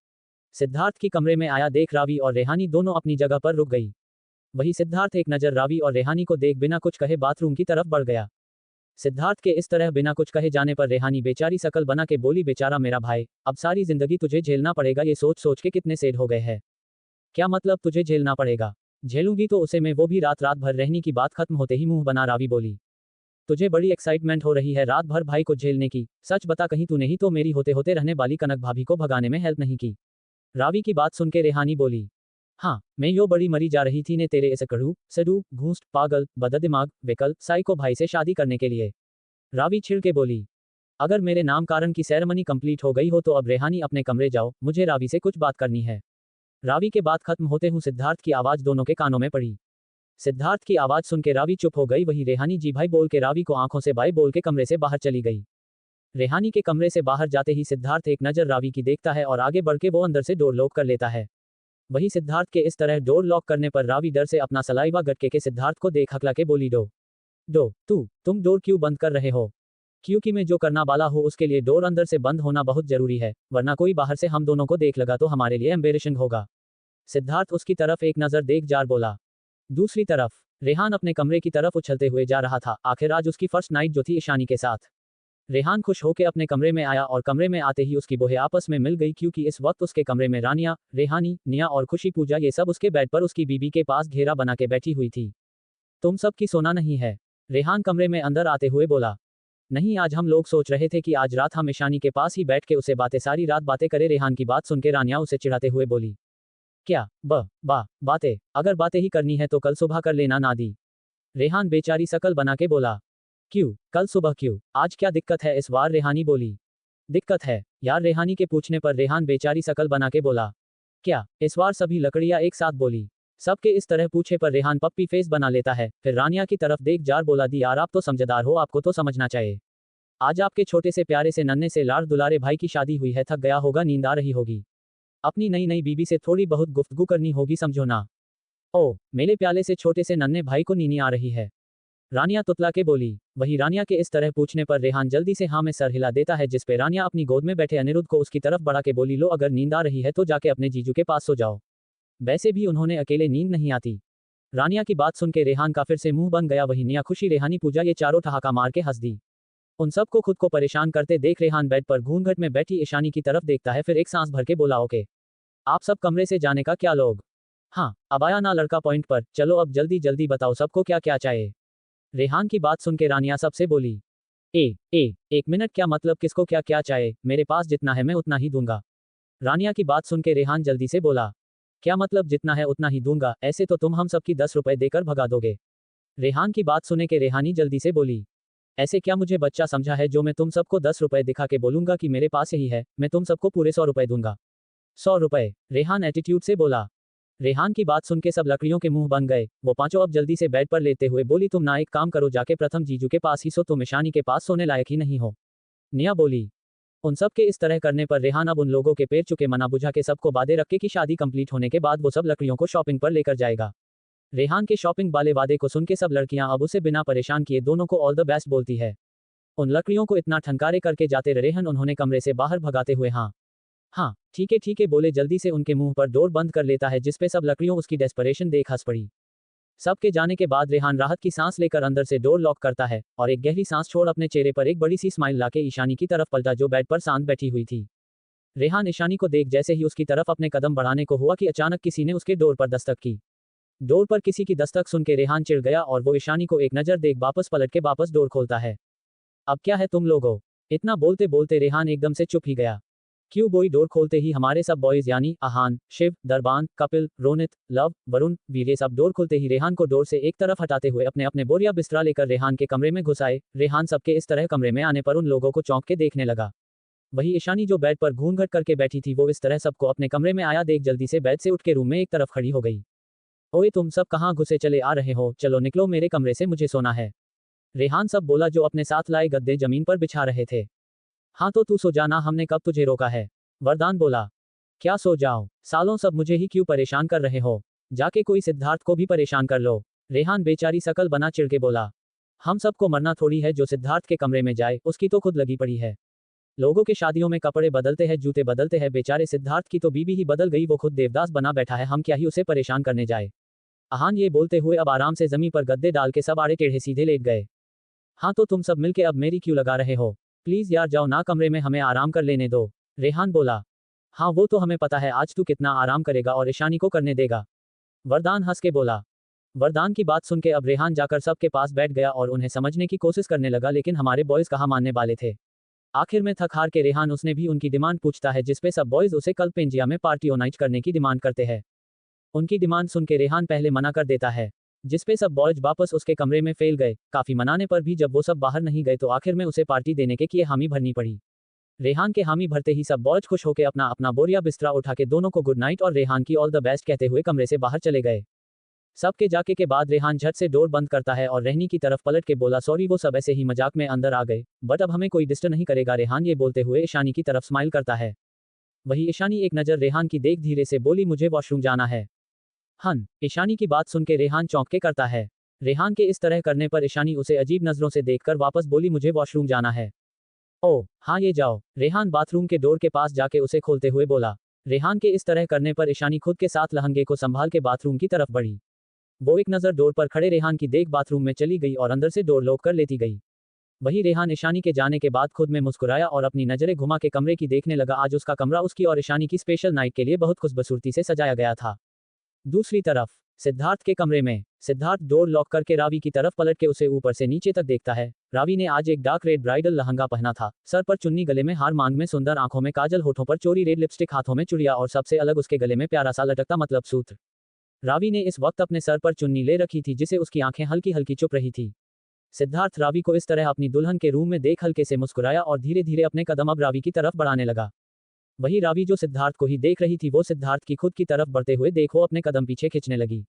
सिद्धार्थ की कमरे में आया देख रावी और रेहानी दोनों अपनी जगह पर रुक गई। वही सिद्धार्थ एक नजर रावी और रेहानी को देख बिना कुछ कहे बाथरूम की तरफ बढ़ गया। सिद्धार्थ के इस तरह बिना कुछ कहे जाने पर रेहानी बेचारी शकल बना के बोली, बेचारा मेरा भाई, अब सारी जिंदगी तुझे झेलना पड़ेगा। ये सोच सोच के कितने सेड हो गए हैं। क्या मतलब तुझे झेलना पड़ेगा? झेलूंगी तो उसे मैं, वो भी रात रात भर। रहनी की बात खत्म होते ही मुंह बना रावी बोली। तुझे बड़ी एक्साइटमेंट हो रही है रात भर भाई को झेलने की। सच बता कहीं तूने ही तो मेरी होते होते रहने वाली कनक भाभी को भगाने में हेल्प नहीं की? रावी की बात सुन के रेहानी बोली। हाँ मैं यो बड़ी मरी जा रही थी ने तेरे ऐसे कड़ू सडू घूस्ट पागल बददिमाग विकल साइको भाई से शादी करने के लिए। रावी छिड़ के बोली। अगर मेरे नामकरण की सेरेमनी कंप्लीट हो गई हो तो अब रेहानी अपने कमरे जाओ, मुझे रावी से कुछ बात करनी है। रावी के बात खत्म होते हूँ सिद्धार्थ की आवाज दोनों के कानों में पड़ी। सिद्धार्थ की आवाज सुन के रावी चुप हो गई। वही रेहानी जी भाई बोल के रावी को आंखों से बाय बोल के कमरे से बाहर चली गई। रेहानी के कमरे से बाहर जाते ही सिद्धार्थ एक नजर रावी की देखता है और आगे बढ़ के वो अंदर से डोर लॉक कर लेता है। वही सिद्धार्थ के इस तरह डोर लॉक करने पर रावी डर से अपना सलाइवा गटके के सिद्धार्थ को देख हकला के बोली, तुम डोर क्यों बंद कर रहे हो? क्योंकि मैं जो करना वाला हूँ उसके लिए डोर अंदर से बंद होना बहुत जरूरी है, वरना कोई बाहर से हम दोनों को देख लगा तो हमारे लिए एम्बेरेसिंग होगा। सिद्धार्थ उसकी तरफ एक नजर देख जार बोला। दूसरी तरफ रेहान अपने कमरे की तरफ उछलते हुए जा रहा था। आखिर आज उसकी फर्स्ट नाइट जो थी ईशानी के साथ। रेहान खुश होकर अपने कमरे में आया और कमरे में आते ही उसकी बहें आपस में मिल गई, क्योंकि इस वक्त उसके कमरे में रानिया, रेहानी, निया और खुशी पूजा ये सब उसके बेड पर उसकी बीबी के पास घेरा बना के बैठी हुई थी। तुम सब की सोना नहीं है? रेहान कमरे में अंदर आते हुए बोला। नहीं, आज हम लोग सोच रहे थे कि आज रात हम ईशानी के पास ही बैठ के उसे सारी रात बातें करें। रेहान की बात सुनकर रानिया उसे चिढ़ाते हुए बोली। क्या बातें? अगर बातें ही करनी है तो कल सुबह कर लेना नादी। रेहान बेचारी शकल बना के बोला। क्यों कल सुबह क्यों? आज क्या दिक्कत है इस बार? रेहानी बोली। दिक्कत है यार, रेहानी के पूछने पर रेहान बेचारी शकल बना के बोला। क्या? इस बार सभी लकड़ियां एक साथ बोली। सबके इस तरह पूछे पर रेहान पप्पी फेस बना लेता है, फिर रानिया की तरफ देख जार बोला, दी यार आप तो समझदार हो, आपको तो समझना चाहिए। आज आपके छोटे से प्यारे से नन्हे से लाड़ दुलारे भाई की शादी हुई है, थक गया होगा, नींद आ रही होगी, अपनी नई नई बीबी से थोड़ी बहुत गुफ्तगू करनी होगी, समझो ना। ओ मेरे प्याले से छोटे से नन्हे भाई को नींद आ रही है, रानिया तुतला के बोली। वही रानिया के इस तरह पूछने पर रेहान जल्दी से हाँ में सर हिला देता है, जिसपे रानिया अपनी गोद में बैठे अनिरुद्ध को उसकी तरफ बढ़ा के बोली, लो अगर नींद आ रही है तो जाके अपने जीजू के पास सो जाओ, वैसे भी उन्होंने अकेले नींद नहीं आती। रानिया की बात सुन के रेहान का फिर से मुंह बन गया। वही निया, खुशी, रेहानी, पूजा ये चारों ठहाका मार के हंस दी। उन सबको खुद को परेशान करते देख रेहान बेड पर घूंघट में बैठी ईशानी की तरफ देखता है, फिर एक सांस भर के बोला, ओके आप सब कमरे से जाने का क्या लोग? हाँ, अब आया ना लड़का पॉइंट पर, चलो अब जल्दी जल्दी बताओ सबको क्या क्या चाहिए। रेहान की बात सुन के रानिया सबसे बोली। एक मिनट, क्या मतलब किसको क्या क्या चाहिए, मेरे पास जितना है मैं उतना ही दूंगा। रानिया की बात सुन के रेहान जल्दी से बोला। क्या मतलब जितना है उतना ही दूंगा, ऐसे तो तुम हम सबकी 10 रुपए देकर भगा दोगे। रेहान की बात सुने के रेहानी जल्दी से बोली। ऐसे क्या मुझे बच्चा समझा है जो मैं तुम सबको 10 रुपए दिखा के बोलूंगा कि मेरे पास यही है, मैं तुम सबको पूरे 100 रुपए दूंगा। 100 रुपए, रेहान एटीट्यूड से बोला। रेहान की बात सुन के सब लकड़ियों के मुंह बन गए। वो पांचों अब जल्दी से बेड पर लेते हुए बोली, तुम ना एक काम करो, जाके प्रथम जीजू के पास ही सो, तुम ईशानी के पास सोने लायक ही नहीं हो। निया बोली। उन सब के इस तरह करने पर रेहान अब उन लोगों के पैर चुके मना बुझा के सबको वादे रख के कि शादी कंप्लीट होने के बाद वो सब लकड़ियों को शॉपिंग पर लेकर जाएगा। रेहान के शॉपिंग वाले वादे को सुन के सब लड़कियां अब उसे बिना परेशान किए दोनों को ऑल द बेस्ट बोलती है। उन लकड़ियों को इतना ठनकारे करके जाते रेहान उन्होंने कमरे से बाहर भगाते हुए हाँ ठीक है बोले जल्दी से उनके मुंह पर डोर बंद कर लेता है, जिसपे सब लकड़ियों उसकी डेस्परेशन देख हंस पड़ी। सबके जाने के बाद रेहान राहत की सांस लेकर अंदर से डोर लॉक करता है और एक गहरी सांस छोड़ अपने चेहरे पर एक बड़ी सी स्माइल लाके ईशानी की तरफ पलटा जो बेड पर शांत बैठी हुई थी। रेहान ईशानी को देख जैसे ही उसकी तरफ अपने कदम बढ़ाने को हुआ कि अचानक किसी ने उसके डोर पर दस्तक की। डोर पर किसी की दस्तक सुन के रेहान चिढ़ गया और वो ईशानी को एक नजर देख वापस पलट के वापस डोर खोलता है। अब क्या है तुम लोगों? इतना बोलते बोलते रेहान एकदम से चुप ही गया। क्यों बोई, डोर खोलते ही हमारे सब बॉयज यानी आहान, शिव, दरबान, कपिल, रोनित, लव, वरुण, वीर सब डोर खोलते ही रेहान को डोर से एक तरफ हटाते हुए अपने अपने बोरिया बिस्तरा लेकर रेहान के कमरे में घुस आए। रेहान सबके इस तरह कमरे में आने पर उन लोगों को चौंक के देखने लगा। वही ईशानी जो बेड पर घूंघट करके बैठी थी वो इस तरह सबको अपने कमरे में आया देख जल्दी से बेड से उठ के रूम में एक तरफ खड़ी हो गई। ओए तुम सब कहाँ घुसे चले आ रहे हो, चलो निकलो मेरे कमरे से, मुझे सोना है। रेहान सब बोला जो अपने साथ लाए गद्दे जमीन पर बिछा रहे थे। हाँ तो तू सो जाना, हमने कब तुझे रोका है। वरदान बोला। क्या सो जाओ, सालों सब मुझे ही क्यों परेशान कर रहे हो, जाके कोई सिद्धार्थ को भी परेशान कर लो। रेहान बेचारी शकल बना चिढ़ के बोला। हम सबको मरना थोड़ी है, जो सिद्धार्थ के कमरे में जाए उसकी तो खुद लगी पड़ी है। लोगों के शादियों में कपड़े बदलते हैं, जूते बदलते हैं, बेचारे सिद्धार्थ की तो बीबी ही बदल गई, वो खुद देवदास बना बैठा है, हम क्या ही उसे परेशान करने जाए। आहान ये बोलते हुए अब आराम से जमीन पर गद्दे डाल के सब आड़े टेढ़े सीधे लेट गए। हाँ तो तुम सब मिलके अब मेरी क्यों लगा रहे हो, प्लीज यार जाओ ना कमरे में, हमें आराम कर लेने दो। रेहान बोला। हाँ वो तो हमें पता है, आज तू कितना आराम करेगा और ईशानी को करने देगा। वरदान हंस के बोला। वरदान की बात सुन के अब रेहान जाकर सबके पास बैठ गया और उन्हें समझने की कोशिश करने लगा, लेकिन हमारे बॉयज कहाँ मानने वाले थे। आखिर में थक हार के रेहान उसने भी उनकी डिमांड पूछता है, जिसपे सब बॉयज उसे कल पेंजिया में पार्टी ऑर्गेनाइज करने की डिमांड करते हैं। उनकी डिमांड सुन के रेहान पहले मना कर देता है, जिसपे सब बॉयज वापस उसके कमरे में फैल गए। काफी मनाने पर भी जब वो सब बाहर नहीं गए तो आखिर में उसे पार्टी देने के लिए हामी भरनी पड़ी। रेहान के हामी भरते ही सब बॉयज खुश होकर अपना अपना बोरिया बिस्तरा उठा के दोनों को गुड नाइट और रेहान की ऑल द बेस्ट कहते हुए कमरे से बाहर चले गए। सबके जाके के बाद रेहान झट से डोर बंद करता है और रहनी की तरफ पलट के बोला, सॉरी वो सब ऐसे ही मजाक में अंदर आ गए, बट अब हमें कोई डिस्टर्ब नहीं करेगा। रेहान ये बोलते हुए ईशानी की तरफ स्माइल करता है। वही ईशानी एक नजर रेहान की देख धीरे से बोली, मुझे वॉशरूम जाना है। ईशानी की बात सुन के रेहान चौंक के करता है। रेहान के इस तरह करने पर ईशानी उसे अजीब नजरों से देखकर वापस बोली, मुझे वॉशरूम जाना है। ओह हाँ ये जाओ। रेहान बाथरूम के डोर के पास जाके उसे खोलते हुए बोला। रेहान के इस तरह करने पर ईशानी खुद के साथ लहंगे को संभाल के बाथरूम की तरफ बढ़ी। वो एक नजर डोर पर खड़े रेहान की देख बाथरूम में चली गई और अंदर से डोर लॉक कर लेती गई। वही रेहान ईशानी के जाने के बाद खुद में मुस्कुराया और अपनी नजरें घुमा के कमरे की देखने लगा। आज उसका कमरा उसकी और ईशानी की स्पेशल नाइट के लिए बहुत खूबसूरती से सजाया गया था। दूसरी तरफ सिद्धार्थ के कमरे में सिद्धार्थ डोर लॉक करके रावी की तरफ पलट के उसे ऊपर से नीचे तक देखता है। रावी ने आज एक डार्क रेड ब्राइडल लहंगा पहना था, सर पर चुन्नी, गले में हार, मांग में सुंदर, आंखों में काजल, होठों पर चोरी रेड लिपस्टिक, हाथों में चुड़िया और सबसे अलग उसके गले में प्यारा सा लटकता मतलब सूत्र। रावी ने इस वक्त अपने सर पर चुन्नी ले रखी थी जिसे उसकी आंखें हल्की हल्की चुप रही थी। सिद्धार्थ रावी को इस तरह अपनी दुल्हन के रूम में देख हल्के से मुस्कुराया और धीरे धीरे अपने कदम अब रावी की तरफ बढ़ाने लगा। वही रावी जो सिद्धार्थ को ही देख रही थी वो सिद्धार्थ की खुद की तरफ बढ़ते हुए देखो अपने कदम पीछे खींचने लगी,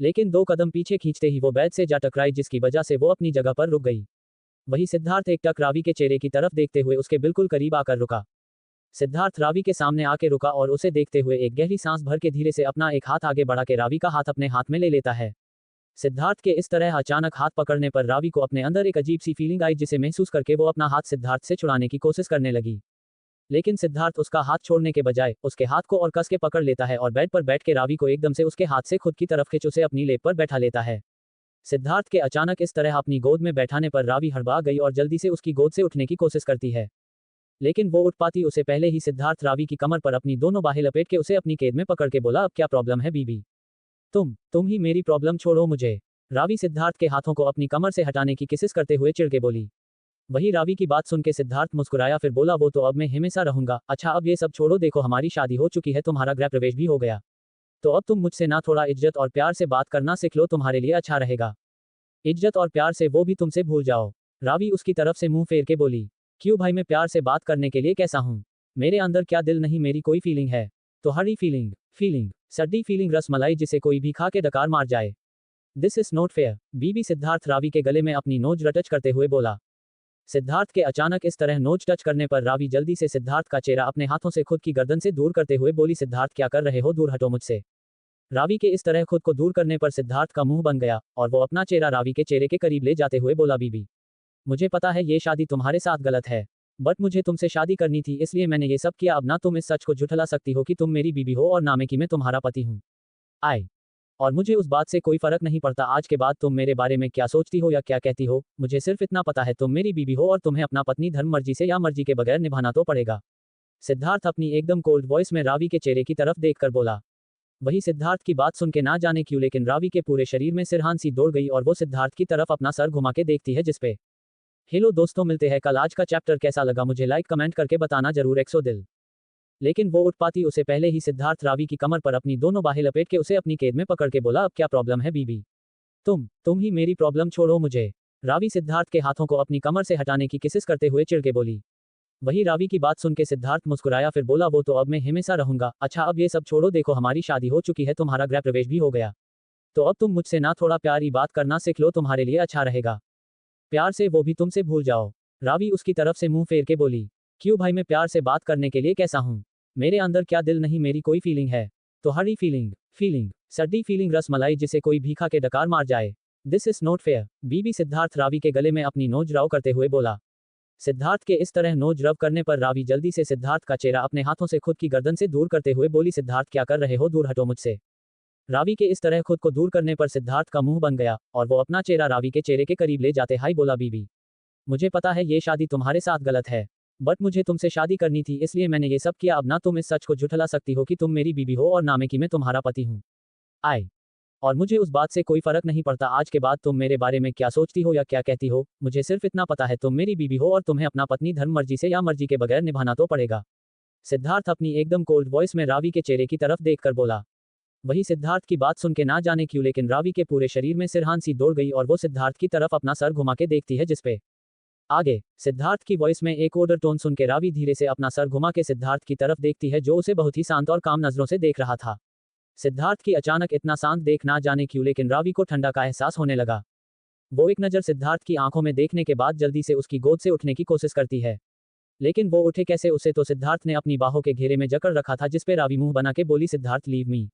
लेकिन 2 कदम पीछे खींचते ही वो बेड से जा टकराई, जिसकी वजह से वो अपनी जगह पर रुक गई। वही सिद्धार्थ एक टक रावी के चेहरे की तरफ देखते हुए उसके बिल्कुल करीब आकर रुका। सिद्धार्थ रावी के सामने आके रुका और उसे देखते हुए एक गहरी सांस भर के धीरे से अपना एक हाथ आगे बढ़ा के रावी का हाथ अपने हाथ में ले लेता है। सिद्धार्थ के इस तरह अचानक हाथ पकड़ने पर रावी को अपने अंदर एक अजीब सी फीलिंग आई, जिसे महसूस करके वो अपना हाथ सिद्धार्थ से छुड़ाने की कोशिश करने लगी। लेकिन सिद्धार्थ उसका हाथ छोड़ने के बजाय उसके हाथ को और कस के पकड़ लेता है और बेड पर बैठ के रावी को एकदम से उसके हाथ से खुद की तरफ खींच उसे अपनी लेप पर बैठा लेता है। सिद्धार्थ के अचानक इस तरह अपनी गोद में बैठाने पर रावी हड़बड़ा गई और जल्दी से उसकी गोद से उठने की कोशिश करती है, लेकिन वो उठ पाती उसे पहले ही सिद्धार्थ रावी की कमर पर अपनी दोनों बाहें लपेट के उसे अपनी कैद में पकड़ के बोला, अब क्या प्रॉब्लम है बीबी, तुम ही मेरी प्रॉब्लम, छोड़ो मुझे। रावी सिद्धार्थ के हाथों को अपनी कमर से हटाने की कोशिश करते हुए चिढ़ के बोली। वही रावी की बात सुन के सिद्धार्थ मुस्कुराया, फिर बोला, वो तो अब मैं हमेशा रहूंगा। अच्छा अब ये सब छोड़ो, देखो हमारी शादी हो चुकी है, तुम्हारा गृह प्रवेश भी हो गया। तो अब तुम मुझसे ना थोड़ा इज्जत और प्यार से बात करना सीख लो, तुम्हारे लिए अच्छा रहेगा। इज्जत और प्यार से वो भी तुमसे भूल जाओ। रावी उसकी तरफ से मुंह फेर के बोली। क्यों भाई, मैं प्यार से बात करने के लिए कैसा हूं? मेरे अंदर क्या दिल नहीं, मेरी कोई फीलिंग है। तो हरी फीलिंग सड्डी फीलिंग, रसमलाई जिसे कोई भी खा के डकार मार जाए। This is not fair. बीबी सिद्धार्थ रावी के गले में अपनी नोज टच करते हुए बोला। सिद्धार्थ के अचानक इस तरह नोज टच करने पर रावी जल्दी से सिद्धार्थ का चेहरा अपने हाथों से खुद की गर्दन से दूर करते हुए बोली, सिद्धार्थ क्या कर रहे हो, दूर हटो मुझसे। रावी के इस तरह खुद को दूर करने पर सिद्धार्थ का मुंह बन गया और वो अपना चेहरा रावी के चेहरे के करीब ले जाते हुए बोला, बीबी मुझे पता है ये शादी तुम्हारे साथ गलत है, बट मुझे तुमसे शादी करनी थी, इसलिए मैंने ये सब किया। अब ना तुम इस सच को झुठला सकती हो कि तुम मेरी बीबी हो और ना मैं कि मैं तुम्हारा पति हूँ। आए और मुझे उस बात से कोई फर्क नहीं पड़ता आज के बाद तुम मेरे बारे में क्या सोचती हो या क्या कहती हो, मुझे सिर्फ इतना पता है तुम मेरी बीबी हो और तुम्हें अपना पत्नी धर्म मर्जी से या मर्जी के बगैर निभाना तो पड़ेगा। सिद्धार्थ अपनी एकदम कोल्ड वॉइस में रावी के चेहरे की तरफ देखकर बोला। वही सिद्धार्थ की बात सुन के ना जाने क्यों लेकिन रावी के पूरे शरीर में सिरहान सी दौड़ गई और वो सिद्धार्थ की तरफ अपना सर घुमा के देखती है जिसपे। हेलो दोस्तों, मिलते हैं कल। आज का चैप्टर कैसा लगा मुझे लाइक कमेंट करके बताना जरूर। 100 दिल। लेकिन वो उठ पाती उसे पहले ही सिद्धार्थ रावी की कमर पर अपनी दोनों बाहें लपेट के उसे अपनी कैद में पकड़ के बोला, अब क्या प्रॉब्लम है बीबी? तुम ही मेरी प्रॉब्लम, छोड़ो मुझे। रावी सिद्धार्थ के हाथों को अपनी कमर से हटाने की कोशिश करते हुए चिढ़ के बोली। वही रावी की बात सुन के सिद्धार्थ मुस्कुराया, फिर बोला, वो तो अब मैं हमेशा रहूंगा। अच्छा अब ये सब छोड़ो, देखो हमारी शादी हो चुकी है, तुम्हारा गृह प्रवेश भी हो गया। तो अब तुम मुझसे ना थोड़ा प्यारी बात करना सीख लो, तुम्हारे लिए अच्छा रहेगा। प्यार से वो भी तुमसे भूल जाओ। रावी उसकी तरफ से मुंह फेर के बोली। क्यों भाई, मैं प्यार से बात करने के लिए कैसा हूं? मेरे अंदर क्या दिल नहीं, मेरी कोई फीलिंग है। तो हरी फीलिंग सड्डी फीलिंग, रसमलाई जिसे कोई भी खा के डकार मार जाए। This is not fair. बीबी सिद्धार्थ रावी के गले में अपनी नोज रब करते हुए बोला। सिद्धार्थ के इस तरह नोज रब करने पर रावी जल्दी से सिद्धार्थ का चेहरा अपने हाथों से खुद की गर्दन से दूर करते हुए बोली, सिद्धार्थ क्या कर रहे हो, दूर हटो मुझसे। रावी के इस तरह खुद को दूर करने पर सिद्धार्थ का मुंह बन गया और वो अपना चेहरा रावी के चेहरे के करीब ले जाते हाई बोला, बीबी मुझे पता है ये शादी तुम्हारे साथ गलत है, बट मुझे तुमसे शादी करनी थी, इसलिए मैंने ये सब किया। अब ना तुम इस सच को झुठला सकती हो कि तुम मेरी बीबी हो और ना मैं कि मैं तुम्हारा पति हूँ। आए और मुझे उस बात से कोई फर्क नहीं पड़ता आज के बाद तुम मेरे बारे में क्या सोचती हो या क्या कहती हो, मुझे सिर्फ इतना पता है तुम मेरी बीबी हो और तुम्हें अपना पत्नी धर्म मर्जी से या मर्जी के बगैर निभाना तो पड़ेगा। सिद्धार्थ अपनी एकदम कोल्ड वॉइस में रावी के चेहरे की तरफ देखकर बोला। वही सिद्धार्थ की बात सुन के ना जाने क्यों लेकिन रावी के पूरे शरीर में सिरहान सी दौड़ गई और वो सिद्धार्थ की तरफ अपना सर घुमा के देखती है जिसपे। आगे सिद्धार्थ की वॉइस में एक ओडर टोन सुन के रावी धीरे से अपना सर घुमा के सिद्धार्थ की तरफ देखती है जो उसे बहुत ही शांत और काम नजरों से देख रहा था। सिद्धार्थ की अचानक इतना शांत देख ना जाने क्यों लेकिन रावी को ठंडा का एहसास होने लगा। वो एक नजर सिद्धार्थ की आंखों में देखने के बाद जल्दी से उसकी गोद से उठने की कोशिश करती है, लेकिन वो उठे कैसे, उसे तो सिद्धार्थ ने अपनी बाहों के घेरे में जकड़ रखा था जिसपे रावी मुंह बना के बोली, सिद्धार्थ लीव मी।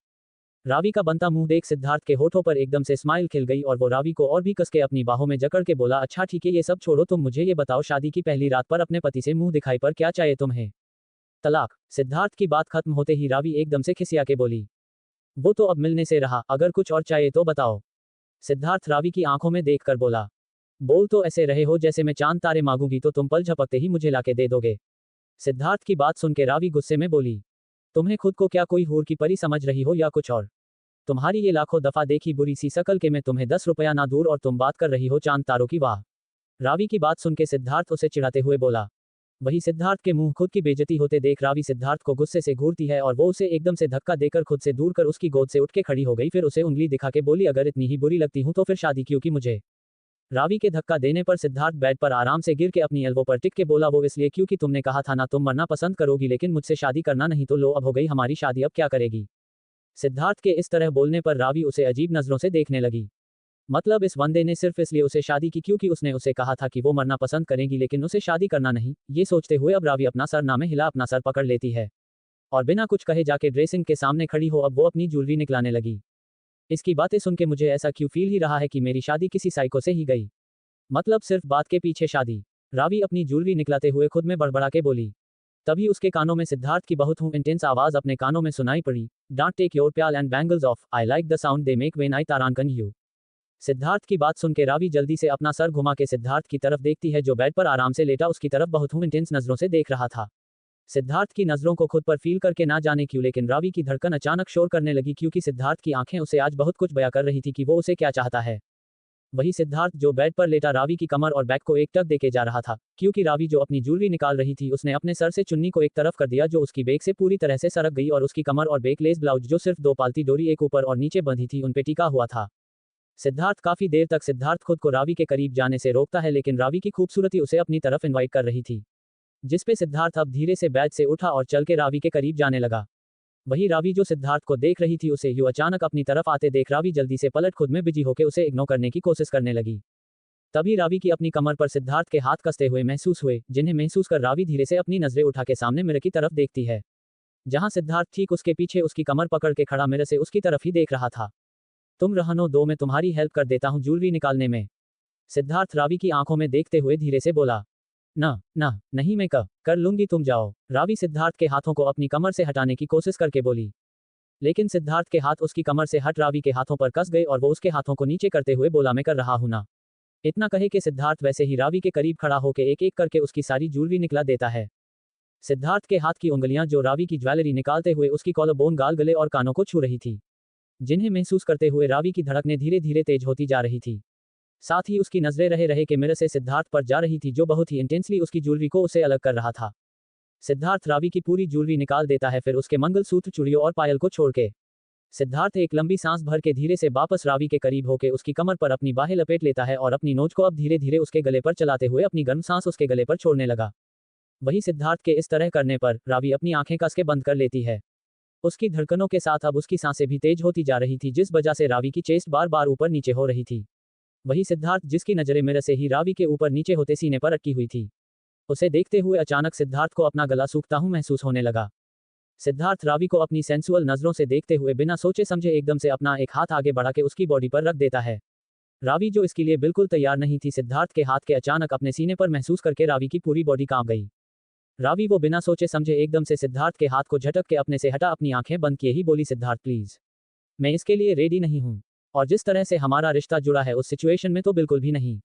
रावी का बनता मुंह देख सिद्धार्थ के होठों पर एकदम से स्माइल खिल गई और वो रावी को और भी कस के अपनी बाहों में जकड़ के बोला, अच्छा ठीक है ये सब छोड़ो, तुम मुझे ये बताओ शादी की पहली रात पर अपने पति से मुंह दिखाई पर क्या चाहिए तुम्हें? तलाक। सिद्धार्थ की बात खत्म होते ही रावी एकदम से खिसिया के बोली, वो तो अब मिलने से रहा, अगर कुछ और चाहिए तो बताओ। सिद्धार्थ रावी की आंखों में देखकर बोला, बोल तो ऐसे रहे हो जैसे मैं चांद तारे मांगूंगी तो तुम पल झपकते ही मुझे लाके दे दोगे। सिद्धार्थ की बात सुन के रावी गुस्से में बोली, तुम्हें खुद को क्या कोई हूर की परी समझ रही हो या कुछ और? तुम्हारी ये लाखों दफा देखी बुरी सी शकल के मैं तुम्हें 10 रुपया ना दूर और तुम बात कर रही हो चांद तारों की, वाह। रावी की बात सुन के सिद्धार्थ उसे चिढ़ाते हुए बोला। वही सिद्धार्थ के मुंह खुद की बेइज्जती होते देख रावी सिद्धार्थ को गुस्से से घूरती है और वो उसे एकदम से धक्का देकर खुद से दूर कर उसकी गोद से उठ के खड़ी हो गई, फिर उसे उंगली दिखा के बोली, अगर इतनी ही बुरी लगती हूं तो फिर शादी क्यों की मुझे? रावी के धक्का देने पर सिद्धार्थ बेड पर आराम से गिर के अपनी एल्बो पर टिक के बोला, वो इसलिए क्योंकि तुमने कहा था ना तुम मरना पसंद करोगी लेकिन मुझसे शादी करना नहीं, तो लो अब हो गई हमारी शादी, अब क्या करेगी? सिद्धार्थ के इस तरह बोलने पर रावी उसे अजीब नजरों से देखने लगी। मतलब इस बंदे ने सिर्फ इसलिए उसे शादी की क्योंकि उसने उसे कहा था कि वो मरना पसंद करेगी लेकिन उसे शादी करना नहीं। ये सोचते हुए अब रावी अपना सर नामे हिला अपना सर पकड़ लेती है और बिना कुछ कहे जाके ड्रेसिंग के सामने खड़ी हो अब वो अपनी ज्वेलरी निकलाने लगी। इसकी बातें सुन के मुझे ऐसा क्यों फील ही रहा है कि मेरी शादी किसी साइको से ही गई, मतलब सिर्फ बात के पीछे शादी। रावी अपनी ज्वेलरी निकलाते हुए खुद में बड़बड़ा के बोली। तभी उसके कानों में सिद्धार्थ की बहुत हूँ इंटेंस आवाज अपने कानों में सुनाई पड़ी, don't take your payal and bangles off, I like the sound they make when I तारांकन यू। सिद्धार्थ की बात सुन के रावी जल्दी से अपना सर घुमा के सिद्धार्थ की तरफ देखती है जो बेड पर आराम से लेटा उसकी तरफ बहुत हूँ इंटेंस नजरों से देख रहा था। सिद्धार्थ की नजरों को खुद पर फील करके ना जाने क्यों लेकिन रावी की धड़कन अचानक शोर करने लगी क्योंकि सिद्धार्थ की आंखें उसे आज बहुत कुछ बयां कर रही थी कि वो उसे क्या चाहता है। वही सिद्धार्थ जो बेड पर लेटा रावी की कमर और बैक को एक टक देके जा रहा था क्योंकि रावी जो अपनी ज्वेलरी निकाल रही थी उसने अपने सर से चुन्नी को एक तरफ कर दिया जो उसकी बेक से पूरी तरह से सरक गई और उसकी कमर और बेक लेस ब्लाउज जो सिर्फ दो पालती डोरी एक ऊपर और नीचे बंधी थी उन पे टिका हुआ था। सिद्धार्थ काफी देर तक सिद्धार्थ खुद को रावी के करीब जाने से रोकता है लेकिन रावी की खूबसूरती उसे अपनी तरफ इनवाइट कर रही थी, जिसपे सिद्धार्थ अब धीरे से बेड से उठा और चल के रावी के करीब जाने लगा। वही रावी जो सिद्धार्थ को देख रही थी उसे यूं अचानक अपनी तरफ आते देख रावी जल्दी से पलट खुद में बिजी होकर उसे इग्नोर करने की कोशिश करने लगी। तभी रावी की अपनी कमर पर सिद्धार्थ के हाथ कसते हुए महसूस हुए, जिन्हें महसूस कर रावी धीरे से अपनी नजरें उठा के सामने मिरर की तरफ देखती है, जहां सिद्धार्थ ठीक उसके पीछे उसकी कमर पकड़ के खड़ा मिरर से उसकी तरफ ही देख रहा था। तुम रहनो दो, मैं तुम्हारी हेल्प कर देता हूँ ज्वेलरी निकालने में, सिद्धार्थ रावी की आंखों में देखते हुए धीरे से बोला। नहीं मैं कर लूंगी, तुम जाओ, रावी सिद्धार्थ के हाथों को अपनी कमर से हटाने की कोशिश करके बोली। लेकिन सिद्धार्थ के हाथ उसकी कमर से हट रावी के हाथों पर कस गए और वो उसके हाथों को नीचे करते हुए बोला, मैं कर रहा हूं ना। इतना कहे कि सिद्धार्थ वैसे ही रावी के करीब खड़ा होकर एक एक करके उसकी सारी ज्वेलरी निकला देता है। सिद्धार्थ के हाथ की उंगलियां जो रावी की ज्वेलरी निकालते हुए उसकी कॉलर बोन, गाल, गले और कानों को छू रही थी, जिन्हें महसूस करते हुए रावी की धड़कनें धीरे धीरे तेज होती जा रही थी। साथ ही उसकी नजरें रहे रहे के मिरर से सिद्धार्थ पर जा रही थी जो बहुत ही इंटेंसली उसकी ज्वेलरी को उससे अलग कर रहा था। सिद्धार्थ रावी की पूरी ज्वेलरी निकाल देता है, फिर उसके मंगलसूत्र, चूड़ियों और पायल को छोड़ के सिद्धार्थ एक लंबी सांस भर के धीरे से वापस रावी के करीब होकर उसकी कमर पर अपनी बाहें लपेट लेता है और अपनी नोच को अब धीरे धीरे उसके गले पर चलाते हुए अपनी गर्म सांस उसके गले पर छोड़ने लगा। वही सिद्धार्थ के इस तरह करने पर रावी अपनी आंखें कस के बंद कर लेती है। उसकी धड़कनों के साथ अब उसकी सांसें भी तेज होती जा रही थी, जिस वजह से रावी की चेस्ट बार बार ऊपर नीचे हो रही थी। वही सिद्धार्थ जिसकी नजरें मिरर से ही रावी के ऊपर नीचे होते सीने पर अटकी हुई थी, उसे देखते हुए अचानक सिद्धार्थ को अपना गला सूखता हुआ महसूस होने लगा। सिद्धार्थ रावी को अपनी सेंसुअल नजरों से देखते हुए बिना सोचे समझे एकदम से अपना एक हाथ आगे बढ़ा के उसकी बॉडी पर रख देता है। रावी जो इसके लिए बिल्कुल तैयार नहीं थी, सिद्धार्थ के हाथ के अचानक अपने सीने पर महसूस करके रावी की पूरी बॉडी कांप गई। रावी वो बिना सोचे समझे एकदम से सिद्धार्थ के हाथ को झटक के अपने से हटा अपनी आंखें बंद किए ही बोली, सिद्धार्थ प्लीज, मैं इसके लिए रेडी नहीं हूं, और जिस तरह से हमारा रिश्ता जुड़ा है उस सिचुएशन में तो बिल्कुल भी नहीं।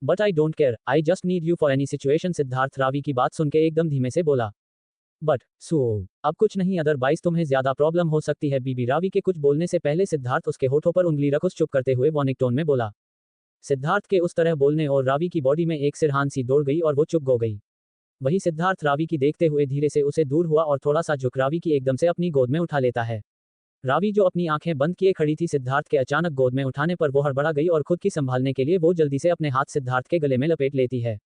But I don't care, I just need you for any situation, Siddharth Ravi की बात सुन के एकदम धीमे से बोला। बट अब कुछ नहीं, अदरवाइज तुम्हें ज्यादा प्रॉब्लम हो सकती है बीबी। रावी के कुछ बोलने से पहले सिद्धार्थ उसके होठों पर उंगली रख उस चुप करते हुए वार्निंग टोन में बोला। सिद्धार्थ के उस तरह बोलने और रावी की बॉडी में एक सिरहान सी दौड़ गई और वो चुप हो गई। वही सिद्धार्थ रावी की देखते हुए धीरे से उसे दूर हुआ और थोड़ा सा झुक रावी की एकदम से अपनी गोद में उठा लेता है। रावी जो अपनी आंखें बंद किए खड़ी थी, सिद्धार्थ के अचानक गोद में उठाने पर वो हड़बड़ा गई और खुद की संभालने के लिए वो जल्दी से अपने हाथ सिद्धार्थ के गले में लपेट लेती है।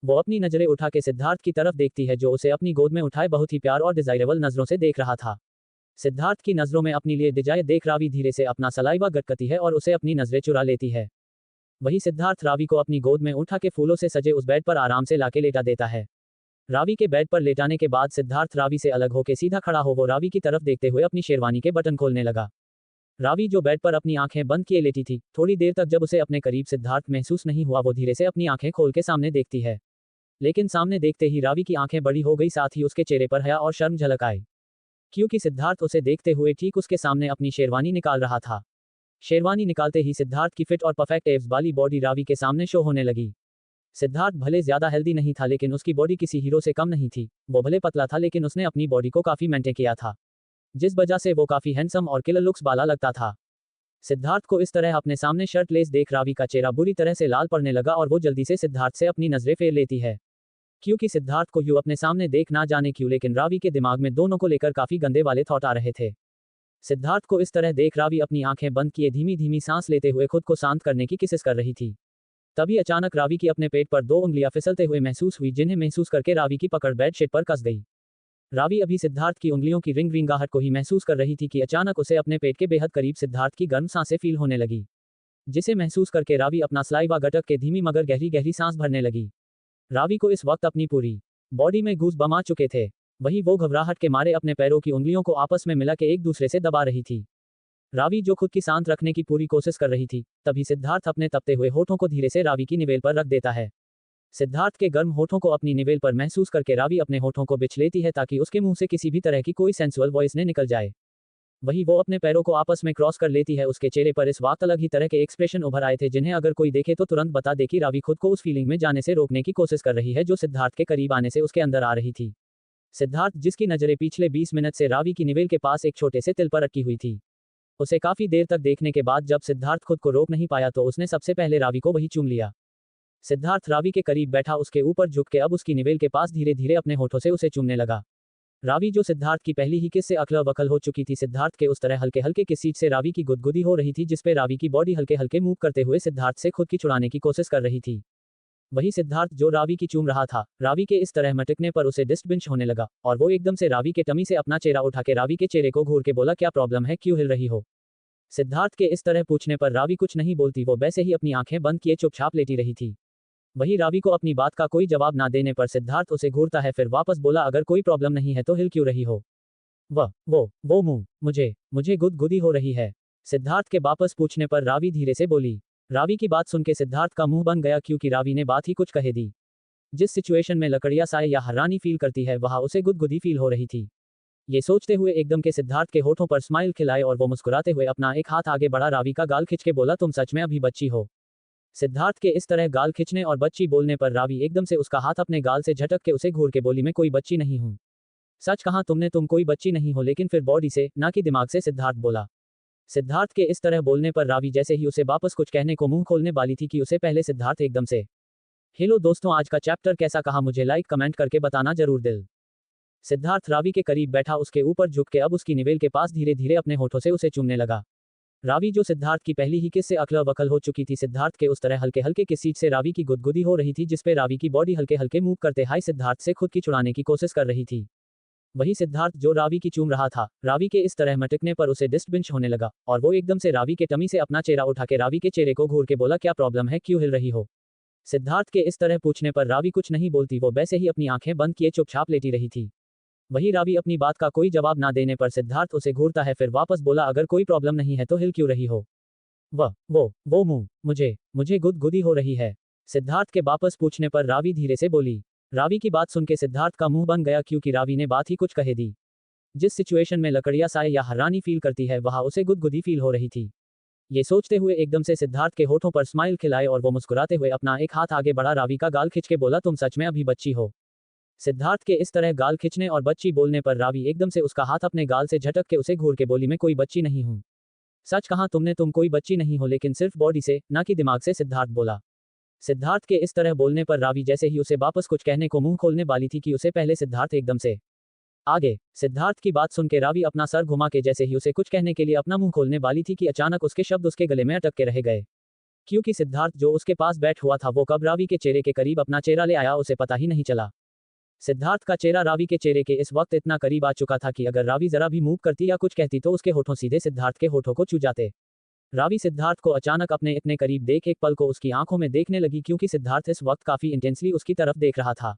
वो अपनी नजरें उठा के सिद्धार्थ की तरफ देखती है जो उसे अपनी गोद में उठाए बहुत ही प्यार और डिजायरेबल नजरों से देख रहा था। सिद्धार्थ की नजरों में अपनी लिए डिजायर देख रावी धीरे से अपना सलाइवा गटकती है और उसे अपनी नजरें चुरा लेती है। वही सिद्धार्थ रावी को अपनी गोद में उठा के फूलों से सजे उस बेड पर आराम से लाके लेटा देता है। रावी के बेड पर लेटाने के बाद सिद्धार्थ रावी से अलग होकर सीधा खड़ा हो वो रावी की तरफ देखते हुए अपनी शेरवानी के बटन खोलने लगा। रावी जो बेड पर अपनी आंखें बंद किए लेटी थी, थोड़ी देर तक जब उसे अपने करीब सिद्धार्थ महसूस नहीं हुआ वो धीरे से अपनी आंखें खोल के सामने देखती है। लेकिन सामने देखते ही रावी की आंखें बड़ी हो गई, साथ ही उसके चेहरे पर हया और शर्म झलक आई, क्योंकि सिद्धार्थ उसे देखते हुए ठीक उसके सामने अपनी शेरवानी निकाल रहा था। शेरवानी निकालते ही सिद्धार्थ की फिट और परफेक्ट एब्स वाली बॉडी रावी के सामने शो होने लगी। सिद्धार्थ भले ज्यादा हेल्दी नहीं था लेकिन उसकी बॉडी किसी हीरो से कम नहीं थी। वो भले पतला था लेकिन उसने अपनी बॉडी को काफी मेंटेन किया था, जिस वजह से वो काफी हैंडसम और किलर लुक्स वाला लगता था। सिद्धार्थ को इस तरह अपने सामने शर्टलेस देख रावी का चेहरा बुरी तरह से लाल पड़ने लगा और वो जल्दी से सिद्धार्थ से अपनी नजरें फेर लेती है, क्योंकि सिद्धार्थ को यूं अपने सामने देख ना जाने क्यों लेकिन रावी के दिमाग में दोनों को लेकर काफी गंदे वाले थॉट आ रहे थे। सिद्धार्थ को इस तरह देख रावी अपनी आंखें बंद किए धीमी धीमी सांस लेते हुए खुद को शांत करने की कोशिश कर रही थी। तभी अचानक रावी की अपने पेट पर 2 उंगलियां फिसलते हुए महसूस हुई, जिन्हें महसूस करके रावी की पकड़ बेडशीट पर कस गई। रावी अभी सिद्धार्थ की उंगलियों की रिंगाहट को ही महसूस कर रही थी कि अचानक उसे अपने पेट के बेहद करीब सिद्धार्थ की गर्म सांसें फील होने लगी, जिसे महसूस करके रावी अपना सलाइवा गटक के धीमी मगर गहरी गहरी सांस भरने लगी। रावी को इस वक्त अपनी पूरी बॉडी में गूज बम आ चुके थे। वही वो घबराहट के मारे अपने पैरों की उंगलियों को आपस में मिला के एक दूसरे से दबा रही थी। रावी जो खुद की शांत रखने की पूरी कोशिश कर रही थी, तभी सिद्धार्थ अपने तपते हुए होठों को धीरे से रावी की निवेल पर रख देता है। सिद्धार्थ के गर्म होठों को अपनी निवेल पर महसूस करके रावी अपने होठों को बिछ लेती है ताकि उसके मुंह से किसी भी तरह की कोई सेंसुअल वॉइस ने निकल जाए। वही वो अपने पैरों को आपस में क्रॉस कर लेती है। उसके चेहरे पर इस वक्त अलग ही तरह के एक्सप्रेशन उभर आए थे, जिन्हें अगर कोई देखे तो तुरंत बता दे कि रावी खुद को उस फीलिंग में जाने से रोकने की कोशिश कर रही है जो सिद्धार्थ के करीब आने से उसके अंदर आ रही थी। सिद्धार्थ, जिसकी नजरें पिछले 20 मिनट से रावी की निवेल के पास एक छोटे से तिल पर अटकी हुई थी, उसे काफी देर तक देखने के बाद जब सिद्धार्थ खुद को रोक नहीं पाया तो उसने सबसे पहले रावी को वही चूम लिया। सिद्धार्थ रावी के करीब बैठा उसके ऊपर झुक के अब उसकी निवेल के पास धीरे धीरे अपने होठों से उसे चूमने लगा। रावी, जो सिद्धार्थ की पहली ही किस से अकल वकल हो चुकी थी, सिद्धार्थ के उस तरह हल्के हल्के किस से रावी की गुदगुदी हो रही थी जिसपे रावी की बॉडी हल्के हल्के मूव करते हुए सिद्धार्थ से खुद की छुड़ाने की कोशिश कर रही थी। वही सिद्धार्थ जो रावी की चूम रहा था, रावी के इस तरह मटकने पर उसे डिस्टर्बेंस होने लगा और वो एकदम से रावी के टमी से अपना चेहरा उठा के रावी के चेहरे को घूर के बोला, क्या प्रॉब्लम है, क्यों हिल रही हो? सिद्धार्थ के इस तरह पूछने पर रावी कुछ नहीं बोलती, वो वैसे ही अपनी आंखें बंद किए चुपचाप लेटी रही थी। वही रावी को अपनी बात का कोई जवाब ना देने पर सिद्धार्थ उसे घूरता है, फिर वापस बोला, अगर कोई प्रॉब्लम नहीं है तो हिल क्यों रही हो? वो मुंह, मुझे गुदगुदी हो रही है। सिद्धार्थ के वापस पूछने पर रावी धीरे से बोली। रावी की बात सुन के सिद्धार्थ का मुंह बन गया क्योंकि रावी ने बात ही कुछ कहे दी। जिस सिचुएशन में लकड़िया साय या हैरानी फील करती है वहां उसे गुदगुदी फील हो रही थी। ये सोचते हुए एकदम के सिद्धार्थ के होठों पर स्माइल खिलाए और वो मुस्कुराते हुए अपना एक हाथ आगे बढ़ा रावी का गाल खींच के बोला, तुम सच में अभी बच्ची हो? सिद्धार्थ के इस तरह गाल खींचने और बच्ची बोलने पर रावी एकदम से उसका हाथ अपने गाल से झटक के उसे घूर के बोली, मैं कोई बच्ची नहीं हूं। सच कहा तुमने, तुम कोई बच्ची नहीं हो, लेकिन फिर बॉडी से ना कि दिमाग से, सिद्धार्थ बोला। सिद्धार्थ के इस तरह बोलने पर रावी जैसे ही उसे वापस कुछ कहने को मुंह खोलने वाली थी कि उसे पहले सिद्धार्थ एकदम से। हेलो दोस्तों, आज का चैप्टर कैसा कहा मुझे लाइक कमेंट करके बताना जरूर दिल। सिद्धार्थ रावी के करीब बैठा उसके ऊपर झुक के अब उसकी निवेल के पास धीरे धीरे अपने होठों से उसे चूमने लगा। रावी, जो सिद्धार्थ की पहली ही किस से अकल वकल हो चुकी थी, सिद्धार्थ के उस तरह हल्के हल्के किस से रावी की गुदगुदी हो रही थी जिसपे रावी की बॉडी हल्के हल्के मूव करते हाई सिद्धार्थ से खुद की छुड़ाने की कोशिश कर रही थी। वही सिद्धार्थ जो रावी की चूम रहा था, रावी के इस तरह मटकने पर उसे डिस्टर्बेंस होने लगा और वो एकदम से रावी के टमी से अपना चेहरा उठा के रावी के चेहरे को घूर के बोला, क्या प्रॉब्लम है, क्यों हिल रही हो? सिद्धार्थ के इस तरह पूछने पर रावी कुछ नहीं बोलती, वो वैसे ही अपनी आंखें बंद किए चुपचाप लेटी रही थी। वही रावी अपनी बात का कोई जवाब ना देने पर सिद्धार्थ उसे घूरता है, फिर वापस बोला, अगर कोई प्रॉब्लम नहीं है तो हिल क्यों रही हो? वो मुंह, मुझे गुदगुदी हो रही है। सिद्धार्थ के वापस पूछने पर रावी धीरे से बोली। रावी की बात सुन के सिद्धार्थ का मुंह बन गया क्योंकि रावी ने बात ही कुछ कहे दी। जिस सिचुएशन में लकड़िया साय या हैरानी फील करती है वहां उसे गुदगुदी फील हो रही थी। ये सोचते हुए एकदम से सिद्धार्थ के होठों पर स्माइल खिलाए और वो मुस्कुराते हुए अपना एक हाथ आगे बढ़ा रावी का गाल खींच के बोला, तुम सच में अभी बच्ची हो? सिद्धार्थ के इस तरह गाल खींचने और बच्ची बोलने पर रावी एकदम से उसका हाथ अपने गाल से झटक के उसे घूर के बोली, मैं कोई बच्ची नहीं हूं। सच कहा तुमने, तुम कोई बच्ची नहीं हो, लेकिन सिर्फ बॉडी से ना कि दिमाग से, सिद्धार्थ बोला। सिद्धार्थ के इस तरह बोलने पर रावी जैसे ही उसे वापस कुछ कहने को मुंह खोलने वाली थी कि उसे पहले सिद्धार्थ एकदम से आगे। सिद्धार्थ की बात सुन के रावी अपना सर घुमा के जैसे ही उसे कुछ कहने के लिए अपना मुंह खोलने वाली थी कि अचानक उसके शब्द उसके गले में अटक के रह गए, क्योंकि सिद्धार्थ जो उसके पास बैठ हुआ था वो कब रावी के चेहरे के करीब अपना चेहरा ले आया उसे पता ही नहीं चला। सिद्धार्थ का चेहरा रावी के चेहरे के इस वक्त इतना करीब आ चुका था कि अगर रावी जरा भी मूव करती या कुछ कहती तो उसके होठों सीधे सिद्धार्थ के होठों को छू जाते। रावी सिद्धार्थ को अचानक अपने इतने करीब देख एक पल को उसकी आंखों में देखने लगी क्योंकि सिद्धार्थ इस वक्त काफी इंटेंसली उसकी तरफ देख रहा था।